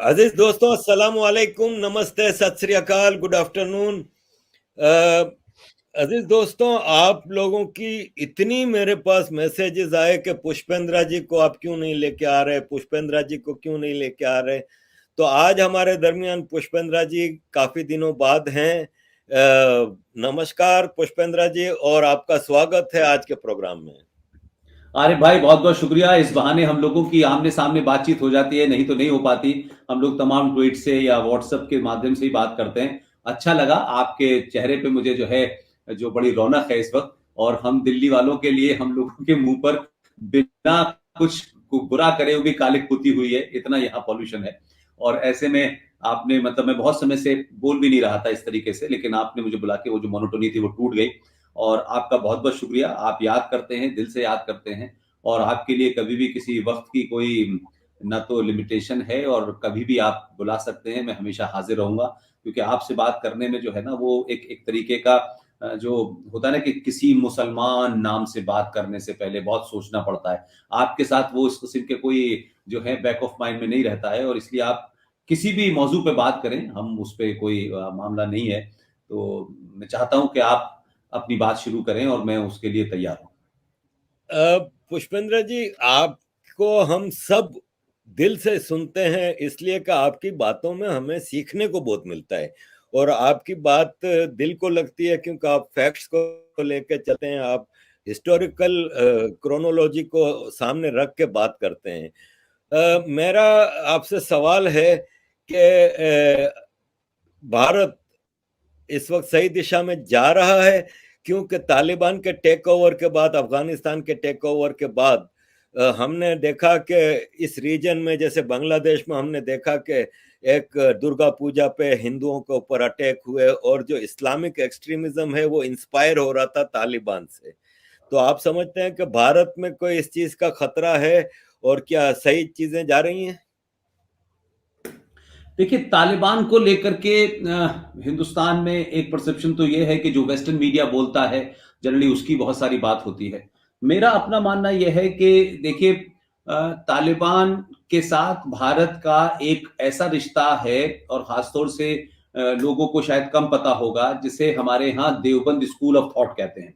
अजीज दोस्तों, अस्सलाम वालेकुम, नमस्ते, सत श्री अकाल, गुड आफ्टरनून। अजीज दोस्तों, आप लोगों की इतनी मेरे पास मैसेजेस आए कि पुष्पेंद्रा जी को आप क्यों नहीं लेके आ रहे, पुष्पेंद्रा जी को क्यों नहीं लेके आ रहे। तो आज हमारे दरमियान पुष्पेंद्रा जी काफी दिनों बाद हैं। नमस्कार पुष्पेंद्रा जी, और आपका स्वागत है आज के प्रोग्राम में। अरे भाई, बहुत बहुत शुक्रिया। इस बहाने हम लोगों की आमने सामने बातचीत हो जाती है, नहीं तो नहीं हो पाती। हम लोग तमाम ट्वीट से या व्हाट्सएप के माध्यम से ही बात करते हैं। अच्छा लगा आपके चेहरे पे मुझे जो है, जो बड़ी रौनक है इस वक्त। और हम दिल्ली वालों के लिए हम लोगों के मुंह पर बिना कुछ बुरा करे हुए कालिक पुती हुई है, इतना यहाँ पॉल्यूशन है। और ऐसे में आपने, मतलब मैं बहुत समय से बोल भी नहीं रहा था इस तरीके से, लेकिन आपने मुझे बुला के वो जो मोनोटोनी थी वो टूट गई। और आपका बहुत बहुत शुक्रिया। आप याद करते हैं, दिल से याद करते हैं। और आपके लिए कभी भी किसी वक्त की कोई ना तो लिमिटेशन है, और कभी भी आप बुला सकते हैं। मैं हमेशा हाजिर रहूंगा, क्योंकि आपसे बात करने में जो है ना, वो एक एक तरीके का जो होता है ना, कि किसी मुसलमान नाम से बात करने से पहले बहुत सोचना पड़ता है। आपके साथ वो इस किस्म के कोई जो है बैक ऑफ माइंड में नहीं रहता है, और इसलिए आप किसी भी मौजू पे बात करें, हम उस पर कोई मामला नहीं है। तो मैं चाहता हूं कि आप अपनी बात शुरू करें, और मैं उसके लिए तैयार हूं। पुष्पेंद्र जी, आपको हम सब दिल से सुनते हैं, इसलिए कि आपकी बातों में हमें सीखने को बहुत मिलता है। और आपकी बात दिल को लगती है, क्योंकि आप फैक्ट्स को लेकर चलते हैं, आप हिस्टोरिकल क्रोनोलॉजी को सामने रख के बात करते हैं। मेरा आपसे सवाल है कि भारत इस वक्त सही दिशा में जा रहा है, क्योंकि तालिबान के टेक ओवर के बाद, अफगानिस्तान के टेक ओवर के बाद हमने देखा कि इस रीजन में, जैसे बांग्लादेश में, हमने देखा कि एक दुर्गा पूजा पे हिंदुओं के ऊपर अटैक हुए, और जो इस्लामिक एक्सट्रीमिज्म है वो इंस्पायर हो रहा था तालिबान से। तो आप समझते हैं कि भारत में कोई इस चीज का खतरा है, और क्या सही चीजें जा रही हैं? देखिए, तालिबान को लेकर के हिंदुस्तान में एक परसेप्शन तो यह है कि जो वेस्टर्न मीडिया बोलता है, जनरली उसकी बहुत सारी बात होती है। मेरा अपना मानना यह है कि देखिए, तालिबान के साथ भारत का एक ऐसा रिश्ता है, और खासतौर से लोगों को शायद कम पता होगा, जिसे हमारे यहाँ देवबंद स्कूल ऑफ थॉट कहते हैं,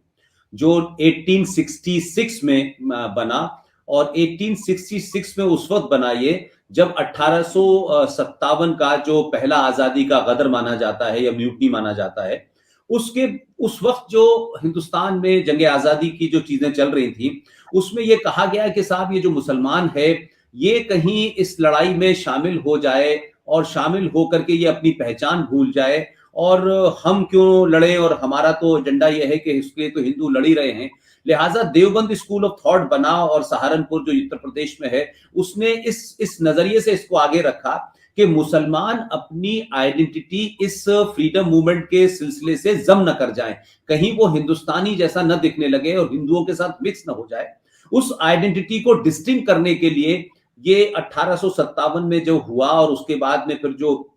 जो 1866 में बना। और 1866 में उस वक्त बना ये, जब 1857 का जो पहला आजादी का गदर माना जाता है या म्यूटनी माना जाता है, उसके उस वक्त जो हिंदुस्तान में जंग आजादी की जो चीजें चल रही थी, उसमें यह कहा गया कि साहब, ये जो मुसलमान है, ये कहीं इस लड़ाई में शामिल हो जाए, और शामिल होकर के ये अपनी पहचान भूल जाए, और हम क्यों लड़े, और हमारा तो एजेंडा यह है कि इसके लिए तो हिंदू लड़ ही रहे हैं। लिहाजा देवबंद स्कूल ऑफ थॉट बना, और सहारनपुर जो उत्तर प्रदेश में है, उसने इस नजरिए से इसको आगे रखा कि मुसलमान अपनी आइडेंटिटी इस फ्रीडम मूवमेंट के सिलसिले से जम न कर जाएं, कहीं वो हिंदुस्तानी जैसा न दिखने लगे और हिंदुओं के साथ मिक्स न हो जाए। उस आइडेंटिटी को डिस्टिंग करने के लिए ये 1857 में जो हुआ, और उसके बाद में फिर जो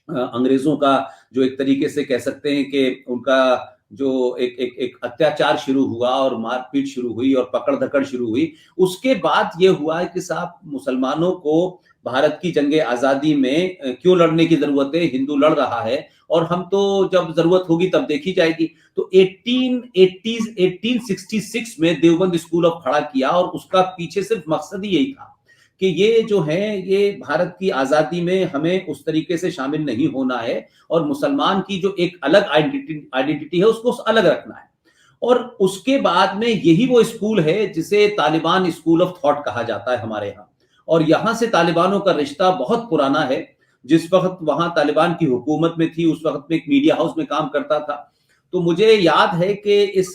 अंग्रेजों का जो एक तरीके से कह सकते हैं कि उनका जो एक अत्याचार शुरू हुआ, और मारपीट शुरू हुई, और पकड़ धकड़ शुरू हुई, उसके बाद ये हुआ कि साहब, मुसलमानों को भारत की जंगे आजादी में क्यों लड़ने की जरूरत है, हिंदू लड़ रहा है, और हम तो जब जरूरत होगी तब देखी जाएगी। तो 1866 में देवबंद स्कूल ऑफ खड़ा किया, और उसका पीछे सिर्फ मकसद ही यही था कि ये जो है, ये भारत की आजादी में हमें उस तरीके से शामिल नहीं होना है, और मुसलमान की जो एक अलग आइडेंटिटी है, उसको अलग रखना है। और उसके बाद में यही वो स्कूल है जिसे तालिबान स्कूल ऑफ थॉट कहा जाता है हमारे यहाँ। और यहां से तालिबानों का रिश्ता बहुत पुराना है। जिस वक्त वहां तालिबान की हुकूमत में थी, उस वक्त में एक मीडिया हाउस में काम करता था। तो मुझे याद है कि इस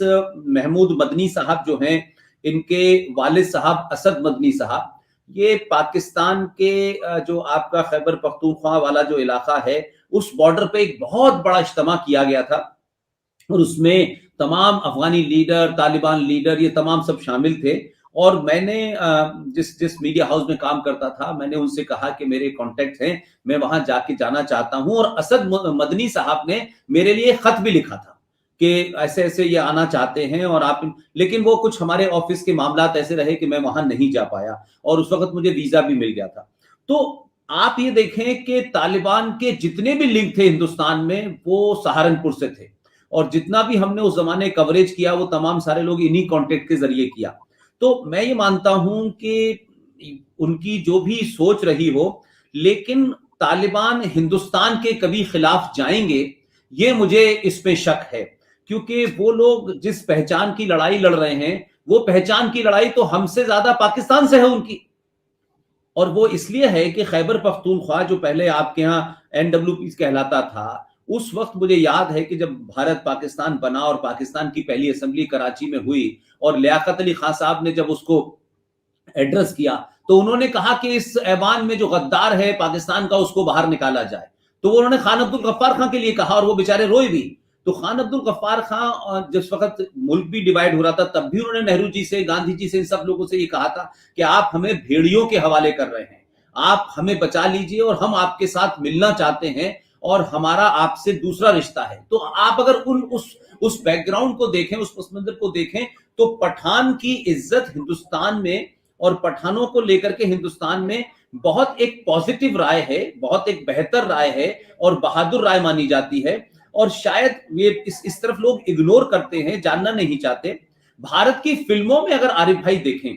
महमूद मदनी साहब जो हैं, इनके वालिद साहब असद मदनी साहब, ये पाकिस्तान के जो आपका खैबर पख्तूनख्वा वाला जो इलाका है, उस बॉर्डर पे एक बहुत बड़ा इज्तिमा किया गया था, और उसमें तमाम अफगानी लीडर, तालिबान लीडर, ये तमाम सब शामिल थे। और मैंने जिस जिस मीडिया हाउस में काम करता था, मैंने उनसे कहा कि मेरे कॉन्टेक्ट हैं, मैं वहां जाके जाना चाहता हूं। और असद मदनी साहब ने मेरे लिए खत भी लिखा था कि ऐसे ऐसे ये आना चाहते हैं, और आप, लेकिन वो कुछ हमारे ऑफिस के मामलात ऐसे रहे कि मैं वहां नहीं जा पाया, और उस वक्त मुझे वीजा भी मिल गया था। तो आप ये देखें कि तालिबान के जितने भी लिंक थे हिंदुस्तान में वो सहारनपुर से थे, और जितना भी हमने उस जमाने कवरेज किया वो तमाम सारे लोग इन्हीं कॉन्टेक्ट के जरिए किया। तो मैं ये मानता हूं कि उनकी जो भी सोच रही हो, लेकिन तालिबान हिंदुस्तान के कभी खिलाफ जाएंगे, ये मुझे इसमें शक है, क्योंकि वो लोग जिस पहचान की लड़ाई लड़ रहे हैं, वो पहचान की लड़ाई तो हमसे ज्यादा पाकिस्तान से है उनकी। और वो इसलिए है कि खैबर पख्तूनख्वा जो पहले आपके यहाँ एनडब्ल्यूपी कहलाता था, उस वक्त मुझे याद है कि जब भारत पाकिस्तान बना और पाकिस्तान की पहली असेंबली कराची में हुई और लियाकत अली खान साहब ने जब उसको एड्रेस किया, तो उन्होंने कहा कि इस ऐवान में जो गद्दार है पाकिस्तान का उसको बाहर निकाला जाए। तो वो उन्होंने खान अब्दुल गफ्फार खां के लिए कहा और वो बेचारे रोए भी। तो खान अब्दुल गफ्फार खां जिस वक्त मुल्क भी डिवाइड हो रहा था, तब भी उन्होंने नेहरू जी से, गांधी जी से, इन सब लोगों से ये कहा था कि आप हमें भेड़ियों के हवाले कर रहे हैं, आप हमें बचा लीजिए और हम आपके साथ मिलना चाहते हैं और हमारा आपसे दूसरा रिश्ता है। तो आप अगर उस बैकग्राउंड को देखें, उस पस मंजर को देखें, तो पठान की इज्जत हिंदुस्तान में और पठानों को लेकर के हिंदुस्तान में बहुत एक पॉजिटिव राय है, बहुत एक बेहतर राय है और बहादुर राय मानी जाती है। और शायद ये इस तरफ लोग इग्नोर करते हैं, जानना नहीं चाहते। भारत की फिल्मों में अगर आरिफ भाई देखें,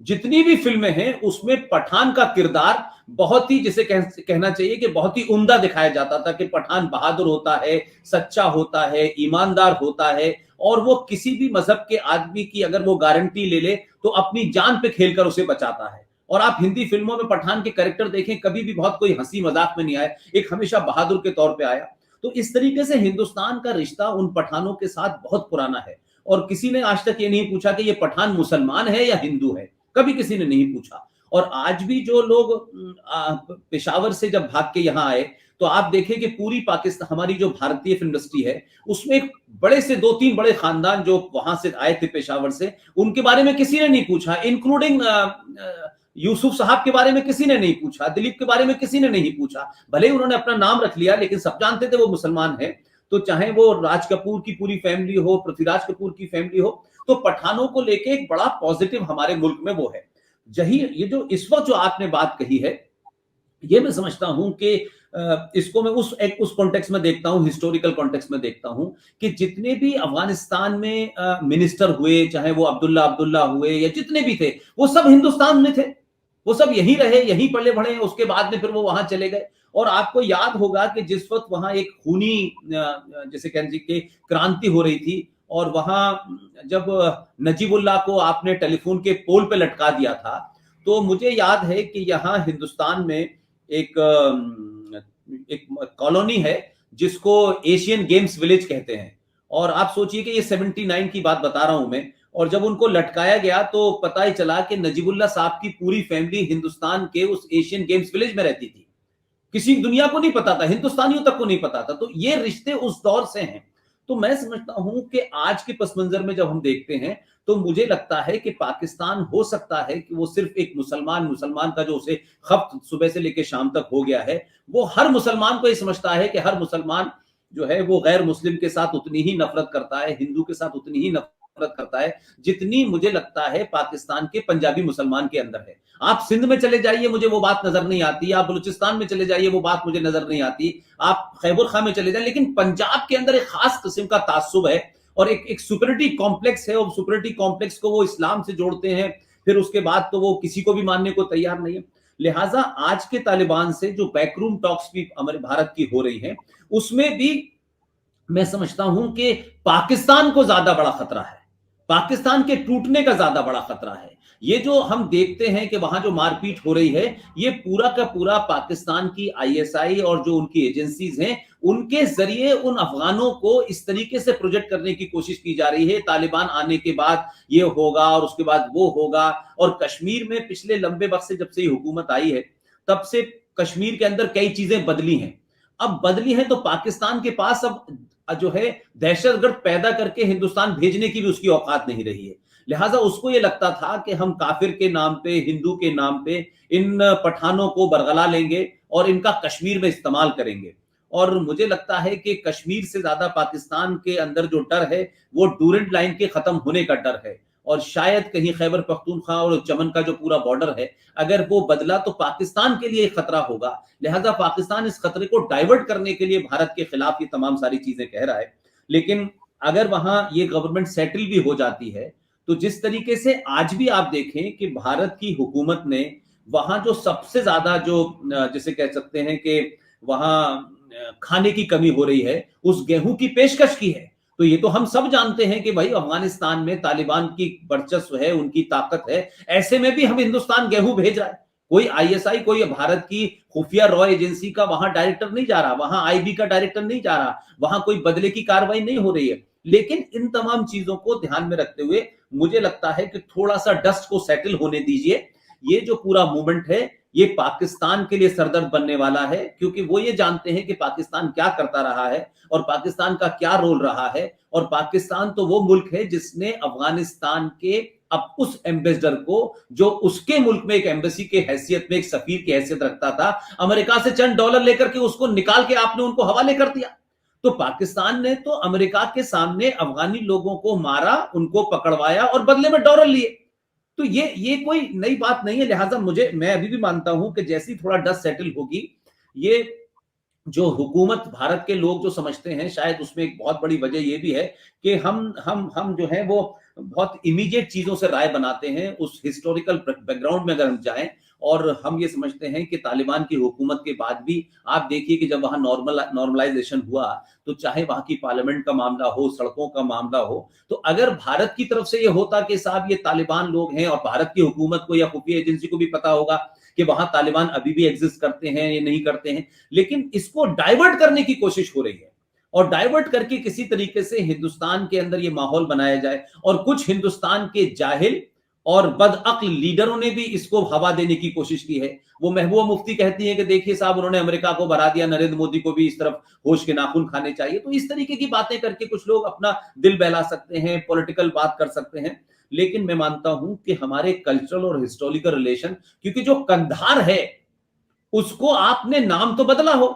जितनी भी फिल्में हैं उसमें पठान का किरदार बहुत ही, जिसे कहना चाहिए कि बहुत ही उम्दा दिखाया जाता था कि पठान बहादुर होता है, सच्चा होता है, ईमानदार होता है, और वो किसी भी मजहब के आदमी की अगर वो गारंटी ले ले तो अपनी जान पे खेलकर उसे बचाता है। और आप हिंदी फिल्मों में पठान के कैरेक्टर देखें, कभी भी बहुत कोई हंसी मजाक में नहीं आया, एक हमेशा बहादुर के तौर पे आया। तो इस तरीके से हिंदुस्तान का रिश्ता उन पठानों के साथ बहुत पुराना है, और किसी ने आज तक ये नहीं पूछा कि ये पठान मुसलमान है या हिंदू है, कभी किसी ने नहीं पूछा। और आज भी जो लोग पेशावर से जब भाग के यहाँ आए, तो आप देखें कि पूरी पाकिस्तान, हमारी जो भारतीय फिल्म इंडस्ट्री है, उसमें एक बड़े से 2-3 बड़े खानदान जो वहां से आए थे पेशावर से, उनके बारे में किसी ने नहीं पूछा, इंक्लूडिंग यूसुफ साहब के बारे में किसी ने नहीं पूछा, दिलीप के बारे में किसी ने नहीं पूछा। भले ही उन्होंने अपना नाम रख लिया, लेकिन सब जानते थे वो मुसलमान है। तो चाहे वो राज कपूर की पूरी फैमिली हो, पृथ्वीराज कपूर की फैमिली हो, तो पठानों को लेके एक बड़ा पॉजिटिव हमारे मुल्क में वो है। यही ये जो इस वक्त जो आपने बात कही है, ये मैं समझता हूं कि इसको मैं उस कॉन्टेक्स्ट में देखता हूं, हिस्टोरिकल कॉन्टेक्स्ट में देखता हूं कि जितने भी अफगानिस्तान में मिनिस्टर हुए, चाहे वो अब्दुल्ला हुए या जितने भी थे, वो सब हिंदुस्तान में थे, वो सब यहीं रहे, यहीं पले बढ़े। उसके बाद में फिर वो वहां चले गए। और आपको याद होगा कि जिस वक्त वहां एक खूनी जैसे कह लीजिए क्रांति हो रही थी, और वहां जब नजीबुल्लाह को आपने टेलीफोन के पोल पे लटका दिया था, तो मुझे याद है कि यहाँ हिंदुस्तान में एक कॉलोनी है जिसको एशियन गेम्स विलेज कहते हैं। और आप सोचिए कि ये 79 की बात बता रहा हूं मैं, और जब उनको लटकाया गया तो पता ही चला कि नजीबुल्लाह साहब की पूरी फैमिली हिंदुस्तान के उस एशियन गेम्स विलेज में रहती थी। किसी दुनिया को नहीं पता था, हिंदुस्तानियों तक को नहीं पता था। तो ये रिश्ते उस दौर से हैं। तो मैं समझता हूं कि आज के पस मंजर में जब हम देखते हैं, तो मुझे लगता है कि पाकिस्तान हो सकता है कि वो सिर्फ एक मुसलमान का जो उसे खफ्त सुबह से लेकर शाम तक हो गया है, वो हर मुसलमान को ये समझता है कि हर मुसलमान जो है वो गैर मुस्लिम के साथ उतनी ही नफरत करता है, हिंदू के साथ उतनी ही नफरत करता है, जितनी मुझे लगता है पाकिस्तान के पंजाबी मुसलमान के अंदर है। आप सिंध में चले जाइए, मुझे वो बात नजर नहीं आती। आप बलूचिस्तान में चले जाइए, वो बात मुझे नजर नहीं आती। आप खैबर खा में चले जाइए, लेकिन पंजाब के अंदर एक खास किस्म का तासुब है और एक सुपरिटी कॉम्प्लेक्स है, और सुपरिटी कॉम्प्लेक्स को वो इस्लाम से जोड़ते हैं। फिर उसके बाद तो वो किसी को भी मानने को तैयार नहीं है। लिहाजा आज के तालिबान से जो बैकरूम टॉक्स भी हमारे भारत की हो रही हैं, उसमें भी मैं समझता हूं कि पाकिस्तान को ज्यादा बड़ा खतरा है, पाकिस्तान के टूटने का ज्यादा बड़ा खतरा है। ये जो हम देखते हैं कि वहां जो मारपीट हो रही है, ये पूरा का पूरा पाकिस्तान की आईएसआई और जो उनकी एजेंसीज हैं, उनके जरिए उन अफगानों को इस तरीके से प्रोजेक्ट करने की कोशिश की जा रही है, तालिबान आने के बाद ये होगा और उसके बाद वो होगा। और कश्मीर में पिछले लंबे वक्त से, जब से ये हुकूमत आई है, तब से कश्मीर के अंदर कई चीजें बदली हैं। अब बदली हैं तो पाकिस्तान के पास अब जो है दहशतगर्द पैदा करके हिंदुस्तान भेजने की भी उसकी औकात नहीं रही है। लिहाजा उसको ये लगता था कि हम काफिर के नाम पे, हिंदू के नाम पे इन पठानों को बरगला लेंगे और इनका कश्मीर में इस्तेमाल करेंगे। और मुझे लगता है कि कश्मीर से ज्यादा पाकिस्तान के अंदर जो डर है, वो डूरेंट लाइन के खत्म होने का डर है। और शायद कहीं खैबर पख्तूनख्वा और चमन का जो पूरा बॉर्डर है, अगर वो बदला तो पाकिस्तान के लिए खतरा होगा। लिहाजा पाकिस्तान इस खतरे को डाइवर्ट करने के लिए भारत के खिलाफ ये तमाम सारी चीजें कह रहा है। लेकिन अगर वहां ये गवर्नमेंट सेटल भी हो जाती है, तो जिस तरीके से आज भी आप देखें कि भारत की हुकूमत ने वहां जो सबसे ज्यादा जो जिसे कह सकते हैं कि वहां खाने की कमी हो रही है, उस गेहूं की पेशकश की है। तो ये तो हम सब जानते हैं कि भाई अफगानिस्तान में तालिबान की वर्चस्व है, उनकी ताकत है। ऐसे में भी हम हिंदुस्तान गेहूं भेज रहा है। कोई आईएसआई, कोई भारत की खुफिया रॉ एजेंसी का वहां डायरेक्टर नहीं जा रहा, वहां आईबी का डायरेक्टर नहीं जा रहा, वहां कोई बदले की कार्रवाई नहीं हो रही है। लेकिन इन तमाम चीजों को ध्यान में रखते हुए मुझे लगता है कि थोड़ा सा डस्ट को सेटल होने दीजिए। ये जो पूरा मूवमेंट है, ये पाकिस्तान के लिए सरदर्द बनने वाला है, क्योंकि वो ये जानते हैं कि पाकिस्तान क्या करता रहा है और पाकिस्तान का क्या रोल रहा है। और पाकिस्तान तो वो मुल्क है जिसने अफगानिस्तान के अब उस एम्बेसडर को, जो उसके मुल्क में एक एम्बेसी के हैसियत में, एक सफीर की हैसियत रखता था, अमेरिका से चंद डॉलर लेकर के उसको निकाल के आपने उनको हवाले कर दिया। तो पाकिस्तान ने तो अमेरिका के सामने अफगानी लोगों को मारा, उनको पकड़वाया और बदले में डॉलर लिए। तो ये कोई नई बात नहीं है। लिहाजा मैं अभी भी मानता हूं कि जैसी थोड़ा डस्ट सेटल होगी, ये जो हुकूमत, भारत के लोग जो समझते हैं, शायद उसमें एक बहुत बड़ी वजह ये भी है कि हम जो है वो बहुत इमीडिएट चीजों से राय बनाते हैं। उस हिस्टोरिकल बैकग्राउंड में अगर हम जाएं, और हम ये समझते हैं कि तालिबान की हुकूमत के बाद भी आप देखिए कि जब वहां नॉर्मलाइजेशन हुआ, तो चाहे वहां की पार्लियामेंट का मामला हो, सड़कों का मामला हो, तो अगर भारत की तरफ से ये होता कि साहब ये तालिबान लोग हैं, और भारत की हुकूमत को या खुफिया एजेंसी को भी पता होगा कि वहां तालिबान अभी भी एग्जिस्ट करते हैं या नहीं करते हैं, लेकिन इसको डाइवर्ट करने की कोशिश हो रही है, और डाइवर्ट करके किसी तरीके से हिंदुस्तान के अंदर ये माहौल बनाया जाए। और कुछ हिंदुस्तान के जाहिल और बदअक्ल लीडरों ने भी इसको हवा देने की कोशिश की है। वो महबूबा मुफ्ती कहती है कि देखिए साहब, उन्होंने अमेरिका को बढ़ा दिया, नरेंद्र मोदी को भी इस तरफ होश के नाखून खाने चाहिए। तो इस तरीके की बातें करके कुछ लोग अपना दिल बहला सकते हैं, पॉलिटिकल बात कर सकते हैं। लेकिन मैं मानता हूं कि हमारे कल्चरल और हिस्टोरिकल रिलेशन, क्योंकि जो कंधार है उसको आपने नाम तो बदला हो,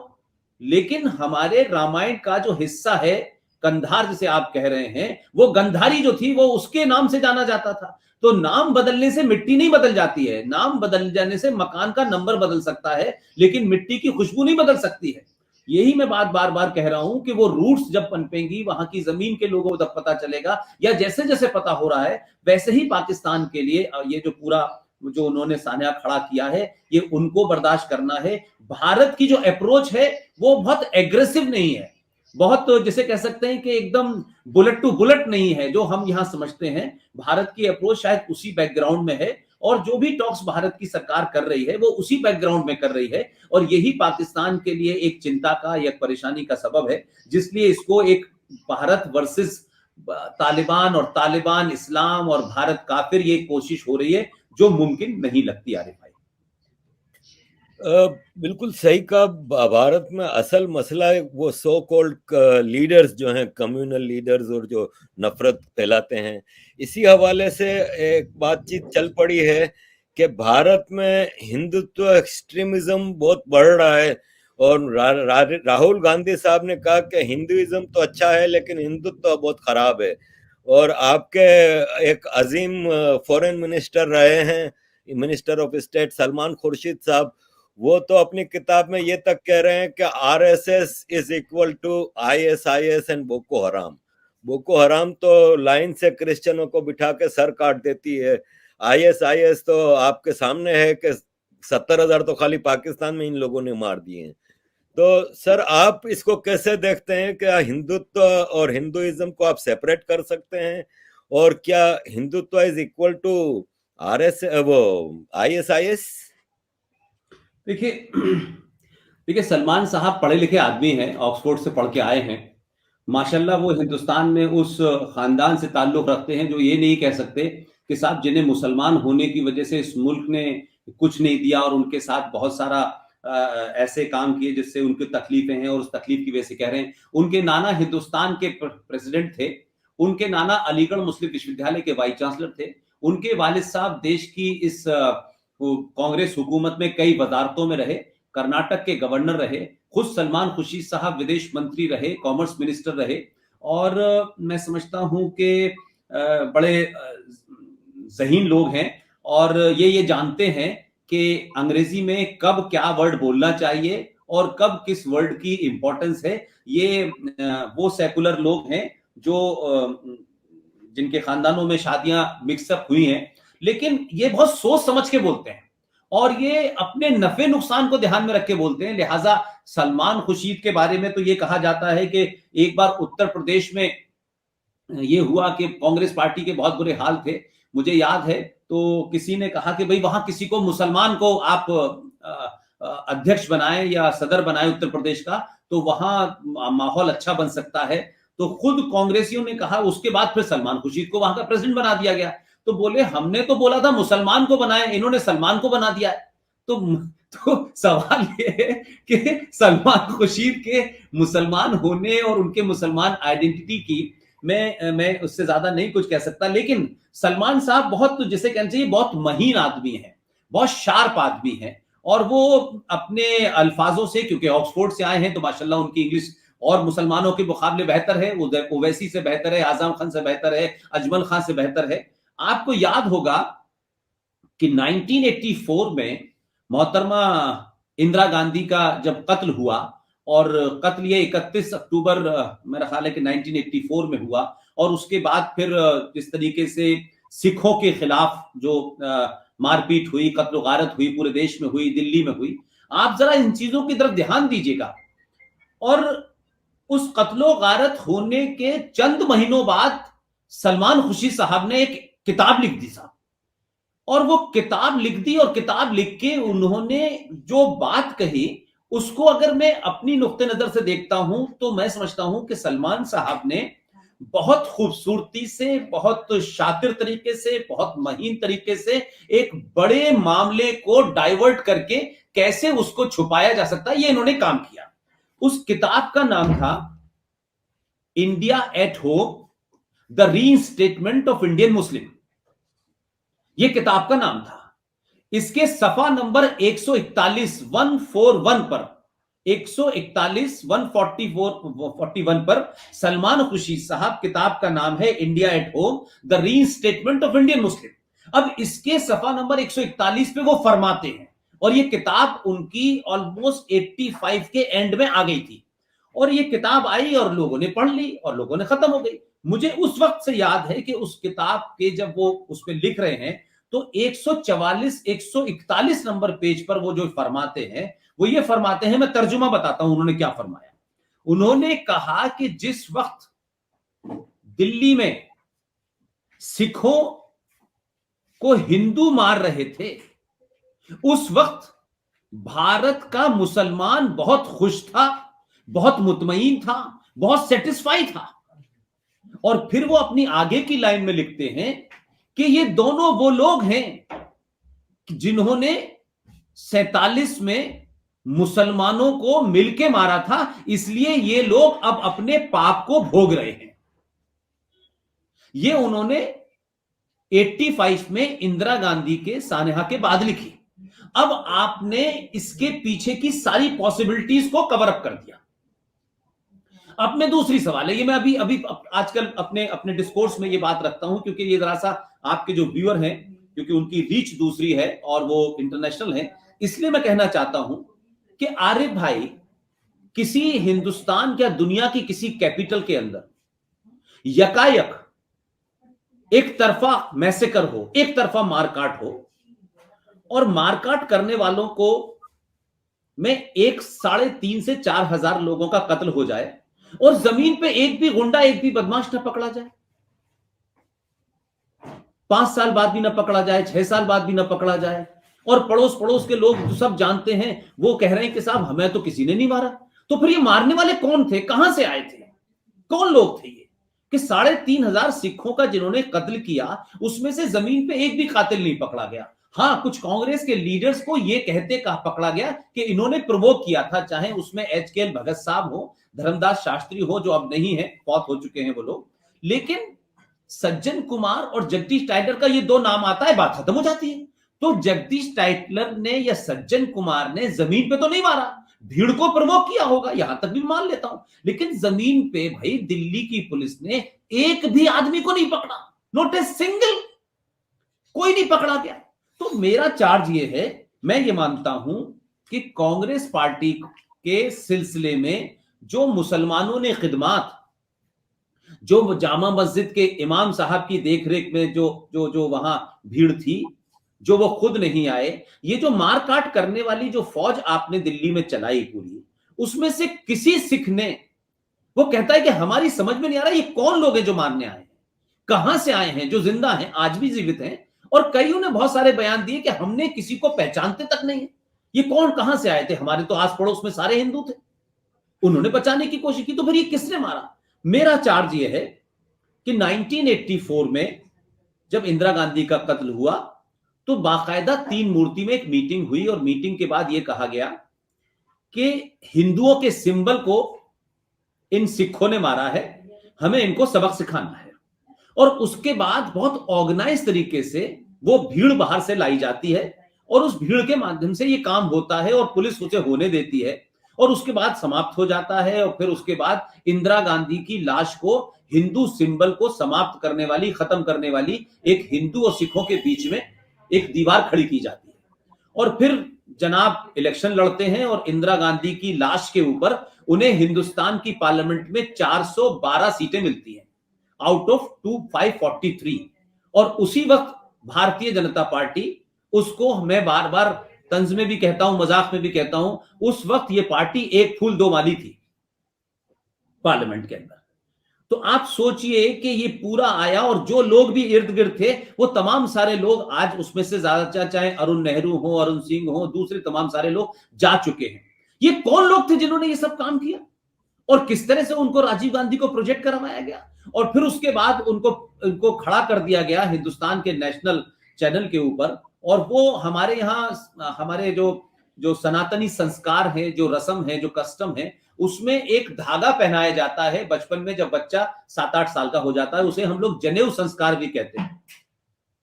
लेकिन हमारे रामायण का जो हिस्सा है कंधार जिसे आप कह रहे हैं, वो गंधारी जो थी वो उसके नाम से जाना जाता था। तो नाम बदलने से मिट्टी नहीं बदल जाती है, नाम बदल जाने से मकान का नंबर बदल सकता है, लेकिन मिट्टी की खुशबू नहीं बदल सकती है। यही मैं बात बार बार कह रहा हूं कि वो रूट्स जब पनपेंगी, वहां की जमीन के लोगों को तब पता चलेगा, या जैसे जैसे पता हो रहा है वैसे ही पाकिस्तान के लिए ये जो पूरा जो उन्होंने सान्या खड़ा किया है, ये उनको बर्दाश्त करना है। भारत की जो अप्रोच है वो बहुत एग्रेसिव नहीं है, बहुत जिसे कह सकते हैं कि एकदम बुलेट टू बुलेट नहीं है जो हम यहां समझते हैं। भारत की अप्रोच शायद उसी बैकग्राउंड में है, और जो भी टॉक्स भारत की सरकार कर रही है वो उसी बैकग्राउंड में कर रही है। और यही पाकिस्तान के लिए एक चिंता का या परेशानी का सबब है, जिसलिए इसको एक भारत वर्सेस तालिबान और तालिबान इस्लाम और भारत काफिर, ये कोशिश हो रही है जो मुमकिन नहीं लगती आरिफ भाई। बिल्कुल सही कहा। भारत में असल मसला है वो सो कॉल्ड लीडर्स जो हैं, कम्युनल लीडर्स, और जो नफरत फैलाते हैं। इसी हवाले से एक बातचीत चल पड़ी है कि भारत में हिंदुत्व एक्सट्रीमिज्म बहुत बढ़ रहा है, और राहुल गांधी साहब ने कहा कि हिंदुइज्म तो अच्छा है लेकिन हिंदुत्व बहुत खराब है। और आपके एक अजीम फॉरेन मिनिस्टर रहे हैं, minister of state Salman Khurshid साहब, वो तो अपनी किताब में ये तक कह रहे हैं कि RSS is equal to ISIS and Boko Haram. Boko Haram तो लाइन से क्रिश्चियनों को बिठा के सर काट देती है, आईएसआईएस तो आपके सामने है कि 70,000 तो खाली पाकिस्तान में इन लोगों ने मार दिए हैं। तो सर, आप इसको कैसे देखते हैं? क्या हिंदुत्व और हिंदुइज्म को आप सेपरेट कर सकते हैं? और क्या हिंदुत्व इज इक्वल टू वो आईएसआईएस? देखिए सलमान साहब पढ़े लिखे आदमी हैं, ऑक्सफोर्ड से पढ़ के आए हैं। माशाल्लाह वो हिंदुस्तान में उस खानदान से ताल्लुक रखते हैं जो ये नहीं कह सकते कि साहब जिन्हें मुसलमान होने की वजह से इस मुल्क ने कुछ नहीं दिया और उनके साथ बहुत सारा ऐसे काम किए जिससे उनकी तकलीफें हैं और उस तकलीफ की वजह से कह रहे हैं। उनके नाना हिंदुस्तान के प्रेसिडेंट थे, उनके नाना अलीगढ़ मुस्लिम विश्वविद्यालय के वाइस चांसलर थे, उनके वालिद साहब देश की इस कांग्रेस हुकूमत में कई वजारतों में रहे, कर्नाटक के गवर्नर रहे, खुद सलमान खुर्शीद साहब विदेश मंत्री रहे, कॉमर्स मिनिस्टर रहे। और मैं समझता हूं कि बड़े ज़हीन लोग हैं और ये जानते हैं कि अंग्रेजी में कब क्या वर्ड बोलना चाहिए और कब किस वर्ड की इंपॉर्टेंस है। ये वो सेकुलर लोग हैं जो जिनके खानदानों में शादियां मिक्सअप हुई हैं, लेकिन ये बहुत सोच समझ के बोलते हैं और ये अपने नफे नुकसान को ध्यान में रख के बोलते हैं। लिहाजा सलमान खुर्शीद के बारे में तो ये कहा जाता है कि एक बार उत्तर प्रदेश में ये हुआ कि कांग्रेस पार्टी के बहुत बुरे हाल थे, मुझे याद है। तो किसी ने कहा कि भाई वहां किसी को मुसलमान को आप अध्यक्ष बनाएं या सदर बनाएं उत्तर प्रदेश का, तो वहां माहौल अच्छा बन सकता है। तो खुद कांग्रेसियों ने कहा, उसके बाद फिर सलमान खुर्शीद को वहां का प्रेसिडेंट बना दिया गया। तो बोले हमने तो बोला था मुसलमान को बनाए, इन्होंने सलमान को बना दिया है। तो सवाल ये है कि सलमान खुर्शीद के मुसलमान होने और उनके मुसलमान आइडेंटिटी की मैं उससे ज्यादा नहीं कुछ कह सकता, लेकिन सलमान साहब बहुत, जिसे कहना चाहिए, बहुत महीन आदमी है, बहुत शार्प आदमी है और वो अपने अल्फाजों से, क्योंकि ऑक्सफोर्ड से आए हैं तो माशाल्लाह उनकी इंग्लिश और मुसलमानों के मुकाबले बेहतर है, ओवैसी से बेहतर है, आजम खान से बेहतर है, अजमल खान से बेहतर है। आपको याद होगा कि 1984 में मोहतरमा इंदिरा गांधी का जब कत्ल हुआ, और कत्ल ये 31 अक्टूबर मेरा ख्याल है कि 1984 में हुआ, और उसके बाद फिर जिस तरीके से सिखों के खिलाफ जो मारपीट हुई, कत्ल गारत हुई, पूरे देश में हुई, दिल्ली में हुई, आप जरा इन चीजों की तरफ ध्यान दीजिएगा। और उस कत्लो गारत होने के चंद महीनों बाद सलमान खुर्शीद साहब ने एक किताब लिख दी साहब, और वो किताब लिख दी, और किताब लिख के उन्होंने जो बात कही उसको अगर मैं अपनी नुक्ते नजर से देखता हूं तो मैं समझता हूं कि सलमान साहब ने बहुत खूबसूरती से, बहुत शातिर तरीके से, बहुत महीन तरीके से एक बड़े मामले को डाइवर्ट करके कैसे उसको छुपाया जा सकता है, ये इन्होंने काम किया। उस किताब का नाम था India at home, the reinstatement of Indian Muslim, ये किताब का नाम था। इसके सफा नंबर 141 141 पर, 141 141 पर सलमान खुर्शीद साहब, किताब का नाम है India at home, the reinstatement of Indian Muslim. अब इसके सफा नंबर 141 पे वो फरमाते हैं, और ये किताब उनकी ऑलमोस्ट 85 के एंड में आ गई थी, और ये किताब आई और लोगों ने पढ़ ली और लोगों ने खत्म हो गई। मुझे उस वक्त से याद है कि उस किताब के जब वो उस पे लिख रहे हैं तो 144 141 नंबर पेज पर वो जो फरमाते हैं, वो ये फरमाते हैं, मैं तर्जुमा बताता हूं उन्होंने क्या फरमाया। उन्होंने कहा कि जिस वक्त दिल्ली में सिखों को हिंदू मार रहे थे, उस वक्त भारत का मुसलमान बहुत खुश था, बहुत मुतमईन था, बहुत सेटिस्फाई था। और फिर वो अपनी आगे की लाइन में लिखते हैं कि ये दोनों वो लोग हैं जिन्होंने 47 में मुसलमानों को मिलके मारा था, इसलिए ये लोग अब अपने पाप को भोग रहे हैं। ये उन्होंने 85 में इंदिरा गांधी के सानेहा के बाद लिखी। अब आपने इसके पीछे की सारी पॉसिबिलिटीज को कवर अप कर दिया। अब मैं दूसरी सवाल है, ये मैं अभी अभी आजकल अपने अपने डिस्कोर्स में ये बात रखता हूं, क्योंकि ये जरा सा आपके जो व्यूअर हैं, क्योंकि उनकी रीच दूसरी है और वो इंटरनेशनल है, इसलिए मैं कहना चाहता हूं कि आरिफ भाई, किसी हिंदुस्तान या दुनिया की किसी कैपिटल के अंदर यकायक एक तरफा मैसेकर हो, एक तरफा मारकाट हो, और मारकाट करने वालों को में 3.5 से 4 हजार लोगों का कत्ल हो जाए, और जमीन पे एक भी गुंडा, एक भी बदमाश न पकड़ा जाए, 5 साल बाद भी न पकड़ा जाए, 6 साल बाद भी न पकड़ा जाए, और पड़ोस पड़ोस के लोग जो सब जानते हैं वो कह रहे हैं कि साहब हमें तो किसी ने नहीं मारा, तो फिर ये मारने वाले कौन थे, कहां से आए थे, कौन लोग थे ये कि 3,500 सिखों का जिन्होंने कत्ल किया, उसमें से जमीन पे एक भी कातिल नहीं पकड़ा गया। हाँ, कुछ कांग्रेस के लीडर्स को यह कहते कहा पकड़ा गया कि इन्होंने प्रवोक किया था, चाहे उसमें एचकेएल भगत साहब हो, धर्मदास शास्त्री हो, जो अब नहीं है, बहुत हो चुके हैं वो लोग, लेकिन सज्जन कुमार और जगदीश टाइटलर का ये दो नाम आता है, बात खत्म हो जाती है। तो जगदीश टाइटलर ने या सज्जन कुमार ने जमीन पे तो नहीं मारा, भीड़ को प्रवोक किया होगा, यहां तक भी मान लेता हूं, लेकिन जमीन पे भाई दिल्ली की पुलिस ने एक भी आदमी को नहीं पकड़ा, नॉट ए सिंगल। कोई नहीं पकड़ा गया। तो मेरा चार्ज ये है, मैं ये मानता हूं कि कांग्रेस पार्टी के सिलसिले में जो मुसलमानों ने खिदमात, जो जामा मस्जिद के इमाम साहब की देखरेख में जो जो जो वहां भीड़ थी, जो वो खुद नहीं आए, ये जो मारकाट करने वाली जो फौज आपने दिल्ली में चलाई पूरी, उसमें से किसी सिख ने, वो कहता है कि हमारी समझ में नहीं आ रहा ये कौन लोग हैं जो मारने आए हैं, कहां से आए हैं, जो जिंदा हैं, आज भी जीवित हैं। और कईयों ने बहुत सारे बयान दिए कि हमने किसी को पहचानते तक नहीं है, ये कौन कहां से आए थे, हमारे तो आस पड़ोस में सारे हिंदू थे, उन्होंने बचाने की कोशिश की, तो फिर ये किसने मारा। मेरा चार्ज ये है कि 1984 में जब इंदिरा गांधी का कत्ल हुआ तो बाकायदा 3 मूर्ति में एक मीटिंग हुई और मीटिंग के बाद यह कहा गया कि हिंदुओं के सिंबल को इन सिखों ने मारा है, हमें इनको सबक सिखाना है। और उसके बाद बहुत ऑर्गेनाइज तरीके से वो भीड़ बाहर से लाई जाती है और उस भीड़ के माध्यम से ये काम होता है और पुलिस उसे होने देती है और उसके बाद समाप्त हो जाता है। और फिर उसके बाद इंदिरा गांधी की लाश को हिंदू सिंबल को समाप्त करने वाली, खत्म करने वाली एक हिंदू और सिखों के बीच में एक दीवार खड़ी की जाती है। और फिर जनाब इलेक्शन लड़ते हैं और इंदिरा गांधी की लाश के ऊपर उन्हें हिंदुस्तान की पार्लियामेंट में 412 सीटें मिलती हैं आउट ऑफ 543। और उसी वक्त भारतीय जनता पार्टी, उसको मैं बार बार तंज में भी कहता हूं, मजाक में भी कहता हूं, उस वक्त ये पार्टी एक फूल दो माली थी पार्लियामेंट के अंदर। तो आप सोचिए कि ये पूरा आया और जो लोग भी इर्द गिर्द थे वो तमाम सारे लोग आज उसमें से ज्यादा, चाहे अरुण नेहरू हो, अरुण सिंह हो, दूसरे तमाम सारे लोग जा चुके हैं। ये कौन लोग थे जिन्होंने ये सब काम किया और किस तरह से उनको राजीव गांधी को प्रोजेक्ट करवाया गया और फिर उसके बाद उनको खड़ा कर दिया गया हिंदुस्तान के नेशनल चैनल के ऊपर। और वो हमारे यहाँ हमारे जो सनातनी संस्कार है, जो रस्म है, जो कस्टम है, उसमें एक धागा पहनाया जाता है बचपन में, जब बच्चा 7-8 साल का हो जाता है, उसे हम लोग जनेऊ संस्कार भी कहते हैं,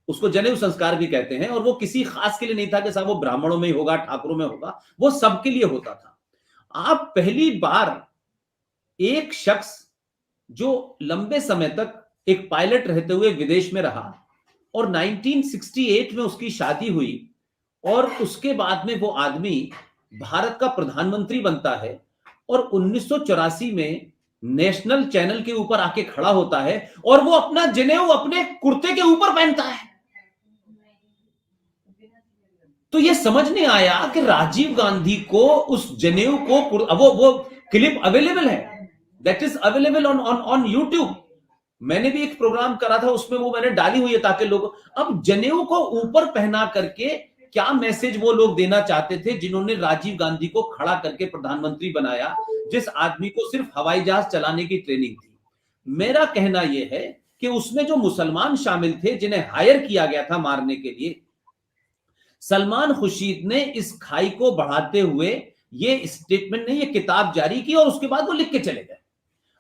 उसको जनेऊ संस्कार भी कहते हैं। और वो किसी खास के लिए नहीं था कि साहब वो ब्राह्मणों में ही होगा, ठाकुरों में होगा, वो सबके लिए होता था। आप पहली बार एक शख्स जो लंबे समय तक एक पायलट रहते हुए विदेश में रहा और 1968 में उसकी शादी हुई और उसके बाद में वो आदमी भारत का प्रधानमंत्री बनता है और 1984 में नेशनल चैनल के ऊपर आके खड़ा होता है और वो अपना जनेऊ अपने कुर्ते के ऊपर पहनता है। तो ये समझ नहीं आया कि राजीव गांधी को उस जनेऊ को, वो क्लिप अवेलेबल है, that is available on YouTube. मैंने भी एक प्रोग्राम करा था, उसमें वो मैंने डाली हुई है ताकि लोग, अब जनेऊ को ऊपर पहना करके क्या मैसेज वो लोग देना चाहते थे जिन्होंने राजीव गांधी को खड़ा करके प्रधानमंत्री बनाया, जिस आदमी को सिर्फ हवाई जहाज चलाने की ट्रेनिंग थी। मेरा कहना यह है कि उसमें जो मुसलमान शामिल थे जिन्हें हायर किया गया था मारने के लिए, सलमान खुर्शीद ने इस खाई को बढ़ाते हुए ये स्टेटमेंट ने, ये किताब जारी की और उसके बाद वो लिख के चले गए।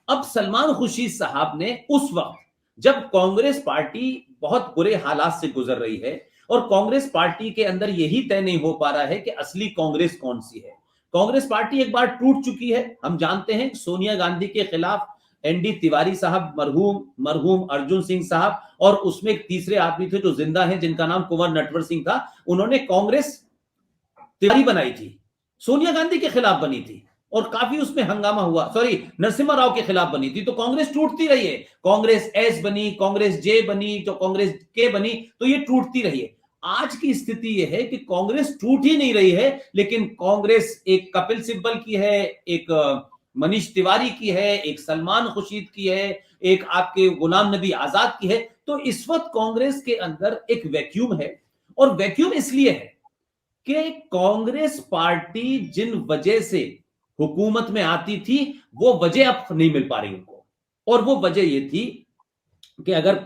अब सलमान खुर्शीद साहब ने उस वक्त, जब कांग्रेस पार्टी बहुत बुरे हालात से गुजर रही है और कांग्रेस पार्टी के अंदर यही तय नहीं हो पा रहा है कि असली कांग्रेस कौन सी है, कांग्रेस पार्टी एक बार टूट चुकी है, हम जानते हैं, सोनिया गांधी के खिलाफ एनडी तिवारी साहब, मरहूम अर्जुन सिंह साहब, और उसमें एक तीसरे आदमी थे जो जिंदा हैं जिनका नाम कुंवर नटवर सिंह था, उन्होंने कांग्रेस तिवारी बनाई थी, सोनिया गांधी के खिलाफ बनी थी और काफी उसमें हंगामा हुआ, सॉरी नरसिम्हा राव के खिलाफ बनी थी। तो कांग्रेस टूटती रही है, कांग्रेस एस बनी, कांग्रेस जे बनी, तो कांग्रेस के बनी, तो ये टूटती रही है। आज की स्थिति यह है कि कांग्रेस टूट ही नहीं रही है, लेकिन कांग्रेस एक कपिल सिब्बल की है, एक मनीष तिवारी की है, एक सलमान खुर्शीद की है, एक आपके गुलाम नबी आजाद की है। तो इस वक्त कांग्रेस के अंदर एक वैक्यूम है और वैक्यूम इसलिए है कि कांग्रेस पार्टी जिन वजह से हुकूमत में आती थी वो वजह अब नहीं मिल पा रही उनको, और वो वजह ये थी कि अगर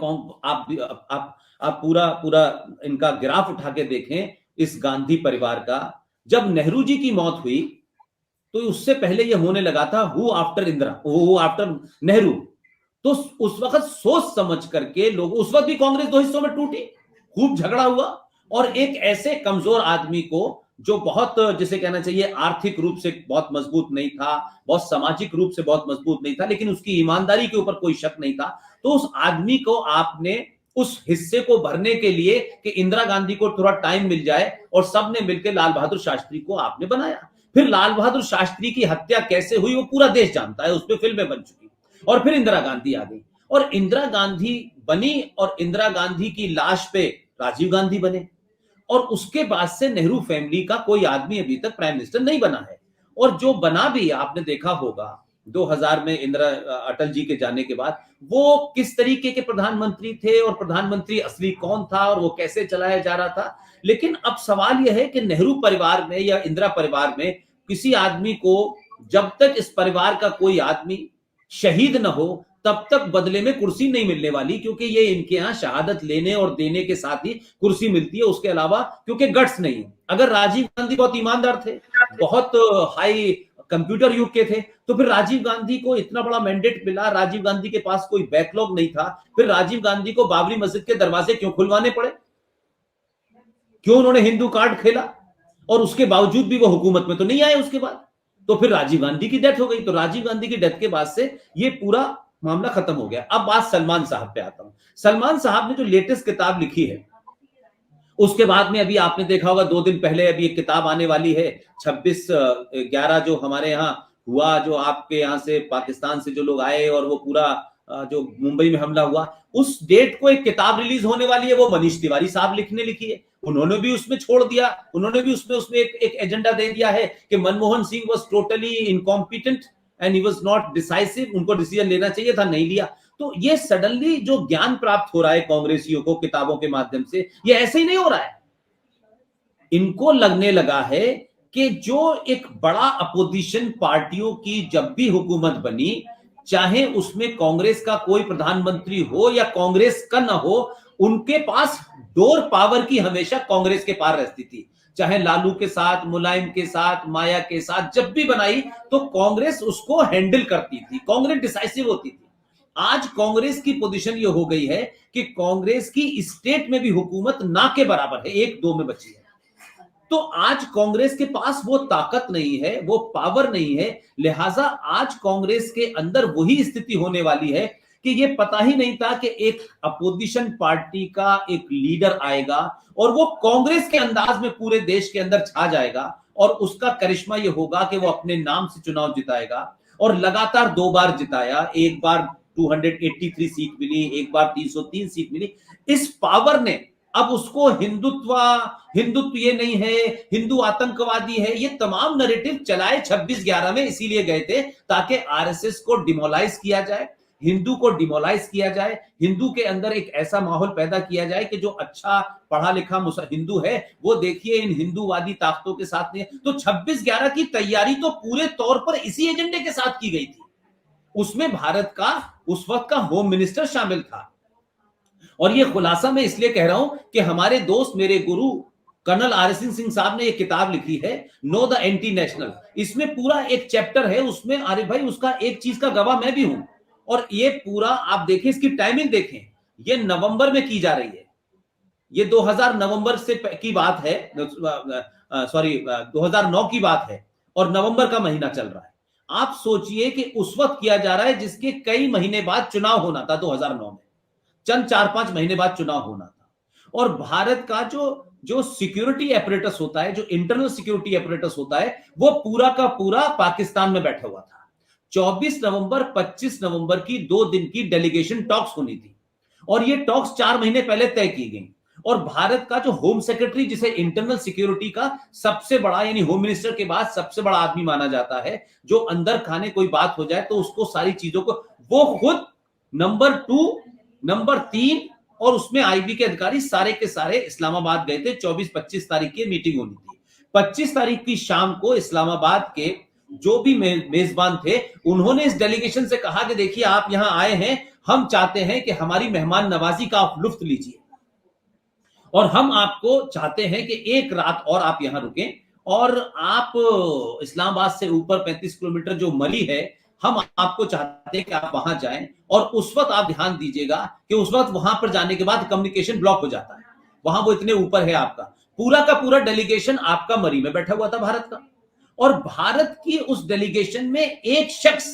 आप पूरा इनका ग्राफ उठा के देखें इस गांधी परिवार का, जब नेहरू जी की मौत हुई तो उससे पहले ये होने लगा था who after Indira, who after Nehru. तो उस वक्त सोच समझ करके लोग, उस वक्त भी कांग्रेस दो हिस्सों में टूटी, खूब झगड़ा हुआ और एक ऐसे कमजोर आदमी को जो बहुत, जिसे कहना चाहिए आर्थिक रूप से बहुत मजबूत नहीं था, बहुत सामाजिक रूप से बहुत मजबूत नहीं था, लेकिन उसकी ईमानदारी के ऊपर कोई शक नहीं था, तो उस आदमी को आपने उस हिस्से को भरने के लिए कि इंदिरा गांधी को थोड़ा टाइम मिल जाए, और सबने मिलकर लाल बहादुर शास्त्री को आपने बनाया। फिर लाल बहादुर शास्त्री की हत्या कैसे हुई वो पूरा देश जानता है, उस पर फिल्में बन चुकी। और फिर इंदिरा गांधी आ गई, और इंदिरा गांधी बनी, और इंदिरा गांधी की लाश पे राजीव गांधी बने, और उसके बाद से नेहरू फैमिली का कोई आदमी अभी तक प्राइम मिनिस्टर नहीं बना है। और जो बना भी, आपने देखा होगा 2000 में इंदिरा अटल जी के जाने के बाद वो किस तरीके के प्रधानमंत्री थे, और प्रधानमंत्री असली कौन था, और वो कैसे चलाया जा रहा था। लेकिन अब सवाल यह है कि नेहरू परिवार में या इंदिरा परिवार में किसी आदमी को, जब तक इस परिवार का कोई आदमी शहीद न हो तब तक बदले में कुर्सी नहीं मिलने वाली, क्योंकि ये इनके यहां शहादत लेने और देने के साथ ही कुर्सी मिलती है, उसके अलावा क्योंकि गट्स नहीं है। अगर राजीव गांधी बहुत ईमानदार थे, बहुत हाई कंप्यूटर युग के थे, तो फिर राजीव गांधी को इतना बड़ा मैंडेट मिला, राजीव गांधी के पास कोई बैकलॉग नहीं था, फिर राजीव गांधी को बाबरी मस्जिद के दरवाजे क्यों खुलवाने पड़े, क्यों उन्होंने हिंदू कार्ड खेला, और उसके बावजूद भी वो हुकूमत में तो नहीं आए उसके बाद। तो फिर राजीव गांधी की डेथ हो गई, तो राजीव गांधी की डेथ के बाद से ये पूरा मामला खत्म हो गया। अब बात सलमान साहब पे आता हूं। सलमान साहब ने जो लेटेस्ट किताब लिखी है, उसके बाद में अभी आपने देखा होगा 2 दिन पहले अभी एक किताब आने वाली है 26/11, जो हमारे यहाँ हुआ, जो आपके यहाँ से पाकिस्तान से जो लोग आए और वो पूरा जो मुंबई में हमला हुआ, उस डेट को एक किताब रिलीज होने वाली है, वो मनीष तिवारी साहब लिखी है। उन्होंने भी उसमें छोड़ दिया, उन्होंने भी उसमें एक एजेंडा दे दिया है कि Manmohan Singh was totally incompetent and he was not decisive, उनको डिसीजन लेना चाहिए था, नहीं लिया। तो ये सडनली जो ज्ञान प्राप्त हो रहा है कांग्रेसियों को किताबों के माध्यम से, ये ऐसे ही नहीं हो रहा है। इनको लगने लगा है कि जो एक बड़ा अपोजिशन पार्टियों की जब भी हुकूमत बनी, चाहे उसमें कांग्रेस का कोई प्रधानमंत्री हो या कांग्रेस का ना हो, उनके पास डोर पावर की हमेशा कांग्रेस के पार रहती थी। चाहे लालू के साथ, मुलायम के साथ, माया के साथ जब भी बनाई तो कांग्रेस उसको हैंडल करती थी, कांग्रेस डिसाइसिव होती थी। आज कांग्रेस की पोजीशन ये हो गई है कि कांग्रेस की स्टेट में भी हुकूमत ना के बराबर है, 1-2 में बची है। तो आज कांग्रेस के पास वो ताकत नहीं है, वो पावर नहीं है, लिहाजा आज कांग्रेस के अंदर वही स्थिति होने वाली है कि ये पता ही नहीं था कि एक अपोजिशन पार्टी का एक लीडर आएगा और वो कांग्रेस के अंदाज में पूरे देश के अंदर छा जाएगा, और उसका करिश्मा ये होगा कि वो अपने नाम से चुनाव जिताएगा। और लगातार 2 बार जिताया, एक बार 283 सीट मिली, एक बार 303 सीट मिली। इस पावर ने अब उसको हिंदुत्व ये नहीं है, हिंदू आतंकवादी है, ये तमाम नैरेटिव चलाए 26/11 में, इसीलिए गए थे ताकि आरएसएस को डिमोलाइज किया जाए, हिंदू को डिमोलाइज किया जाए, हिंदू के अंदर एक ऐसा माहौल पैदा किया जाए कि जो अच्छा पढ़ा लिखा हिंदू है वो देखिए इन हिंदूवादी ताकतों के साथ नहीं। तो 26/11 की तैयारी तो पूरे तौर पर इसी एजेंडे के साथ की गई थी। उसमें भारत का उस वक्त का होम मिनिस्टर शामिल था। और ये खुलासा मैं इसलिए कह रहा हूं कि हमारे दोस्त, मेरे गुरु कर्नल आरएस सिंह साहब ने एक किताब लिखी है, नो द एंटी नेशनल। इसमें पूरा एक चैप्टर है, उसमें अरे भाई उसका एक चीज का गवाह मैं भी हूं। और ये पूरा आप देखें, इसकी टाइमिंग देखें, ये नवंबर में की जा रही है, ये 2000 नवंबर से की बात है, सॉरी 2009 की बात है, और नवंबर का महीना चल रहा है। आप सोचिए कि उस वक्त किया जा रहा है जिसके कई महीने बाद चुनाव होना था। 2009 में चंद 4-5 महीने बाद चुनाव होना था। और भारत का जो सिक्योरिटी एपरेटस होता है, जो इंटरनल सिक्योरिटी एपरेटस होता है, वो पूरा का पूरा पाकिस्तान में बैठा हुआ था। 24 नवंबर 25 नवंबर की 2 दिन की डेलीगेशन टॉक्स होनी थी, और ये टॉक्स 4 महीने पहले तय की गई। और भारत का जो होम सेक्रेटरी, जिसे इंटरनल सिक्योरिटी का सबसे बड़ा, यानी होम मिनिस्टर के बाद सबसे बड़ा आदमी माना जाता है, जो अंदर खाने कोई बात हो जाए तो उसको सारी चीजों को, वो खुद नंबर 2, नंबर 3 और उसमें आईबी के अधिकारी सारे के सारे इस्लामाबाद गए थे। 24-25 तारीख की मीटिंग होनी थी। 25 तारीख की शाम को इस्लामाबाद के जो भी मेजबान थे, उन्होंने इस डेलीगेशन से कहा कि देखिए आप यहां आए हैं, हम चाहते हैं कि हमारी मेहमान नवाजी का आप लुत्फ लीजिए, और हम आपको चाहते हैं कि एक रात और आप यहां रुकें, और आप इस्लामाबाद से ऊपर 35 किलोमीटर जो मली है, हम आपको चाहते हैं कि आप वहां जाएं। और उस वक्त आप ध्यान दीजिएगा कि उस वक्त वहां पर जाने के बाद कम्युनिकेशन ब्लॉक हो जाता है, वहां वो इतने ऊपर है आपका, पूरा का पूरा डेलीगेशन आपका मरी में बैठा हुआ था भारत का। और भारत की उस डेलीगेशन में एक शख्स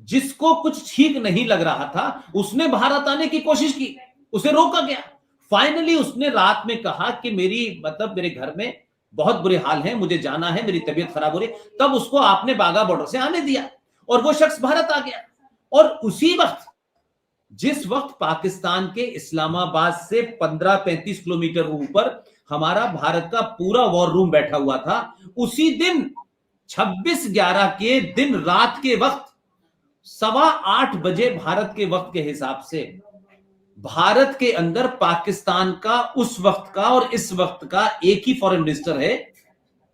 जिसको कुछ ठीक नहीं लग रहा था, उसने भारत आने की कोशिश की। उसे रोका गया। फाइनली उसने रात में कहा कि मेरे घर में बहुत बुरे हाल हैं, मुझे जाना है, मेरी तबीयत खराब हो रही। तब उसको आपने बाघा बॉर्डर से आने दिया और वो शख्स भारत आ गया। और उसी वक्त, जिस वक्त पाकिस्तान के इस्लामाबाद से 15-35 किलोमीटर ऊपर हमारा भारत का पूरा वॉर रूम बैठा हुआ था, उसी दिन 26/11 के दिन रात के वक्त 8:15 बजे भारत के वक्त के हिसाब से भारत के अंदर पाकिस्तान का उस वक्त का और इस वक्त का एक ही फॉरेन मिनिस्टर है,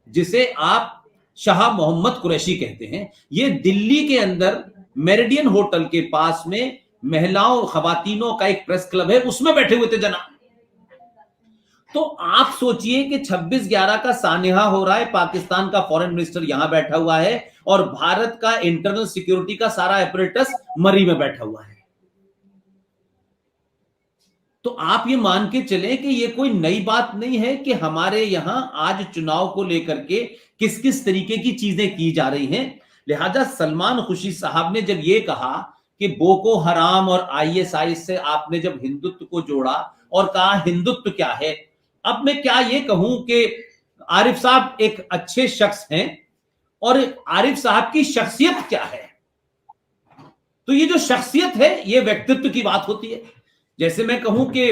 जिसे आप शाह मोहम्मद कुरैशी कहते हैं। ये दिल्ली के अंदर मेरिडियन होटल के पास में महिलाओं खवातीनों का एक प्रेस क्लब है, उसमें बैठे हुए थे जनाब। तो आप सोचिए कि 26/11 का सानिहा हो रहा है, पाकिस्तान का फॉरेन मिनिस्टर यहां बैठा हुआ है और भारत का इंटरनल सिक्योरिटी का सारा एपरेटस मरी में बैठा हुआ है। तो आप ये मान के चलें कि ये कोई नई बात नहीं है कि हमारे यहां आज चुनाव को लेकर के किस किस तरीके की चीजें की जा रही हैं। लिहाजा सलमान खुर्शीद साहब ने जब ये कहा कि बोको हराम और आईएसआई से आपने जब हिंदुत्व को जोड़ा और कहा हिंदुत्व क्या है, अब मैं क्या ये कहूं कि आरिफ साहब एक अच्छे शख्स हैं और आरिफ साहब की शख्सियत क्या है। तो ये जो शख्सियत है, ये व्यक्तित्व की बात होती है। जैसे मैं कहूं कि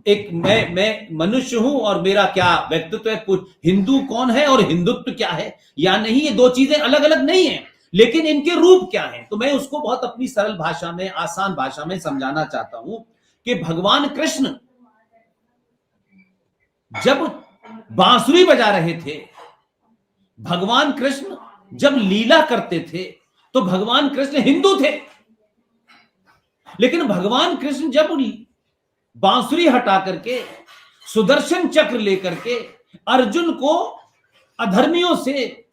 एक मैं मनुष्य हूं और मेरा क्या व्यक्तित्व है, हिंदू कौन है और हिंदुत्व क्या है या नहीं, ये दो चीजें अलग अलग नहीं है, लेकिन इनके रूप क्या हैं। तो मैं उसको बहुत अपनी सरल भाषा में, आसान भाषा में समझाना चाहता हूं कि भगवान कृष्ण जब बांसुरी बजा रहे थे, भगवान कृष्ण जब लीला करते थे, तो भगवान कृष्ण हिंदू थे। लेकिन भगवान कृष्ण जब बांसुरी हटा करके सुदर्शन चक्र लेकर के अर्जुन को अधर्मियों से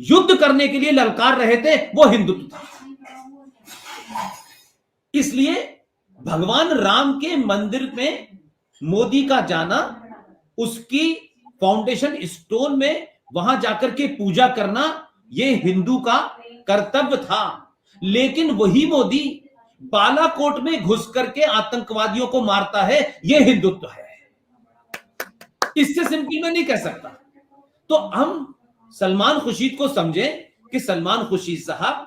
युद्ध करने के लिए ललकार रहे थे, वो हिंदुत्व था। इसलिए भगवान राम के मंदिर में मोदी का जाना, उसकी फाउंडेशन स्टोन में वहां जाकर के पूजा करना, यह हिंदू का कर्तव्य था। लेकिन वही मोदी बालाकोट में घुस करके आतंकवादियों को मारता है, यह हिंदुत्व है। इससे सिंपल मैं नहीं कह सकता। तो हम सलमान खुर्शीद को समझें कि सलमान खुर्शीद साहब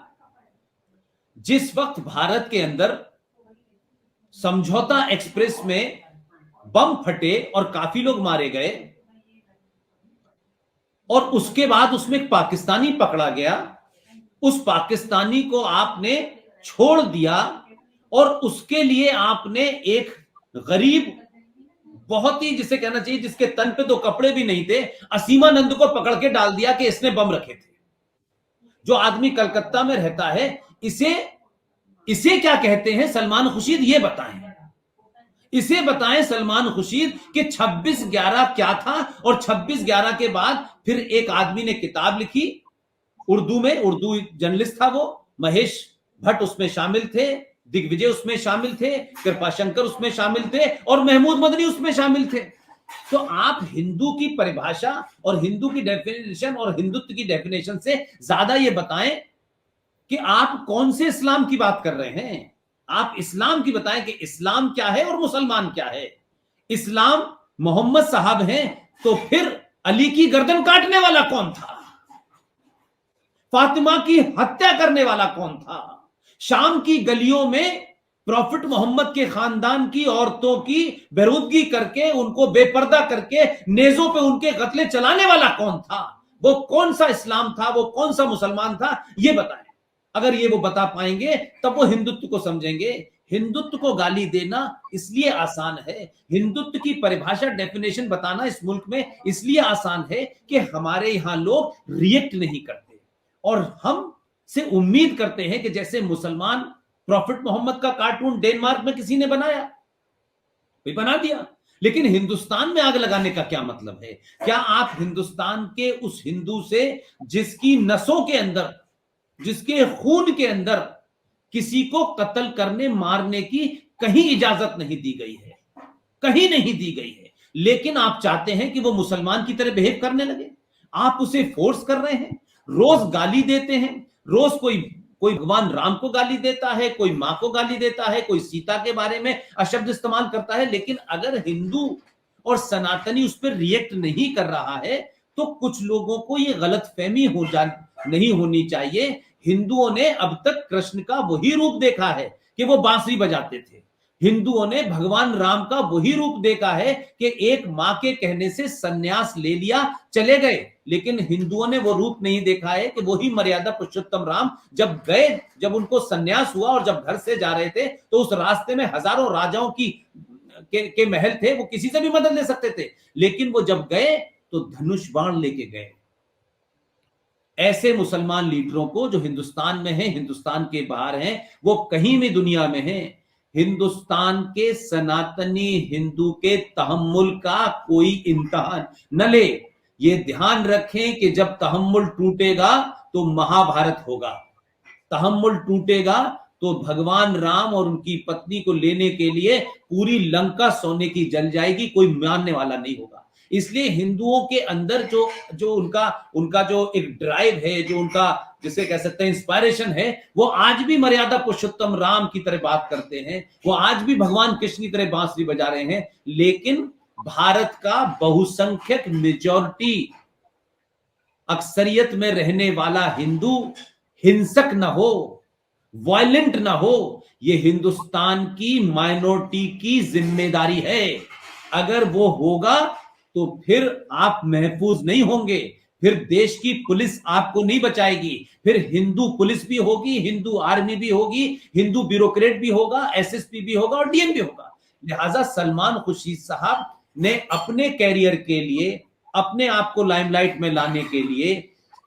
जिस वक्त भारत के अंदर समझौता एक्सप्रेस में बम फटे और काफी लोग मारे गए और उसके बाद उसमें एक पाकिस्तानी पकड़ा गया, उस पाकिस्तानी को आपने छोड़ दिया और उसके लिए आपने एक गरीब, बहुत ही जिसे कहना चाहिए जिसके तन पे दो कपड़े भी नहीं थे, असीमानंद को पकड़ के डाल दिया कि इसने बम रखे थे। जो आदमी कलकत्ता में रहता है, इसे क्या कहते हैं सलमान खुर्शीद, ये बताएं। इसे बताएं सलमान खुर्शीद कि 26/11 क्या था। और 26/11 के बाद फिर एक आदमी ने किताब लिखी उर्दू में, उर्दू जर्नलिस्ट था वो, महेश भट्ट उसमें शामिल थे, दिग्विजय उसमें शामिल थे, कृपाशंकर उसमें शामिल थे और महमूद मदनी उसमें शामिल थे। तो आप हिंदू की परिभाषा और हिंदू की डेफिनेशन और हिंदुत्व की डेफिनेशन से ज्यादा ये बताएं कि आप कौन से इस्लाम की बात कर रहे हैं। आप इस्लाम की बताएं कि इस्लाम क्या है और मुसलमान क्या है। इस्लाम मोहम्मद साहब हैं, तो फिर अली की गर्दन काटने वाला कौन था? फातिमा की हत्या करने वाला कौन था? शाम की गलियों में प्रॉफिट मोहम्मद के खानदान की औरतों की बेरूदगी करके, उनको बेपर्दा करके नेजों पे उनके कत्ले चलाने वाला कौन था? वो कौन सा इस्लाम था, वो कौन सा मुसलमान था, ये बताएं। अगर ये वो बता पाएंगे तब वो हिंदुत्व को समझेंगे। हिंदुत्व को गाली देना इसलिए आसान है, हिंदुत्व की परिभाषा डेफिनेशन बताना इस मुल्क में इसलिए आसान है कि हमारे यहां लोग रिएक्ट नहीं करते और हम से उम्मीद करते हैं कि जैसे मुसलमान, प्रॉफिट मोहम्मद का कार्टून डेनमार्क में किसी ने बनाया, कोई बना दिया, लेकिन हिंदुस्तान में आग लगाने का क्या मतलब है? क्या आप हिंदुस्तान के उस हिंदू से जिसकी नसों के अंदर, जिसके खून के अंदर किसी को कत्ल करने मारने की कहीं इजाजत नहीं दी गई है, कहीं नहीं दी गई है, लेकिन आप चाहते हैं कि वो मुसलमान की तरह बिहेव करने लगे। आप उसे फोर्स कर रहे हैं, रोज गाली देते हैं, रोज कोई भगवान राम को गाली देता है, कोई मां को गाली देता है, कोई सीता के बारे में अशब्द इस्तेमाल करता है। लेकिन अगर हिंदू और सनातनी उस पर रिएक्ट नहीं कर रहा है तो कुछ लोगों को ये गलतफहमी नहीं होनी चाहिए। हिंदुओं ने अब तक कृष्ण का वही रूप देखा है कि वो बांसुरी बजाते थे। हिंदुओं ने भगवान राम का वही रूप देखा है कि एक मां के कहने से सन्यास ले लिया, चले गए। लेकिन हिंदुओं ने वो रूप नहीं देखा है कि वही मर्यादा पुरुषोत्तम राम जब गए, जब उनको सन्यास हुआ और जब घर से जा रहे थे तो उस रास्ते में हजारों राजाओं के महल थे, वो किसी से भी मदद ले सकते थे। लेकिन वो जब गए तो धनुष बाण लेके गए। ऐसे मुसलमान लीडरों को जो हिंदुस्तान में हैं, हिंदुस्तान के बाहर हैं, वो कहीं भी दुनिया में हैं, हिंदुस्तान के सनातनी हिंदू के तहम्मुल का कोई इम्तिहान न ले। ये ध्यान रखें कि जब तहम्मुल टूटेगा तो महाभारत होगा। तहम्मुल टूटेगा तो भगवान राम और उनकी पत्नी को लेने के लिए पूरी लंका सोने की जल जाएगी, कोई मानने वाला नहीं होगा। इसलिए हिंदुओं के अंदर जो जो उनका उनका जो एक ड्राइव है, जो उनका जिसे कह सकते हैं इंस्पायरेशन है, वो आज भी मर्यादा पुरुषोत्तम राम की तरह बात करते हैं, वो आज भी भगवान कृष्ण की तरह बांसुरी बजा रहे हैं। लेकिन भारत का बहुसंख्यक मेजॉरिटी, अक्सरियत में रहने वाला हिंदू हिंसक न हो, वायलेंट ना हो, ये हिंदुस्तान की माइनॉरिटी की जिम्मेदारी है। अगर वो होगा तो फिर आप महफूज नहीं होंगे, फिर देश की पुलिस आपको नहीं बचाएगी, फिर हिंदू पुलिस भी होगी, हिंदू आर्मी भी होगी, हिंदू ब्यूरोक्रेट भी होगा, एसएसपी भी होगा और डीएम भी होगा। लिहाजा सलमान खुर्शीद साहब ने अपने कैरियर के लिए, अपने आप को लाइमलाइट में लाने के लिए,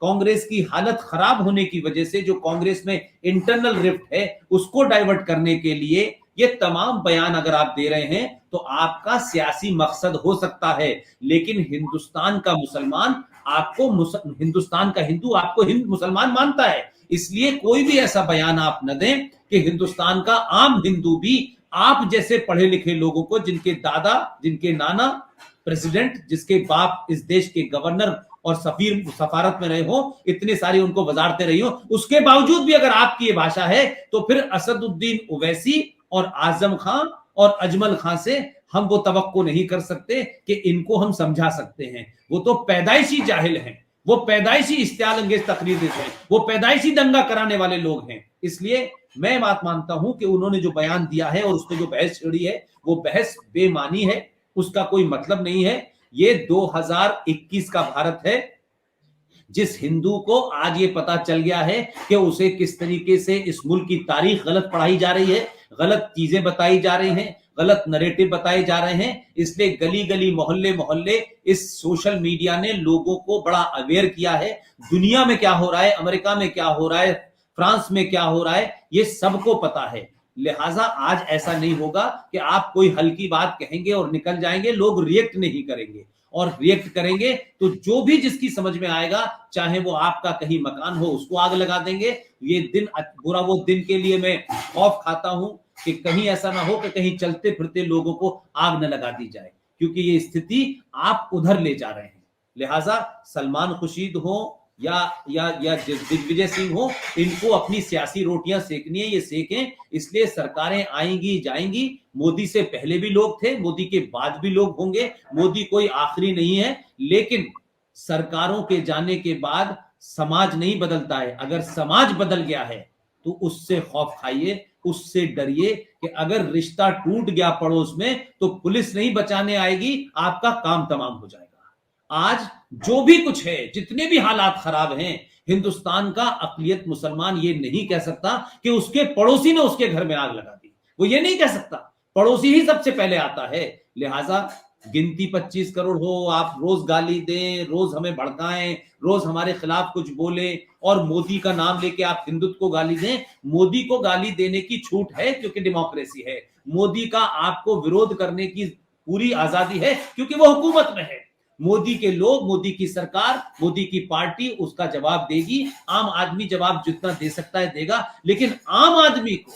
कांग्रेस की हालत खराब होने की वजह से जो कांग्रेस में इंटरनल रिफ्ट है उसको डाइवर्ट करने के लिए ये तमाम बयान अगर आप दे रहे हैं तो आपका सियासी मकसद हो सकता है। लेकिन हिंदुस्तान का मुसलमान आपको हिंदुस्तान का हिंदू आपको मुसलमान मानता है। इसलिए कोई भी ऐसा बयान आप न दें कि हिंदुस्तान का आम हिंदू भी आप जैसे पढ़े लिखे लोगों को, जिनके दादा, जिनके नाना प्रेसिडेंट, जिसके बाप इस देश के गवर्नर और सफारत में रहे हो, इतने सारी उनको वजारतें रही हो, उसके बावजूद भी अगर आपकी ये भाषा है तो फिर असदुद्दीन ओवैसी और आजम खान और अजमल खान से हम वो तवक्को नहीं कर सकते कि इनको हम समझा सकते हैं। वो तो पैदाइशी जाहिल हैं, वो पैदाइशी इश्तियाल अंगेज तकरीर हैं, वो पैदाइशी दंगा कराने वाले लोग हैं। इसलिए मैं बात मानता हूं कि उन्होंने जो बयान दिया है और उसमें जो बहस छिड़ी है वो बहस बेमानी है, उसका कोई मतलब नहीं है। ये 2021 का भारत है। जिस हिंदू को आज ये पता चल गया है कि उसे किस तरीके से इस मुल्क की तारीख गलत पढ़ाई जा रही है, गलत चीजें बताई जा रही हैं, गलत नरेटिव बताए जा रहे हैं, इसलिए गली गली मोहल्ले मोहल्ले इस सोशल मीडिया ने लोगों को बड़ा अवेयर किया है। दुनिया में क्या हो रहा है, अमेरिका में क्या हो रहा है, फ्रांस में क्या हो रहा है, ये सबको पता है। लिहाजा आज ऐसा नहीं होगा कि आप कोई हल्की बात कहेंगे और निकल जाएंगे, लोग रिएक्ट नहीं करेंगे। और रिएक्ट करेंगे तो जो भी जिसकी समझ में आएगा, चाहे वो आपका कहीं मकान हो, उसको आग लगा देंगे। ये दिन बुरा वो दिन के लिए मैं खौफ खाता हूं कि कहीं ऐसा ना हो कि कहीं चलते फिरते लोगों को आग न लगा दी जाए, क्योंकि ये स्थिति आप उधर ले जा रहे हैं। लिहाजा सलमान खुर्शीद हो या दिग्विजय सिंह हो, इनको अपनी सियासी रोटियां सेकनी है, ये सेकें। इसलिए सरकारें आएंगी जाएंगी, मोदी से पहले भी लोग थे, मोदी के बाद भी लोग होंगे, मोदी कोई आखिरी नहीं है। लेकिन सरकारों के जाने के बाद समाज नहीं बदलता है। अगर समाज बदल गया है तो उससे खौफ खाइए, उससे डरिए कि अगर रिश्ता टूट गया पड़ोस में तो पुलिस नहीं बचाने आएगी, आपका काम तमाम हो जाएगा। आज जो भी कुछ है, जितने भी हालात खराब हैं, हिंदुस्तान का अकलियत मुसलमान ये नहीं कह सकता कि उसके पड़ोसी ने उसके घर में आग लगा दी, वो ये नहीं कह सकता। पड़ोसी ही सबसे पहले आता है। लिहाजा गिनती 25 करोड़ हो, आप रोज गाली दें, रोज हमें भड़काएं, रोज हमारे खिलाफ कुछ बोले और मोदी का नाम लेके आप हिंदुत्व को गाली दें। मोदी को गाली देने की छूट है क्योंकि डेमोक्रेसी है। मोदी का आपको विरोध करने की पूरी आजादी है क्योंकि वो हुकूमत में है। मोदी के लोग, मोदी की सरकार, मोदी की पार्टी उसका जवाब देगी। आम आदमी जवाब जितना दे सकता है देगा, लेकिन आम आदमी को,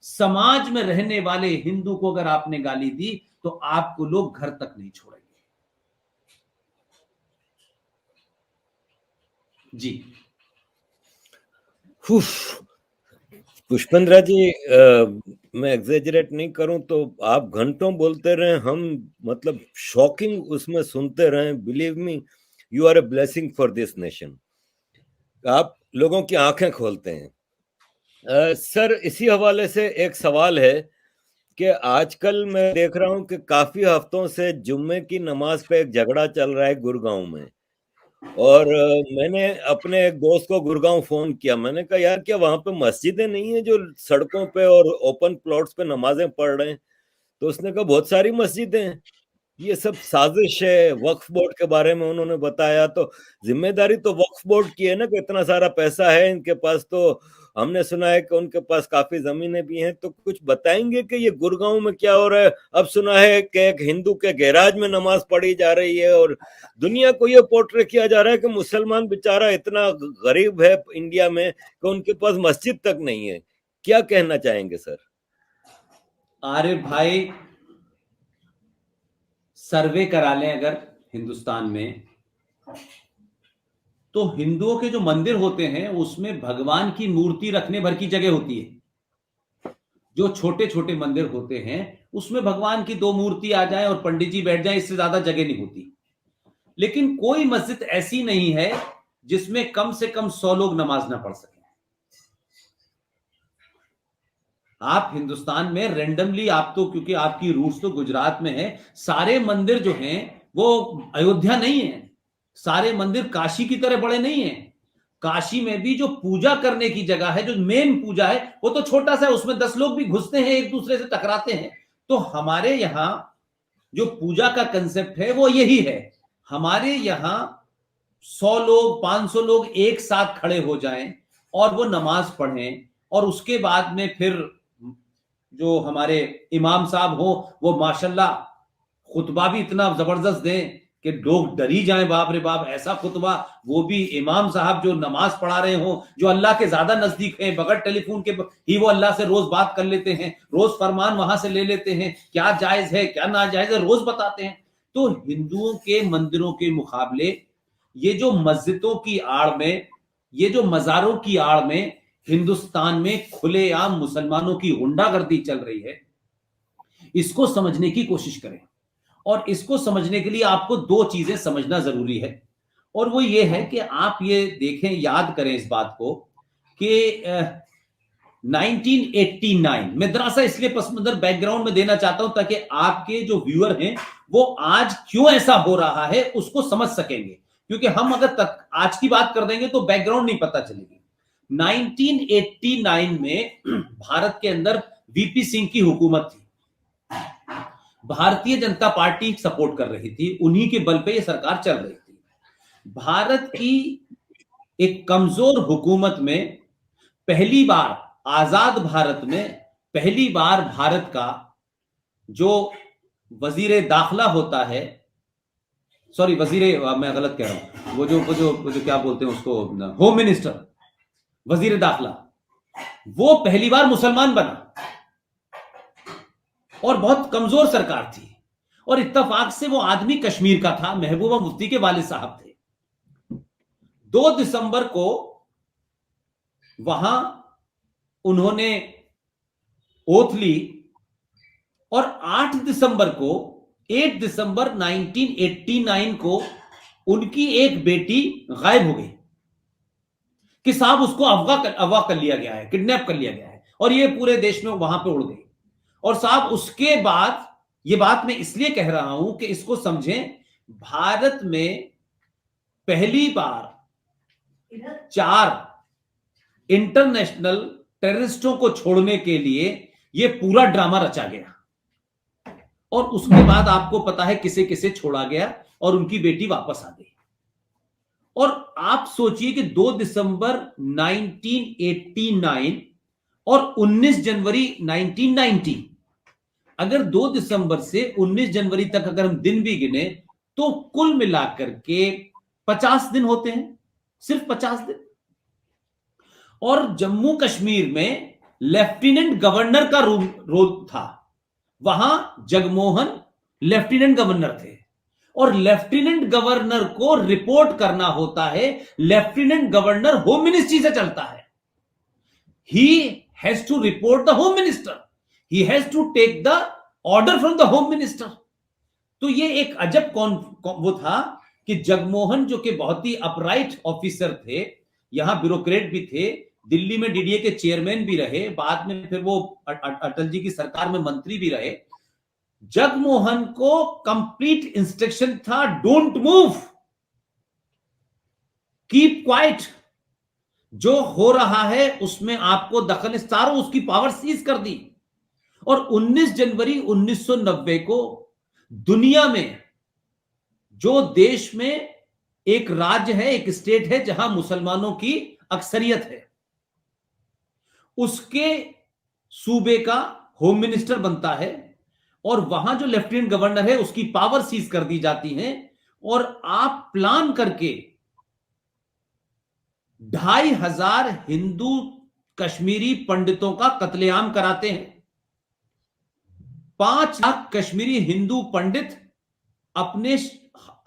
समाज में रहने वाले हिंदू को अगर आपने गाली दी तो आपको लोग घर तक नहीं छोड़ेंगे। जी। पुष्पेंद्र जी, मैं एग्जेजरेट नहीं करूं तो आप घंटों बोलते रहे, हम मतलब शॉकिंग उसमें सुनते रहे। Believe me, you are a blessing for this nation. आप लोगों की आंखें खोलते हैं। सर, इसी हवाले से एक सवाल है कि आजकल मैं देख रहा हूं कि काफी हफ्तों से जुम्मे की नमाज पे एक झगड़ा चल रहा है गुड़गांव में। और मैंने अपने एक दोस्त को गुड़गांव फोन किया। मैंने कहा यार, क्या वहां पे मस्जिदें नहीं है जो सड़कों पे और ओपन प्लॉट्स पे नमाजें पढ़ रहे हैं? तो उसने कहा बहुत सारी मस्जिदें हैं, ये सब साजिश है। वक्फ बोर्ड के बारे में उन्होंने बताया। तो जिम्मेदारी तो वक्फ बोर्ड की है ना, कि इतना सारा पैसा है इनके पास। तो हमने सुना है कि उनके पास काफी जमीनें भी हैं। तो कुछ बताएंगे कि ये गुड़गांव में क्या हो रहा है? अब सुना है कि एक हिंदू के गैराज में नमाज पढ़ी जा रही है, और दुनिया को ये पोर्ट्रे किया जा रहा है कि मुसलमान बेचारा इतना गरीब है इंडिया में कि उनके पास मस्जिद तक नहीं है। क्या कहना चाहेंगे सर? अरे भाई, सर्वे करा लें अगर हिंदुस्तान में, तो हिंदुओं के जो मंदिर होते हैं उसमें भगवान की मूर्ति रखने भर की जगह होती है। जो छोटे छोटे मंदिर होते हैं उसमें भगवान की 2 मूर्ति आ जाए और पंडित जी बैठ जाए, इससे ज्यादा जगह नहीं होती। लेकिन कोई मस्जिद ऐसी नहीं है जिसमें कम से कम 100 लोग नमाज ना पढ़ सकें। आप हिंदुस्तान में रेंडमली, आप तो क्योंकि आपकी रूट्स तो गुजरात में है, सारे मंदिर जो हैं वो अयोध्या नहीं है, सारे मंदिर काशी की तरह बड़े नहीं है। काशी में भी जो पूजा करने की जगह है, जो मेन पूजा है, वो तो छोटा सा है, उसमें 10 लोग भी घुसते हैं, एक दूसरे से टकराते हैं। तो हमारे यहां जो पूजा का कंसेप्ट है वो यही है। हमारे यहां 100 लोग 500 लोग एक साथ खड़े हो जाएं और वो नमाज पढ़ें, और उसके बाद में फिर जो हमारे इमाम साहब हो वो माशाल्लाह खुतबा भी इतना जबरदस्त दें कि लोग डर ही जाएं, बाप रे बाप, ऐसा खुतबा, वो भी इमाम साहब जो नमाज पढ़ा रहे हो, जो अल्लाह के ज्यादा नजदीक हैं, बगैर टेलीफोन के ही वो अल्लाह से रोज बात कर लेते हैं, रोज फरमान वहां से ले लेते हैं, क्या जायज है क्या नाजायज है रोज बताते हैं। तो हिंदुओं के मंदिरों के मुकाबले ये जो मस्जिदों की आड़ में, ये जो मजारों की आड़ में हिंदुस्तान में खुलेआम मुसलमानों की गुंडागर्दी चल रही है, इसको समझने की कोशिश करें। और इसको समझने के लिए आपको 2 चीजें समझना जरूरी है, और वो ये है कि आप ये देखें, याद करें इस बात को कि 1989, मैं दरअसल इसलिए पस मंजर बैकग्राउंड में देना चाहता हूं ताकि आपके जो व्यूअर हैं वो आज क्यों ऐसा हो रहा है उसको समझ सकेंगे, क्योंकि हम अगर तक आज की बात कर देंगे तो बैकग्राउंड नहीं पता चलेगी। 1989 में भारत के अंदर वीपी सिंह की हुकूमत थी, भारतीय जनता पार्टी सपोर्ट कर रही थी, उन्हीं के बल पे ये सरकार चल रही थी। भारत की एक कमजोर हुकूमत में पहली बार, आजाद भारत में पहली बार भारत का जो वजीर दाखिला होता है, सॉरी वजीर, मैं गलत कह रहा हूं, वो जो क्या बोलते हैं उसको, होम मिनिस्टर, वजीर दाखिला, वो पहली बार मुसलमान बना, और बहुत कमजोर सरकार थी। और इत्तेफाक से वो आदमी कश्मीर का था, महबूबा मुफ्ती के वालिद साहब थे। 2 दिसंबर को वहां उन्होंने ओथ ली, और 8 दिसंबर को, 8 दिसंबर 1989 को उनकी एक बेटी गायब हो गई कि साहब उसको अगवा कर लिया गया है, किडनैप कर लिया गया है, और ये पूरे देश में वहां पे उड़ गई। और साहब उसके बाद, ये बात मैं इसलिए कह रहा हूं कि इसको समझें, भारत में पहली बार 4 इंटरनेशनल टेररिस्टों को छोड़ने के लिए यह पूरा ड्रामा रचा गया, और उसके बाद आपको पता है किसे किसे छोड़ा गया, और उनकी बेटी वापस आ गई। और आप सोचिए कि 2 दिसंबर 1989 और 19 जनवरी 1990, अगर 2 दिसंबर से 19 जनवरी तक अगर हम दिन भी गिने तो कुल मिलाकर के 50 दिन होते हैं, सिर्फ 50 दिन। और जम्मू कश्मीर में लेफ्टिनेंट गवर्नर का रोल था, वहां जगमोहन लेफ्टिनेंट गवर्नर थे, और लेफ्टिनेंट गवर्नर को रिपोर्ट करना होता है, लेफ्टिनेंट गवर्नर होम मिनिस्ट्री से चलता है। He has to report the home minister, he has to take the order from the home minister. तो ये एक अजब वो था कि जगमोहन जो कि बहुत ही अपराइट ऑफिसर थे, यहां ब्यूरोक्रेट भी थे, दिल्ली में डीडीए के चेयरमैन भी रहे, बाद में फिर वो अटल जी की सरकार में मंत्री भी रहे। जगमोहन को कंप्लीट इंस्ट्रक्शन था, डोंट मूव, कीप क्वाइट, जो हो रहा है उसमें आपको दखल, सारों उसकी पावर सीज कर दी। और 19 जनवरी 1990 को दुनिया में जो देश में एक राज्य है, एक स्टेट है जहां मुसलमानों की अक्सरियत है, उसके सूबे का होम मिनिस्टर बनता है और वहां जो लेफ्टिनेंट गवर्नर है उसकी पावर सीज कर दी जाती है, और आप प्लान करके 2500 हिंदू कश्मीरी पंडितों का कत्लेआम कराते हैं। 5 लाख कश्मीरी हिंदू पंडित अपने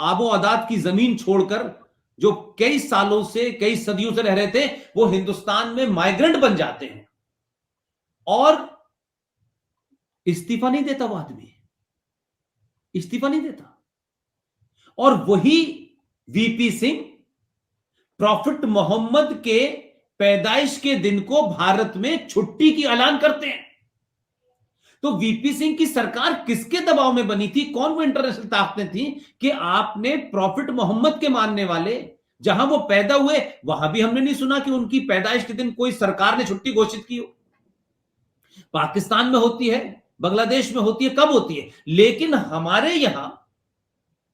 आबो आदात की जमीन छोड़कर, जो कई सालों से, कई सदियों से रह रहे थे, वो हिंदुस्तान में माइग्रेंट बन जाते हैं। और इस्तीफा नहीं देता वो आदमी, इस्तीफा नहीं देता। और वही वीपी सिंह प्रॉफिट मोहम्मद के पैदाइश के दिन को भारत में छुट्टी की ऐलान करते हैं। तो वीपी सिंह की सरकार किसके दबाव में बनी थी? कौन वो इंटरनेशनल ताकतें थी कि आपने प्रॉफिट मोहम्मद के मानने वाले, जहां वो पैदा हुए, वहां भी हमने नहीं सुना कि उनकी पैदाइश के दिन कोई सरकार ने छुट्टी घोषित की हो। पाकिस्तान में होती है, बांग्लादेश में होती है, कब होती है, लेकिन हमारे यहां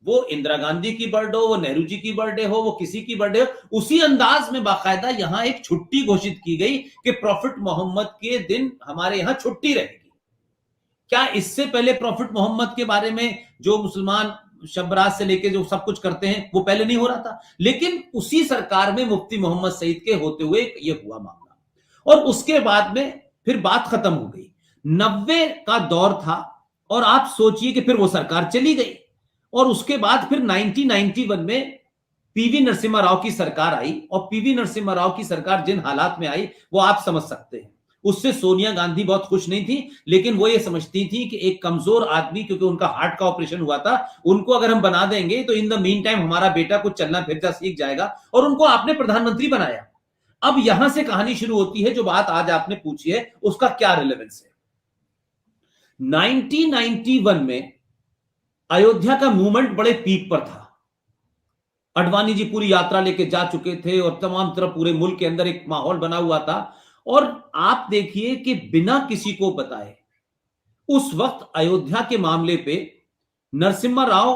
वो इंदिरा गांधी की बर्थडे हो, वो नेहरू जी की बर्थडे हो, वो किसी की बर्थडे हो, उसी अंदाज में बाकायदा यहां एक छुट्टी घोषित की गई कि प्रॉफिट मोहम्मद के दिन हमारे यहां छुट्टी रहेगी। क्या इससे पहले प्रॉफिट मोहम्मद के बारे में जो मुसलमान शबरात से लेके जो सब कुछ करते हैं वो पहले नहीं हो रहा था? लेकिन उसी सरकार में मुफ्ती मोहम्मद सईद के होते हुए ये हुआ मामला, और उसके बाद में फिर बात खत्म हो गई। 90 का दौर था, और आप सोचिए कि फिर वो सरकार चली गई, और उसके बाद फिर 1991 में पीवी नरसिम्हा राव की सरकार आई, और पीवी नरसिम्हा राव की सरकार जिन हालात में आई वो आप समझ सकते हैं। उससे सोनिया गांधी बहुत खुश नहीं थी, लेकिन वो ये समझती थी कि एक कमजोर आदमी, क्योंकि उनका हार्ट का ऑपरेशन हुआ था, उनको अगर हम बना देंगे तो इन द मीन टाइम हमारा बेटा कुछ चलना फिरना सीख जाएगा, और उनको आपने प्रधानमंत्री बनाया। अब यहां से कहानी शुरू होती है, जो बात आज आपने पूछी है उसका क्या रिलेवेंस है। 1991 में अयोध्या का मूवमेंट बड़े पीक पर था। अडवाणी जी पूरी यात्रा लेके जा चुके थे, और तमाम तरफ पूरे मुल्क के अंदर एक माहौल बना हुआ था। और आप देखिए कि बिना किसी को बताए उस वक्त अयोध्या के मामले पे नरसिम्हा राव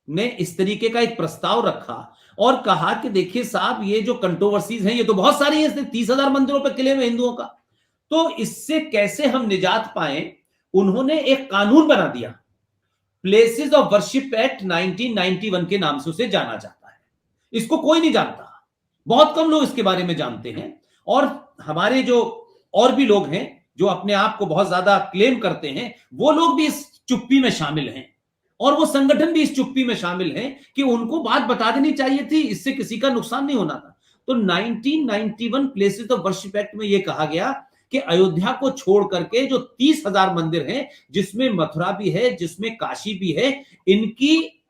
ने इस तरीके का एक प्रस्ताव रखा और कहा कि देखिए साहब, ये जो कंट्रोवर्सीज हैं ये तो बहुत सारी हैं, 30,000 मंदिरों पर किले में हिंदुओं का, तो इससे कैसे हम निजात पाए। उन्होंने एक कानून बना दिया, प्लेसेस ऑफ वर्शिप एक्ट 1991 के नाम से उसे जाना जाता है। इसको कोई नहीं जानता, बहुत कम लोग इसके बारे में जानते हैं, और हमारे जो और भी लोग हैं जो अपने आप को बहुत ज्यादा क्लेम करते हैं, वो लोग भी इस चुप्पी में शामिल हैं, और वो संगठन भी इस चुप्पी में शामिल हैं कि उनको बात बता देनी चाहिए थी, इससे किसी का नुकसान नहीं होना था। तो 1991 प्लेसेस ऑफ वर्शिप एक्ट में यह कहा गया कि अयोध्या को छोड़ करके जो 30,000 मंदिर हैं, जिसमें मथुरा भी है, जिसमें काशी भी है, इनकी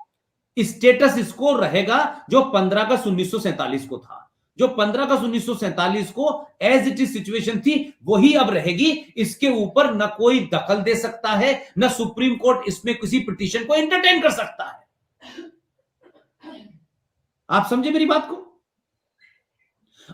स्टेटस इसको रहेगा जो 15 अगस्त 1947 को था। जो 15 अगस्त 1947 को एज इट इज सिचुएशन थी वही अब रहेगी। इसके ऊपर न कोई दखल दे सकता है, न सुप्रीम कोर्ट इसमें किसी पिटीशन को एंटरटेन कर सकता है। आप समझे मेरी बात को?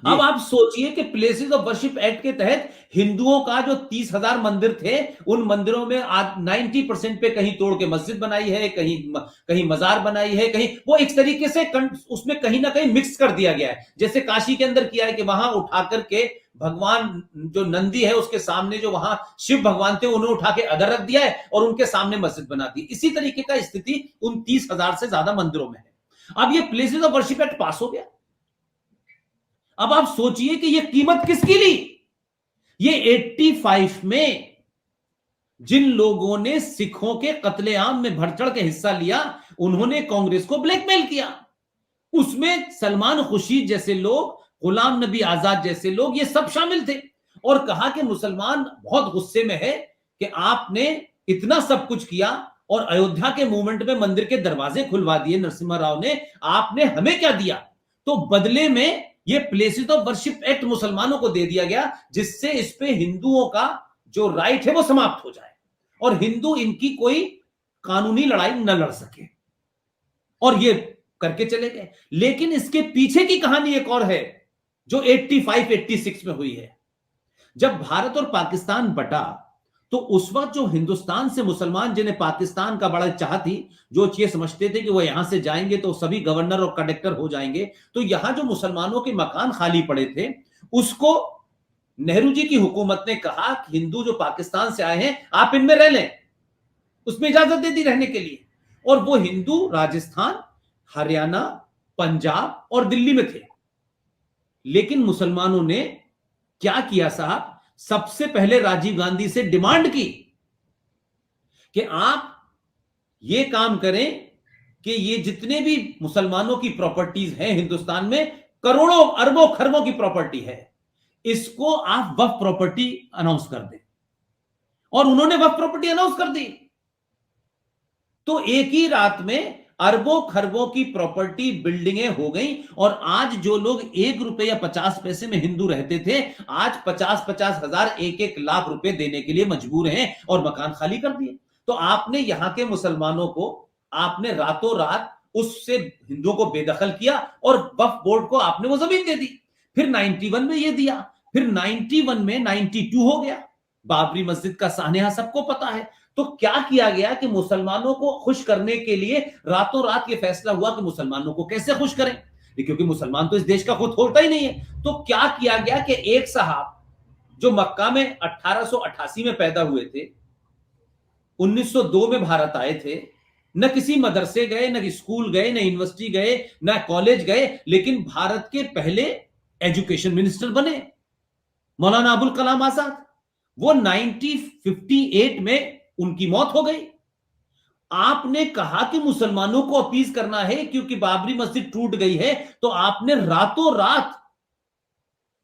अब आप सोचिए कि प्लेसेस ऑफ वर्शिप एक्ट के तहत हिंदुओं का जो 30,000 मंदिर थे, उन मंदिरों में आज 90% पे कहीं तोड़ के मस्जिद बनाई है, कहीं मजार बनाई है, कहीं वो एक तरीके से उसमें कहीं ना कहीं मिक्स कर दिया गया है। जैसे काशी के अंदर किया है कि वहां उठा करके भगवान जो नंदी है उसके सामने जो वहां शिव भगवान थे उन्हें उठा के अदर रख दिया है और उनके सामने मस्जिद बना दी। इसी तरीके का स्थिति उन 30,000 से ज्यादा मंदिरों में है। अब ये प्लेसेस ऑफ वर्शिप एक्ट पास हो गया। अब आप सोचिए कि ये कीमत किसकी ली? ये 85 में जिन लोगों ने सिखों के कत्लेआम में बढ़ चढ़ के हिस्सा लिया, उन्होंने कांग्रेस को ब्लैकमेल किया। उसमें सलमान खुर्शीद जैसे लोग, गुलाम नबी आजाद जैसे लोग, ये सब शामिल थे। और कहा कि मुसलमान बहुत गुस्से में है कि आपने इतना सब कुछ किया और अयोध्या के मूवमेंट में मंदिर के दरवाजे खुलवा दिए नरसिम्हा राव ने, आपने हमें क्या दिया? तो बदले में ये प्लेसेस ऑफ वर्शिप एक्ट मुसलमानों को दे दिया गया, जिससे इस पे हिंदुओं का जो राइट है वो समाप्त हो जाए और हिंदू इनकी कोई कानूनी लड़ाई न लड़ सके, और ये करके चले गए। लेकिन इसके पीछे की कहानी एक और है जो 85-86 में हुई है। जब भारत और पाकिस्तान बटा तो उस वक्त जो हिंदुस्तान से मुसलमान, जिन्हें पाकिस्तान का बड़ा चाह थी, जो ये समझते थे कि वो यहां से जाएंगे तो सभी गवर्नर और कलेक्टर हो जाएंगे, तो यहां जो मुसलमानों के मकान खाली पड़े थे उसको नेहरू जी की हुकूमत ने कहा कि हिंदू जो पाकिस्तान से आए हैं आप इनमें रह लें, उसमें इजाजत दे दी रहने के लिए। और वो हिंदू राजस्थान, हरियाणा, पंजाब और दिल्ली में थे। लेकिन मुसलमानों ने क्या किया साहब? सबसे पहले राजीव गांधी से डिमांड की कि आप ये काम करें कि ये जितने भी मुसलमानों की प्रॉपर्टीज हैं हिंदुस्तान में, करोड़ों अरबों खरबों की प्रॉपर्टी है, इसको आप वक्फ प्रॉपर्टी अनाउंस कर दें। और उन्होंने वक्फ प्रॉपर्टी अनाउंस कर दी। तो एक ही रात में अरबों खरबों की प्रॉपर्टी, बिल्डिंगें हो गई। और आज जो लोग 1 रुपए या 50 पैसे में हिंदू रहते थे, आज 50-50 हजार, 1-1 लाख रुपए देने के लिए मजबूर हैं और मकान खाली कर दिए। तो आपने यहां के मुसलमानों को, आपने रातों रात उससे हिंदुओं को बेदखल किया और वक्फ बोर्ड को आपने वो जमीन दे दी। फिर 91 में ये दिया, फिर 91 में 92 हो गया, बाबरी मस्जिद का सान्या सबको पता है। तो क्या किया गया कि मुसलमानों को खुश करने के लिए रातों रात ये फैसला हुआ कि मुसलमानों को कैसे खुश करें, क्योंकि मुसलमान तो इस देश का खुद होता ही नहीं है। तो क्या किया गया कि एक साहब जो मक्का में 1888 में पैदा हुए थे, 1902 में भारत आए थे, न किसी मदरसे गए, न स्कूल गए, न यूनिवर्सिटी गए, न कॉलेज गए, लेकिन भारत के पहले एजुकेशन मिनिस्टर बने, मौलाना अबुल कलाम आजाद। वो 1958 में उनकी मौत हो गई। आपने कहा कि मुसलमानों को अपीज करना है क्योंकि बाबरी मस्जिद टूट गई है, तो आपने रातों रात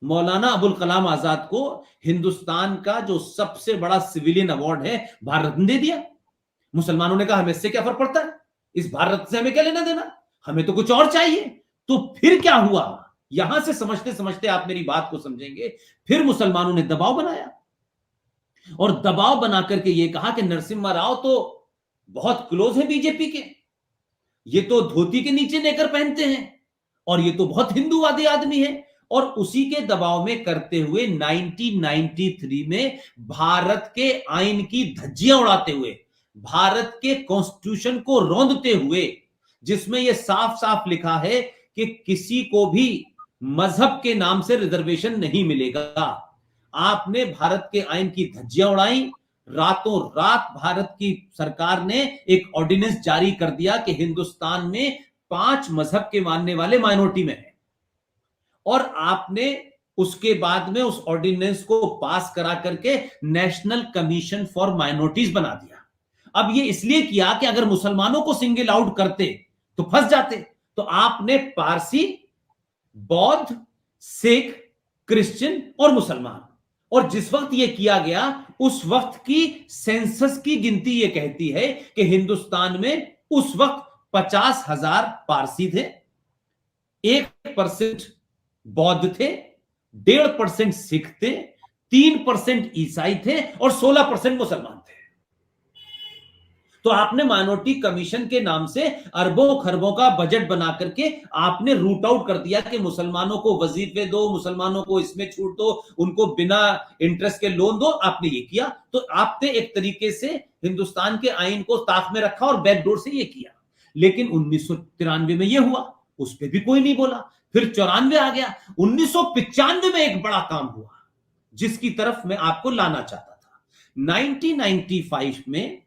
मौलाना अबुल कलाम आजाद को हिंदुस्तान का जो सबसे बड़ा सिविलियन अवार्ड है भारत ने दे दिया। मुसलमानों ने कहा हमें इससे क्या फर्क पड़ता है, इस भारत से हमें क्या लेना देना, हमें तो कुछ और चाहिए। तो फिर क्या हुआ, यहां से समझते समझते आप मेरी बात को समझेंगे। फिर मुसलमानों ने दबाव बनाया और दबाव बना करके ये कहा कि नरसिम्हा राव तो बहुत क्लोज है बीजेपी के, ये तो धोती के नीचे नेकर पहनते हैं और ये तो बहुत हिंदूवादी आदमी है। और उसी के दबाव में करते हुए 1993 में भारत के आईन की धज्जियां उड़ाते हुए, भारत के कॉन्स्टिट्यूशन को रौंदते हुए, जिसमें यह साफ साफ लिखा है कि किसी को भी मजहब के नाम से रिजर्वेशन नहीं मिलेगा। आपने भारत के आईन की धज्जियां उड़ाई। रातों रात भारत की सरकार ने एक ऑर्डिनेंस जारी कर दिया कि हिंदुस्तान में 5 मजहब के मानने वाले माइनॉरिटी में है, और आपने उसके बाद में उस ऑर्डिनेंस को पास करा करके नेशनल कमीशन फॉर माइनॉरिटीज बना दिया। अब ये इसलिए किया कि अगर मुसलमानों को सिंगल आउट करते तो फंस जाते। तो आपने पारसी, बौद्ध, सिख, क्रिश्चियन और मुसलमान, और जिस वक्त ये किया गया उस वक्त की सेंसस की गिनती ये कहती है कि हिंदुस्तान में उस वक्त 50,000 पारसी थे, 1% बौद्ध थे, 1.5% सिख थे, 3% ईसाई थे और 16% मुसलमान थे। तो आपने माइनॉरिटी कमीशन के नाम से अरबों खरबों का बजट बना करके आपने रूट आउट कर दिया कि मुसलमानों को वजीफे दो, मुसलमानों को इसमें छूट दो, उनको बिना इंटरेस्ट के लोन दो। आपने ये किया। तो आपने एक तरीके से हिंदुस्तान के आईन को ताक में रखा और बैकडोर से ये किया। लेकिन 1993 में ये हुआ, उस पर भी कोई नहीं बोला। फिर 94 आ गया। 1995 में एक बड़ा काम हुआ जिसकी तरफ मैं आपको लाना चाहता था। 1995 में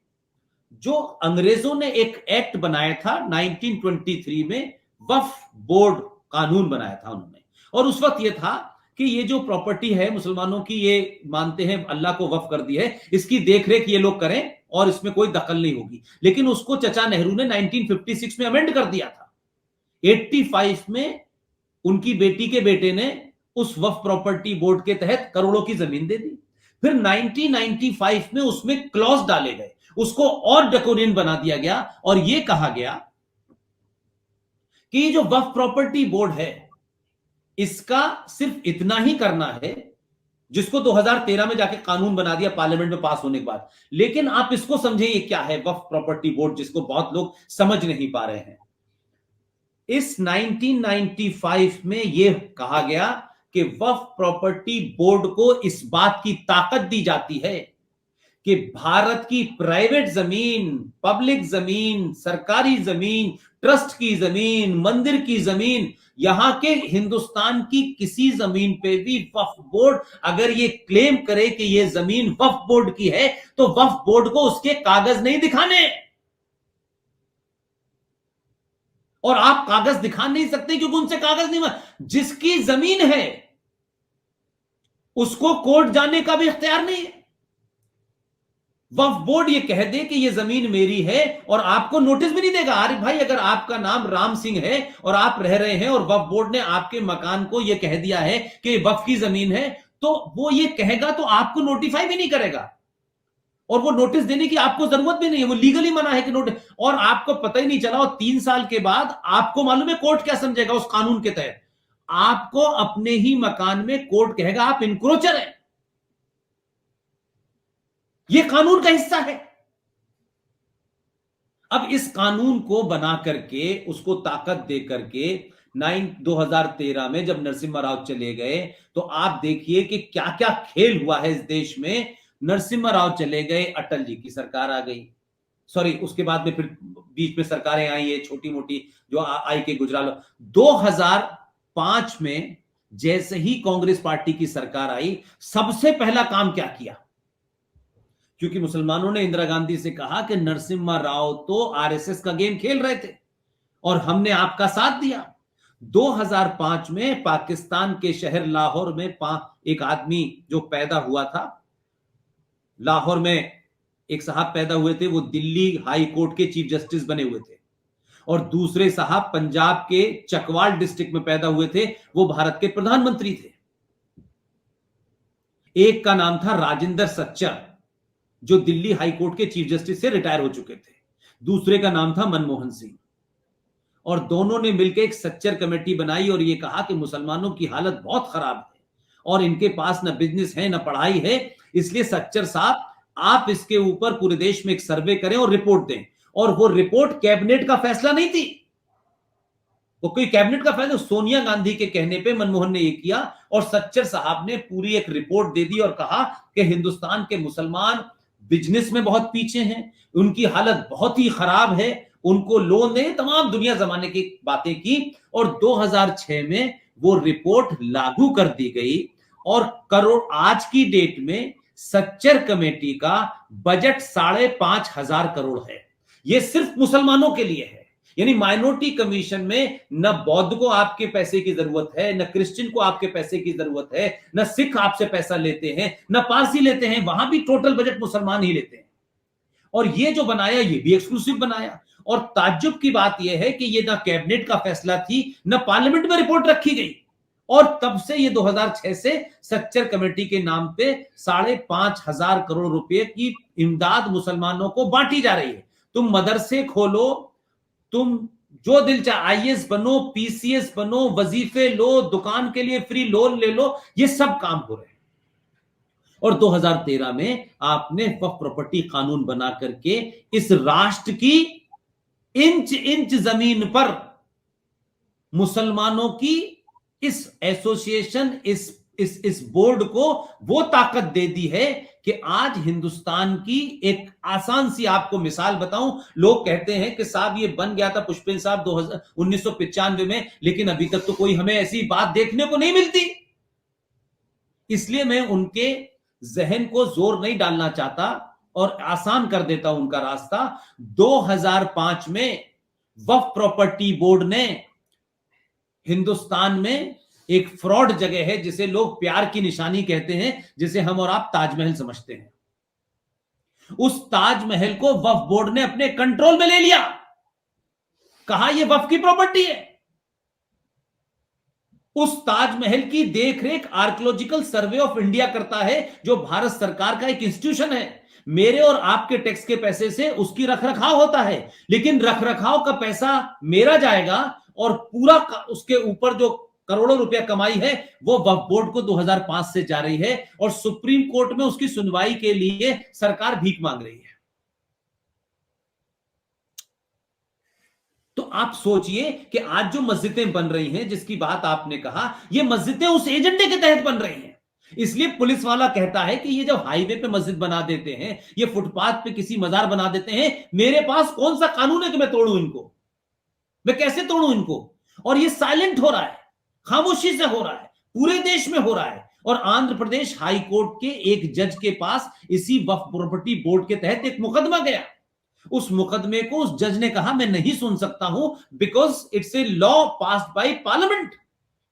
जो अंग्रेजों ने एक एक्ट बनाया था 1923 में, वक्फ बोर्ड कानून बनाया था उन्होंने। और उस वक्त ये था कि ये जो प्रॉपर्टी है मुसलमानों की, ये मानते हैं अल्लाह को वक्फ कर दी है, इसकी देखरेख ये लोग करें और इसमें कोई दखल नहीं होगी। लेकिन उसको चचा नेहरू ने 1956 में अमेंड कर दिया था। 85 में उनकी बेटी के बेटे ने उस वक्फ प्रॉपर्टी बोर्ड के तहत करोड़ों की जमीन दे दी। फिर 1995 में उसमें क्लॉज डाले गए, उसको और ड्रैकोनियन बना दिया गया और यह कहा गया कि जो वक्फ प्रॉपर्टी बोर्ड है इसका सिर्फ इतना ही करना है, जिसको 2013 में जाके कानून बना दिया पार्लियामेंट में पास होने के बाद। लेकिन आप इसको समझे ये क्या है वक्फ प्रॉपर्टी बोर्ड, जिसको बहुत लोग समझ नहीं पा रहे हैं। इस 1995 में यह कहा गया कि वक्फ प्रॉपर्टी बोर्ड को इस बात की ताकत दी जाती है कि भारत की प्राइवेट जमीन, पब्लिक जमीन, सरकारी जमीन, ट्रस्ट की जमीन, मंदिर की जमीन, यहां के हिंदुस्तान की किसी जमीन पे भी वक्फ बोर्ड अगर ये क्लेम करे कि ये जमीन वक्फ बोर्ड की है, तो वक्फ बोर्ड को उसके कागज नहीं दिखाने। और आप कागज दिखा नहीं सकते क्योंकि उनसे कागज नहीं। जिसकी जमीन है उसको कोर्ट जाने का भी इख्तियार नहीं है। वक्फ बोर्ड ये कह दे कि ये जमीन मेरी है और आपको नोटिस भी नहीं देगा। अरे भाई, अगर आपका नाम राम सिंह है और आप रह रहे हैं और वक्फ बोर्ड ने आपके मकान को ये कह दिया है कि वक्फ की जमीन है, तो वो ये कहेगा तो आपको नोटिफाई भी नहीं करेगा और वो नोटिस देने की आपको जरूरत भी नहीं है। वो लीगली मना है कि नोटिस, और आपको पता ही नहीं चला। और 3 साल के बाद आपको मालूम है कोर्ट क्या समझेगा उस कानून के तहत? आपको अपने ही मकान में कोर्ट कहेगा आप इनक्रोचर हैं। यह कानून का हिस्सा है। अब इस कानून को बना करके, उसको ताकत दे करके 2013 में जब नरसिम्हा राव चले गए, तो आप देखिए कि क्या क्या खेल हुआ है इस देश में। नरसिम्हा राव चले गए, अटल जी की सरकार आ गई। सॉरी, उसके बाद में फिर बीच में सरकारें आई है छोटी मोटी जो आई के गुजराल। 2005 में जैसे ही कांग्रेस पार्टी की सरकार आई, सबसे पहला काम क्या किया? क्योंकि मुसलमानों ने इंदिरा गांधी से कहा कि नरसिम्हा राव तो आरएसएस का गेम खेल रहे थे और हमने आपका साथ दिया। 2005 में पाकिस्तान के शहर लाहौर में एक आदमी जो पैदा हुआ था, लाहौर में एक साहब पैदा हुए थे, वो दिल्ली हाई कोर्ट के चीफ जस्टिस बने हुए थे, और दूसरे साहब पंजाब के चकवाल डिस्ट्रिक्ट में पैदा हुए थे, वो भारत के प्रधानमंत्री थे। एक का नाम था राजेंद्र सच्चर, जो दिल्ली हाई कोर्ट के चीफ जस्टिस से रिटायर हो चुके थे। दूसरे का नाम था मनमोहन सिंह। और दोनों ने मिलकर एक सच्चर कमेटी बनाई और यह कहा कि मुसलमानों की हालत बहुत खराब है और इनके पास ना बिजनेस है ना पढ़ाई है, इसलिए सच्चर साहब आप इसके ऊपर पूरे देश में एक सर्वे करें और रिपोर्ट दें। और वो रिपोर्ट कैबिनेट का फैसला नहीं थी, वो कोई कैबिनेट का फैसला, सोनिया गांधी के कहने पे मनमोहन ने ये किया और सच्चर साहब ने पूरी एक रिपोर्ट दे दी और कहा कि हिंदुस्तान के मुसलमान बिजनेस में बहुत पीछे हैं, उनकी हालत बहुत ही खराब है, उनको लोन दे, तमाम दुनिया जमाने की बातें की। और 2006 में वो रिपोर्ट लागू कर दी गई और करोड़, आज की डेट में सच्चर कमेटी का बजट 5,500 करोड़ है। ये सिर्फ मुसलमानों के लिए है। यानी माइनॉरिटी कमीशन में न बौद्ध को आपके पैसे की जरूरत है, न क्रिश्चियन को आपके पैसे की जरूरत है, न सिख आपसे पैसा लेते हैं, न पारसी लेते हैं, वहां भी टोटल बजट मुसलमान ही लेते हैं। और ये जो बनाया ये भी एक्सक्लूसिव बनाया। और ताज्जुब की बात यह है कि ये ना कैबिनेट का फैसला थी, न पार्लियामेंट में रिपोर्ट रखी गई। और तब से ये 2006 से सच्चर कमेटी के नाम पे 5,500 करोड़ रुपए की इमदाद मुसलमानों को बांटी जा रही है। तुम मदरसे खोलो, तुम जो दिल चाहे आईएएस बनो, पीसीएस बनो, वजीफे लो, दुकान के लिए फ्री लोन ले लो, ये सब काम हो रहे हैं। और 2013 में आपने वक्फ प्रॉपर्टी कानून बना करके इस राष्ट्र की इंच इंच जमीन पर मुसलमानों की इस एसोसिएशन, इस बोर्ड को वो ताकत दे दी है कि आज हिंदुस्तान की एक आसान सी आपको मिसाल बताऊं। लोग कहते हैं कि साहब ये बन गया था पुष्पेंद्र साहब 1995 में, लेकिन अभी तक तो कोई हमें ऐसी बात देखने को नहीं मिलती। इसलिए मैं उनके जहन को जोर नहीं डालना चाहता और आसान कर देता हूं उनका रास्ता। 2005 में वक्फ प्रॉपर्टी बोर्ड ने हिंदुस्तान में एक फ्रॉड जगह है जिसे लोग प्यार की निशानी कहते हैं, जिसे हम और आप ताजमहल समझते हैं, उस ताजमहल को वक्फ बोर्ड ने अपने कंट्रोल में ले लिया। कहा यह वक्फ की प्रॉपर्टी है। उस ताजमहल की देखरेख आर्कियोलॉजिकल सर्वे ऑफ इंडिया करता है, जो भारत सरकार का एक इंस्टीट्यूशन है। मेरे और आपके टैक्स के पैसे से उसकी रखरखाव होता है, लेकिन रखरखाव का पैसा मेरा जाएगा और पूरा उसके ऊपर जो करोड़ों रुपया कमाई है वो वक्फ बोर्ड को 2005 से जा रही है, और सुप्रीम कोर्ट में उसकी सुनवाई के लिए सरकार भीख मांग रही है। तो आप सोचिए कि आज जो मस्जिदें बन रही हैं, जिसकी बात आपने कहा, ये मस्जिदें उस एजेंडे के तहत बन रही हैं। इसलिए पुलिस वाला कहता है कि ये जब हाईवे पे मस्जिद बना देते हैं, ये फुटपाथ पे किसी मजार बना देते हैं, मेरे पास कौन सा कानून है कि मैं तोड़ूं इनको, मैं कैसे तोड़ूं इनको? और ये साइलेंट हो रहा है, खामोशी से हो रहा है, पूरे देश में हो रहा है। और आंध्र प्रदेश हाई कोर्ट के एक जज के पास इसी वक्फ प्रॉपर्टी बोर्ड के तहत एक मुकदमा गया। उस मुकदमे को उस जज ने कहा मैं नहीं सुन सकता हूं, because it's a law passed by parliament,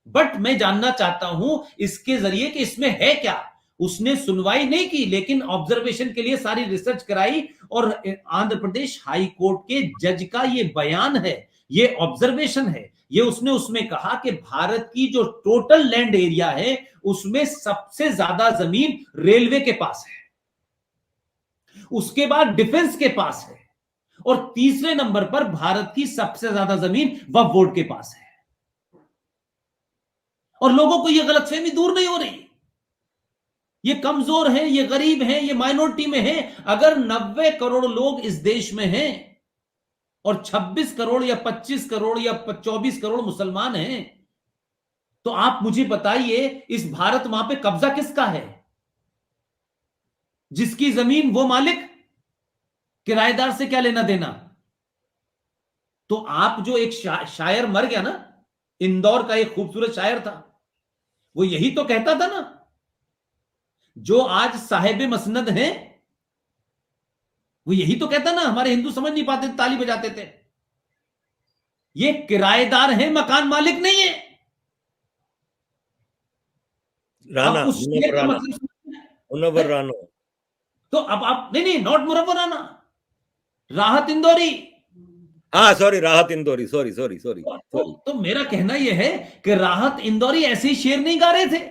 but मैं जानना चाहता हूं इसके जरिए कि इसमें है क्या। उसने सुनवाई नहीं की, लेकिन ऑब्जर्वेशन के लिए सारी रिसर्च कराई, और आंध्र प्रदेश हाई कोर्ट के जज का ये बयान है, ये ऑब्जर्वेशन है, ये उसने उसमें कहा कि भारत की जो टोटल लैंड एरिया है उसमें सबसे ज्यादा जमीन रेलवे के पास है, उसके बाद डिफेंस के पास है, और तीसरे नंबर पर भारत की सबसे ज्यादा जमीन वक्फ बोर्ड के पास है। और लोगों को यह गलतफहमी दूर नहीं हो रही। ये कमजोर हैं, ये गरीब हैं, ये माइनॉरिटी में हैं। अगर 90 करोड़ लोग इस देश में हैं और 26 करोड़ या 25 करोड़ या 24 करोड़ मुसलमान हैं, तो आप मुझे बताइए इस भारत मां पे कब्जा किसका है? जिसकी जमीन वो मालिक, किराएदार से क्या लेना देना? तो आप जो एक शायर मर गया ना, इंदौर का एक खूबसूरत शायर था, वो यही तो कहता था ना, जो आज साहेब मसनद हैं, वो यही तो कहता ना। हमारे हिंदू समझ नहीं पाते, ताली बजाते थे। ये किराएदार हैं, मकान मालिक नहीं है। राणा, अब उस शेर का मतलब मुनव्वर राणा। तो अब आप नहीं, नॉट मुनव्वर राणा, राहत इंदौरी। हाँ सॉरी, राहत इंदौरी, सॉरी। तो मेरा कहना यह है कि राहत इंदौरी ऐसे ही शेर नहीं गा रहे थे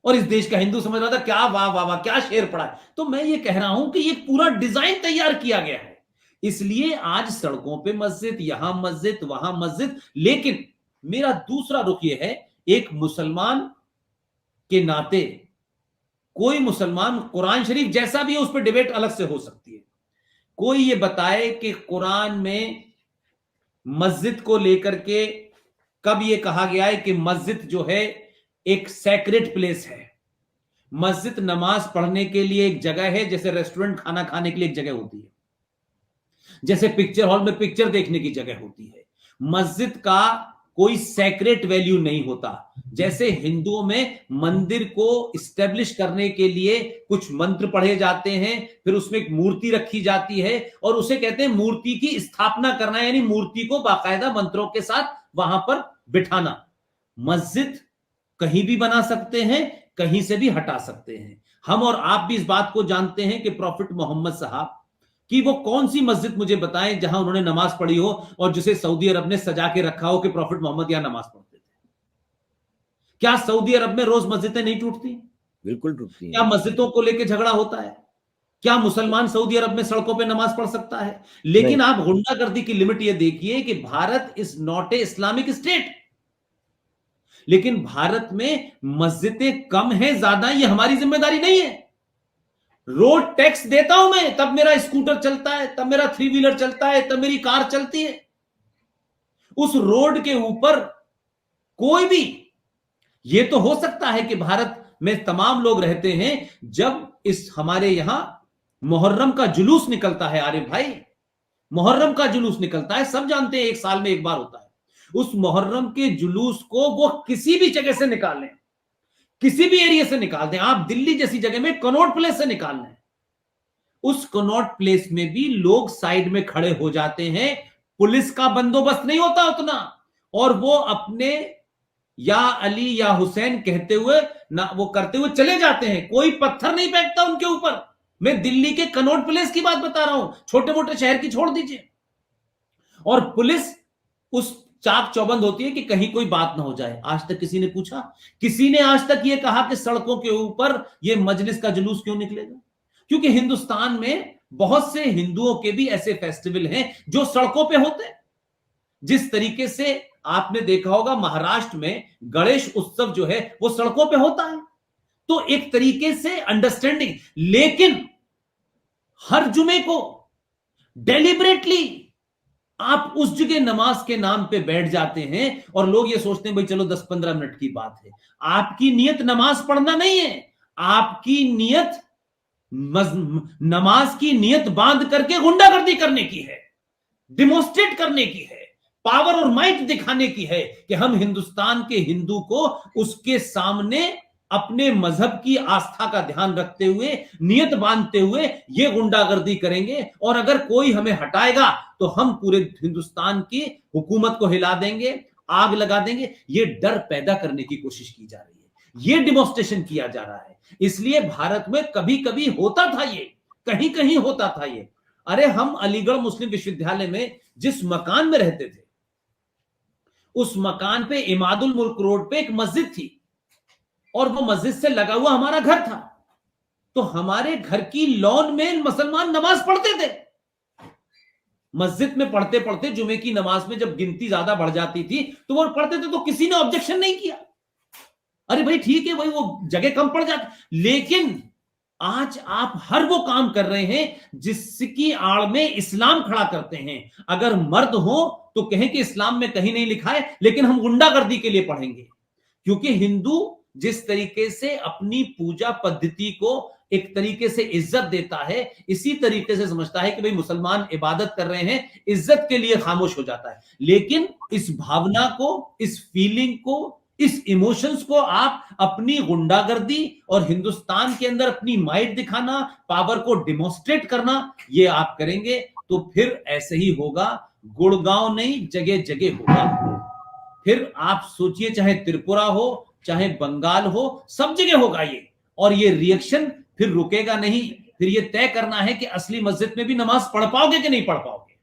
और इस देश का हिंदू समझ रहा था क्या वाह वाह वाह क्या शेर पड़ा है। तो मैं ये कह रहा हूं कि ये पूरा डिजाइन तैयार किया गया है, इसलिए आज सड़कों पे मस्जिद, यहां मस्जिद, वहां मस्जिद। लेकिन मेरा दूसरा रुख यह है, एक मुसलमान के नाते कोई मुसलमान, कुरान शरीफ जैसा भी है उस पर डिबेट अलग से हो सकती है, कोई ये बताए कि कुरान में मस्जिद को लेकर के कब ये कहा गया है कि मस्जिद जो है एक सैक्रेड प्लेस है। मस्जिद नमाज पढ़ने के लिए एक जगह है, जैसे रेस्टोरेंट खाना खाने के लिए एक जगह होती है, जैसे पिक्चर हॉल में पिक्चर देखने की जगह होती है। मस्जिद का कोई सैक्रेड वैल्यू नहीं होता। जैसे हिंदुओं में मंदिर को इस्टेब्लिश करने के लिए कुछ मंत्र पढ़े जाते हैं, फिर उसमें एक मूर्ति रखी जाती है और उसे कहते हैं मूर्ति की स्थापना करना, यानी मूर्ति को बाकायदा मंत्रों के साथ वहां पर बिठाना। मस्जिद कहीं भी बना सकते हैं, कहीं से भी हटा सकते हैं। हम और आप भी इस बात को जानते हैं कि प्रॉफिट मोहम्मद साहब कि वो कौन सी मस्जिद मुझे बताएं जहां उन्होंने नमाज पढ़ी हो और जिसे सऊदी अरब ने सजा के रखा हो कि प्रॉफिट मोहम्मद यहां नमाज पढ़ते थे। क्या सऊदी अरब में रोज मस्जिदें नहीं टूटती? बिल्कुल टूटती हैं। क्या मस्जिदों को लेकर झगड़ा होता है? क्या मुसलमान सऊदी अरब में सड़कों पे नमाज पढ़ सकता है? लेकिन आप गुंडागर्दी की लिमिट ये देखिए कि Bharat is not a Islamic state, लेकिन भारत में मस्जिदें कम है ज्यादा ये हमारी जिम्मेदारी नहीं है। रोड टैक्स देता हूं मैं, तब मेरा स्कूटर चलता है, तब मेरा 3 व्हीलर चलता है, तब मेरी कार चलती है। उस रोड के ऊपर कोई भी, ये तो हो सकता है कि भारत में तमाम लोग रहते हैं, जब इस हमारे यहां मुहर्रम का जुलूस निकलता है, अरे भाई मुहर्रम का जुलूस निकलता है, सब जानते हैं, एक साल में एक बार होता है। उस मुहर्रम के जुलूस को वो किसी भी जगह से निकाल लें, किसी भी एरिया से निकाल दें, आप दिल्ली जैसी जगह में कनॉट प्लेस से निकाल लें, उस कनॉट प्लेस में भी लोग साइड में खड़े हो जाते हैं, पुलिस का बंदोबस्त नहीं होता उतना, और वो अपने या अली या हुसैन कहते हुए ना वो करते हुए चले जाते हैं, कोई पत्थर नहीं फेंकता उनके ऊपर। मैं दिल्ली के कनॉट प्लेस की बात बता रहा हूं, छोटे मोटे शहर की छोड़ दीजिए। और पुलिस उस चाक चौबंद होती है कि कहीं कोई बात ना हो जाए। आज तक किसी ने पूछा? किसी ने आज तक ये कहा कि सड़कों के ऊपर ये मजलिस का जुलूस क्यों निकलेगा? क्योंकि हिंदुस्तान में बहुत से हिंदुओं के भी ऐसे फेस्टिवल हैं जो सड़कों पे होते हैं। जिस तरीके से आपने देखा होगा महाराष्ट्र में गणेश उत्सव जो है वो सड़कों पे होता है, तो एक तरीके से अंडरस्टैंडिंग। लेकिन हर जुमे को डेलिबरेटली आप उस जगह नमाज के नाम पे बैठ जाते हैं और लोग ये सोचते हैं भाई चलो 10-15 मिनट की बात है। आपकी नियत नमाज पढ़ना नहीं है, आपकी नियत नमाज की नियत बांध करके गुंडागर्दी करने की है, डिमोन्स्ट्रेट करने की है, पावर और माइट दिखाने की है कि हम हिंदुस्तान के हिंदू को उसके सामने अपने मजहब की आस्था का ध्यान रखते हुए, नियत बांधते हुए ये गुंडागर्दी करेंगे और अगर कोई हमें हटाएगा तो हम पूरे हिंदुस्तान की हुकूमत को हिला देंगे, आग लगा देंगे। ये डर पैदा करने की कोशिश की जा रही है, ये डिमोन्स्ट्रेशन किया जा रहा है। इसलिए भारत में कभी कभी होता था ये, कहीं कहीं होता था ये। अरे हम अलीगढ़ मुस्लिम विश्वविद्यालय में जिस मकान में रहते थे, उस मकान पे इमादुल मुल्क रोड पे एक मस्जिद थी और वो मस्जिद से लगा हुआ हमारा घर था। तो हमारे घर की लॉन में मुसलमान नमाज पढ़ते थे। मस्जिद में पढ़ते पढ़ते जुमे की नमाज में जब गिनती ज्यादा बढ़ जाती थी तो वो पढ़ते थे, तो किसी ने ऑब्जेक्शन नहीं किया। अरे भाई ठीक है, भाई वो जगह कम पड़ जाती। लेकिन आज आप हर वो काम कर रहे हैं जिसकी आड़ में इस्लाम खड़ा करते हैं। अगर मर्द हो तो कहें कि इस्लाम में कहीं नहीं लिखा है, लेकिन हम गुंडागर्दी के लिए पढ़ेंगे। क्योंकि हिंदू जिस तरीके से अपनी पूजा पद्धति को एक तरीके से इज्जत देता है, इसी तरीके से समझता है कि भाई मुसलमान इबादत कर रहे हैं, इज्जत के लिए खामोश हो जाता है। लेकिन इस भावना को, इस फीलिंग को, इस इमोशंस को आप अपनी गुंडागर्दी और हिंदुस्तान के अंदर अपनी माइट दिखाना, पावर को डिमोन्स्ट्रेट करना, ये आप करेंगे तो फिर ऐसे ही होगा। गुड़गांव नहीं, जगह जगह होगा। फिर आप सोचिए, चाहे त्रिपुरा हो, चाहे बंगाल हो, सब जगह होगा ये। और ये रिएक्शन फिर रुकेगा नहीं। फिर ये तय करना है कि असली मस्जिद में भी नमाज पढ़ पाओगे कि नहीं पढ़ पाओगे।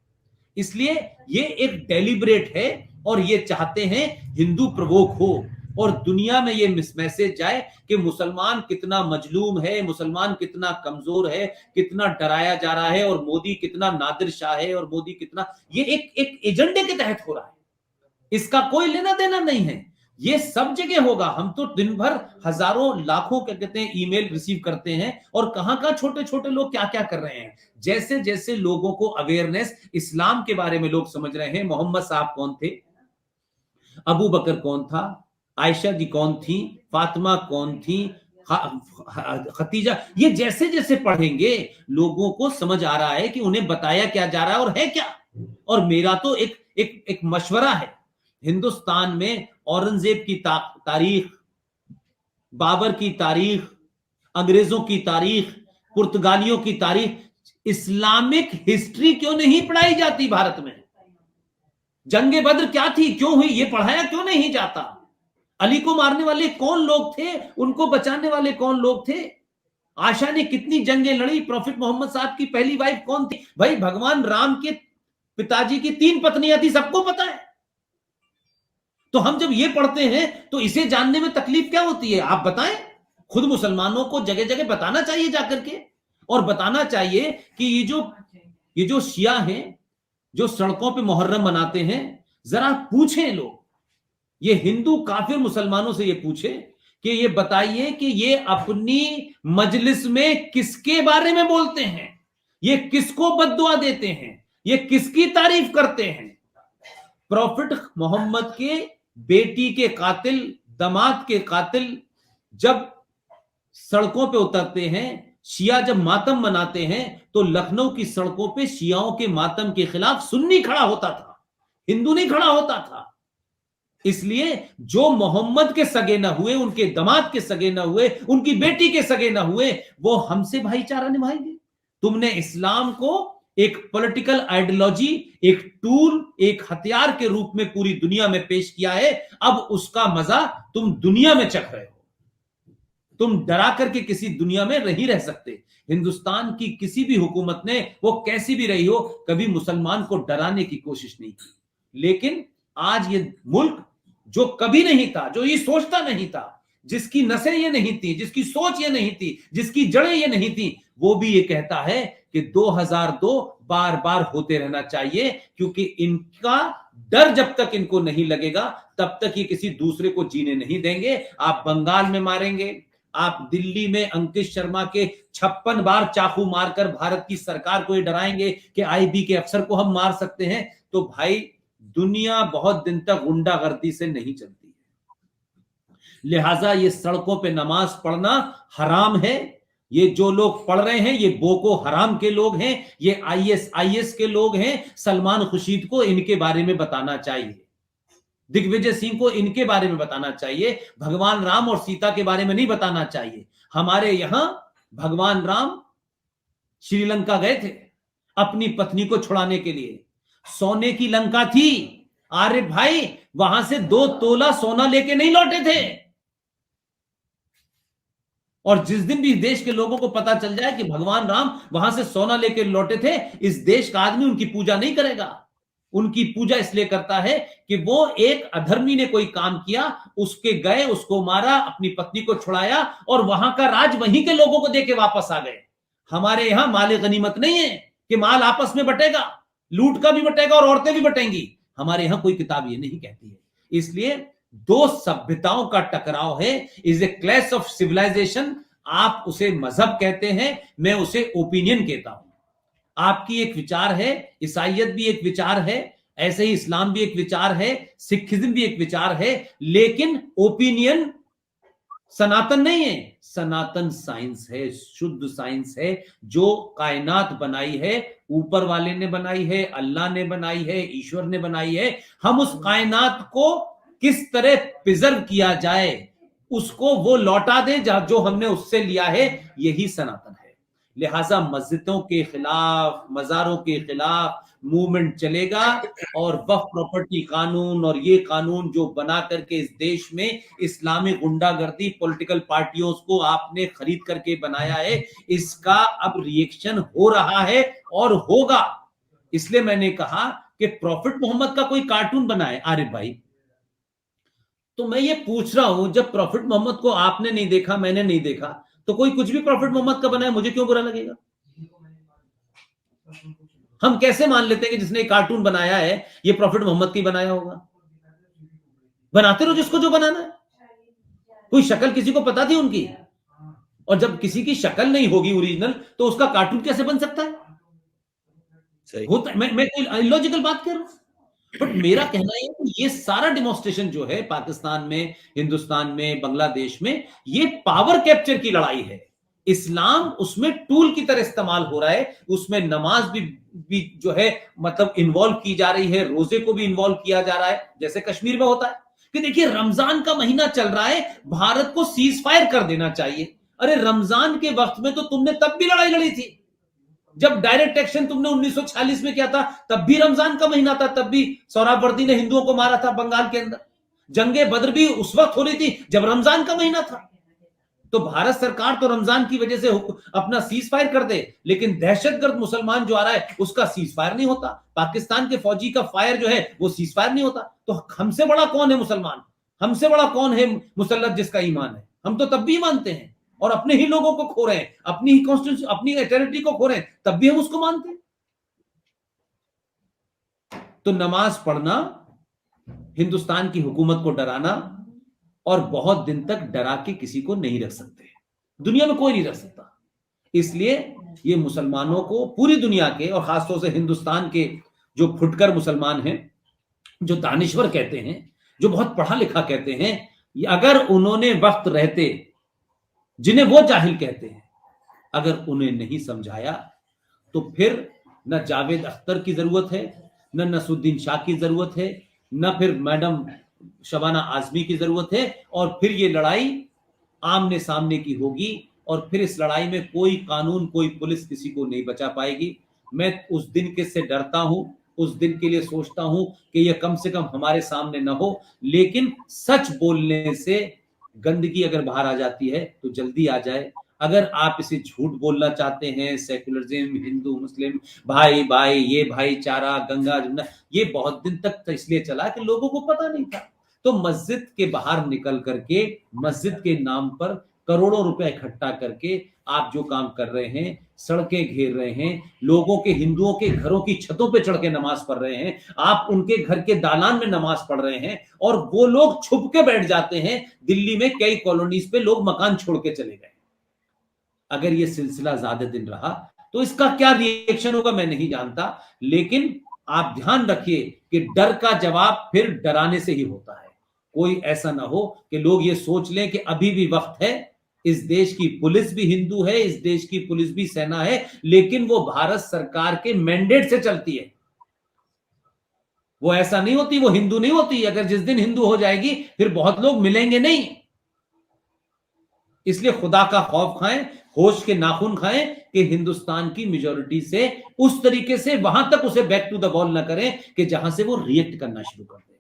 इसलिए ये एक डेलिब्रेट है और ये चाहते हैं हिंदू प्रवोक हो और दुनिया में ये मैसेज जाए कि मुसलमान कितना मजलूम है, मुसलमान कितना कमजोर है, कितना डराया जा रहा है और मोदी कितना नादिर शाह है और मोदी कितना। ये एक एजेंडे के तहत हो रहा है, इसका कोई लेना देना नहीं है। ये सब जगह होगा। हम तो दिन भर हजारों लाखों क्या कहते हैं ईमेल रिसीव करते हैं और कहां छोटे छोटे लोग क्या क्या कर रहे हैं। जैसे जैसे लोगों को अवेयरनेस इस्लाम के बारे में लोग समझ रहे हैं, मोहम्मद साहब कौन थे, अबू बकर कौन था, आयशा जी कौन थी, फातिमा कौन थी, खतीजा, ये जैसे जैसे पढ़ेंगे लोगों को समझ आ रहा है कि उन्हें बताया क्या जा रहा है और है क्या। और मेरा तो एक मशवरा है, हिंदुस्तान में औरंगजेब की तारीख, बाबर की तारीख, अंग्रेजों की तारीख, पुर्तगालियों की तारीख, इस्लामिक हिस्ट्री क्यों नहीं पढ़ाई जाती भारत में? जंगे बद्र क्या थी, क्यों हुई, ये पढ़ाया क्यों नहीं जाता? अली को मारने वाले कौन लोग थे, उनको बचाने वाले कौन लोग थे? आशा ने कितनी जंगें लड़ी? प्रॉफिट मोहम्मद साहब की पहली वाइफ कौन थी? भाई भगवान राम के पिताजी की 3 पत्नियां थी, सबको पता है। तो हम जब ये पढ़ते हैं तो इसे जानने में तकलीफ क्या होती है, आप बताएं। खुद मुसलमानों को जगह जगह बताना चाहिए जाकर के, और बताना चाहिए कि ये जो शिया हैं जो सड़कों पे मुहर्रम मनाते हैं, जरा पूछें लोग, ये हिंदू काफिर मुसलमानों से ये पूछे कि ये बताइए कि ये अपनी मजलिस में किसके बारे में बोलते हैं, ये किसको बद्दुआ देते हैं, ये किसकी तारीफ करते हैं? प्रॉफिट मोहम्मद के बेटी के कातिल, दामाद के कातिल जब सड़कों पे उतरते हैं, शिया जब मातम मनाते हैं, तो लखनऊ की सड़कों पे शियाओं के मातम के खिलाफ सुन्नी खड़ा होता था, हिंदू नहीं खड़ा होता था। इसलिए जो मोहम्मद के सगे न हुए, उनके दामाद के सगे न हुए, उनकी बेटी के सगे न हुए, वो हमसे भाईचारा निभाएंगे। तुमने इस्लाम को एक पॉलिटिकल आइडियोलॉजी, एक टूल, एक हथियार के रूप में पूरी दुनिया में पेश किया है। अब उसका मजा तुम दुनिया में चख रहे हो। तुम डरा करके किसी दुनिया में नहीं रह सकते। हिंदुस्तान की किसी भी हुकूमत ने, वो कैसी भी रही हो, कभी मुसलमान को डराने की कोशिश नहीं की। लेकिन आज ये मुल्क जो कभी नहीं था, जो ये सोचता नहीं था, जिसकी नसें ये नहीं थी, जिसकी सोच ये नहीं थी, जिसकी जड़ें ये नहीं थी, वो भी ये कहता है कि 2002 बार बार होते रहना चाहिए, क्योंकि इनका डर जब तक इनको नहीं लगेगा तब तक ये किसी दूसरे को जीने नहीं देंगे। आप बंगाल में मारेंगे, आप दिल्ली में अंकित शर्मा के 56 बार चाकू मारकर भारत की सरकार को ये डराएंगे कि आईबी के अफसर को हम मार सकते हैं। तो भाई, दुनिया बहुत दिन तक गुंडागर्दी से नहीं चलती है, लिहाजा ये सड़कों पे नमाज पढ़ना हराम है। ये जो लोग पढ़ रहे हैं ये बोको हराम के लोग हैं, ये आईएस के लोग हैं। सलमान खुर्शीद को इनके बारे में बताना चाहिए, दिग्विजय सिंह को इनके बारे में बताना चाहिए, भगवान राम और सीता के बारे में नहीं बताना चाहिए। हमारे यहां भगवान राम श्रीलंका गए थे अपनी पत्नी को छुड़ाने के लिए, सोने की लंका थी। अरे भाई, वहां से 2 तोला सोना लेके नहीं लौटे थे। और जिस दिन भी देश के लोगों को पता चल जाए कि भगवान राम वहां से सोना लेके लौटे थे, इस देश का आदमी उनकी पूजा नहीं करेगा। उनकी पूजा इसलिए करता है कि वो एक अधर्मी ने कोई काम किया, उसके गए, उसको मारा, अपनी पत्नी को छुड़ाया और वहां का राज वहीं के लोगों को देके वापस आ गए। हमारे यहां माल गनीमत नहीं है कि माल आपस में बटेगा, लूट का भी बटेगा और औरतें भी बटेंगी। हमारे यहां कोई किताब ये नहीं कहती है। इसलिए 2 सभ्यताओं का टकराव है, is a clash of civilisation. आप उसे मजहब कहते हैं, मैं उसे ओपिनियन कहता हूं। आपकी एक विचार है, ईसाइयत भी एक विचार है, ऐसे ही इस्लाम भी एक विचार है, सिखिज्म भी एक विचार है, लेकिन ओपिनियन सनातन नहीं है। सनातन साइंस है, शुद्ध साइंस है, जो कायनात बनाई है, ऊपर वाले ने बनाई है, अल्लाह ने बनाई है, ईश्वर ने बनाई है। हम उस कायनात को किस तरह प्रिजर्व किया जाए, उसको वो लौटा दे जो हमने उससे लिया है, यही सनातन है। लिहाजा मस्जिदों के खिलाफ, मजारों के खिलाफ मूवमेंट चलेगा और वक्फ प्रॉपर्टी कानून और ये कानून जो बना करके इस देश में इस्लामिक गुंडागर्दी पॉलिटिकल पार्टियों को आपने खरीद करके बनाया है, इसका अब रिएक्शन हो रहा है और होगा। इसलिए मैंने कहा कि प्रॉफिट मोहम्मद का कोई कार्टून बनाए आरिफ भाई, तो मैं ये पूछ रहा हूं, जब प्रॉफिट मोहम्मद को आपने नहीं देखा, मैंने नहीं देखा, तो कोई कुछ भी प्रॉफिट मोहम्मद का बनाए, मुझे क्यों बुरा लगेगा? हम कैसे मान लेते हैं कि जिसने कार्टून बनाया है ये प्रॉफिट मोहम्मद की बनाया होगा? बनाते रहो जिसको जो बनाना है। कोई शक्ल किसी को पता थी उनकी? और जब किसी की शक्ल नहीं होगी ओरिजिनल, तो उसका कार्टून कैसे बन सकता है? सही। होता मैं कोई इलॉजिकल बात कर रहा हूं। बट मेरा कहना है कि ये सारा डिमॉन्स्ट्रेशन जो है पाकिस्तान में, हिंदुस्तान में, बांग्लादेश में, ये पावर कैप्चर की लड़ाई है। इस्लाम उसमें टूल की तरह इस्तेमाल हो रहा है, उसमें नमाज भी जो है मतलब इन्वॉल्व की जा रही है, रोजे को भी इन्वॉल्व किया जा रहा है, जैसे कश्मीर में होता है कि देखिए रमजान का महीना चल रहा है, भारत को सीज फायर कर देना चाहिए। अरे रमजान के वक्त में तो तुमने तब भी लड़ाई लड़ी थी, जब डायरेक्ट एक्शन तुमने 1946 में किया था, तब भी रमजान का महीना था, तब भी सोहरावर्दी ने हिंदुओं को मारा था बंगाल के अंदर। जंगे बद्र भी उस वक्त हो रही थी जब रमजान का महीना था। तो भारत सरकार तो रमजान की वजह से अपना सीज फायर कर दे, लेकिन दहशतगर्द मुसलमान जो आ रहा है उसका सीज फायर नहीं होता, पाकिस्तान के फौजी का फायर जो है वो सीज फायर नहीं होता। तो हमसे बड़ा कौन है मुसलमान? हमसे बड़ा कौन है मुसल्लत जिसका ईमान है? हम तो तब भी मानते हैं, और अपने ही लोगों को खो रहे हैं, अपनी ही कॉन्स्टिट्यूशन, अपनी टेरिटरी को खो रहे हैं, तब भी हम उसको मानते हैं। तो नमाज पढ़ना, हिंदुस्तान की हुकूमत को डराना, और बहुत दिन तक डरा के किसी को नहीं रख सकते, दुनिया में कोई नहीं रख सकता। इसलिए ये मुसलमानों को, पूरी दुनिया के और खासतौर से हिंदुस्तान के जो फुटकर मुसलमान हैं, जो दानिश्वर कहते हैं, जो बहुत पढ़ा लिखा कहते हैं, अगर उन्होंने वक्त रहते, जिन्हें वो जाहिल कहते हैं, अगर उन्हें नहीं समझाया तो फिर न जावेद अख्तर की जरूरत है, न नसरुद्दीन शाह की जरूरत है, न फिर मैडम शबाना आजमी की जरूरत है, और फिर ये लड़ाई आमने सामने की होगी, और फिर इस लड़ाई में कोई कानून, कोई पुलिस किसी को नहीं बचा पाएगी। मैं उस दिन के से डरता हूं, उस दिन के लिए सोचता हूं कि यह कम से कम हमारे सामने न हो, लेकिन सच बोलने से गंदगी अगर बाहर आ जाती है तो जल्दी आ जाए। अगर आप इसे झूठ बोलना चाहते हैं, सेक्युलरिज्म, हिंदू मुस्लिम भाई भाई, ये भाईचारा, गंगा जमुना, ये बहुत दिन तक इसलिए चला कि लोगों को पता नहीं था। तो मस्जिद के बाहर निकल करके मस्जिद के नाम पर करोड़ों रुपए इकट्ठा करके आप जो काम कर रहे हैं, सड़कें घेर रहे हैं, लोगों के, हिंदुओं के घरों की छतों पे चढ़ के नमाज पढ़ रहे हैं, आप उनके घर के दालान में नमाज पढ़ रहे हैं, और वो लोग छुप के बैठ जाते हैं। दिल्ली में कई कॉलोनीज पे लोग मकान छोड़ के चले गए। अगर ये सिलसिला ज्यादा दिन रहा तो इसका क्या रिएक्शन होगा मैं नहीं जानता, लेकिन आप ध्यान रखिए कि डर का जवाब फिर डराने से ही होता है। कोई ऐसा ना हो कि लोग ये सोच लें कि अभी भी वक्त है। इस देश की पुलिस भी हिंदू है, इस देश की पुलिस भी सेना है, लेकिन वो भारत सरकार के मैंडेट से चलती है। वो ऐसा नहीं होती, वो हिंदू नहीं होती। अगर जिस दिन हिंदू हो जाएगी फिर बहुत लोग मिलेंगे नहीं। इसलिए खुदा का खौफ खाएं, होश के नाखून खाएं कि हिंदुस्तान की मेजॉरिटी से उस तरीके से वहां तक उसे बैक टू द वॉल ना करें कि जहां से वो रिएक्ट करना शुरू कर दें।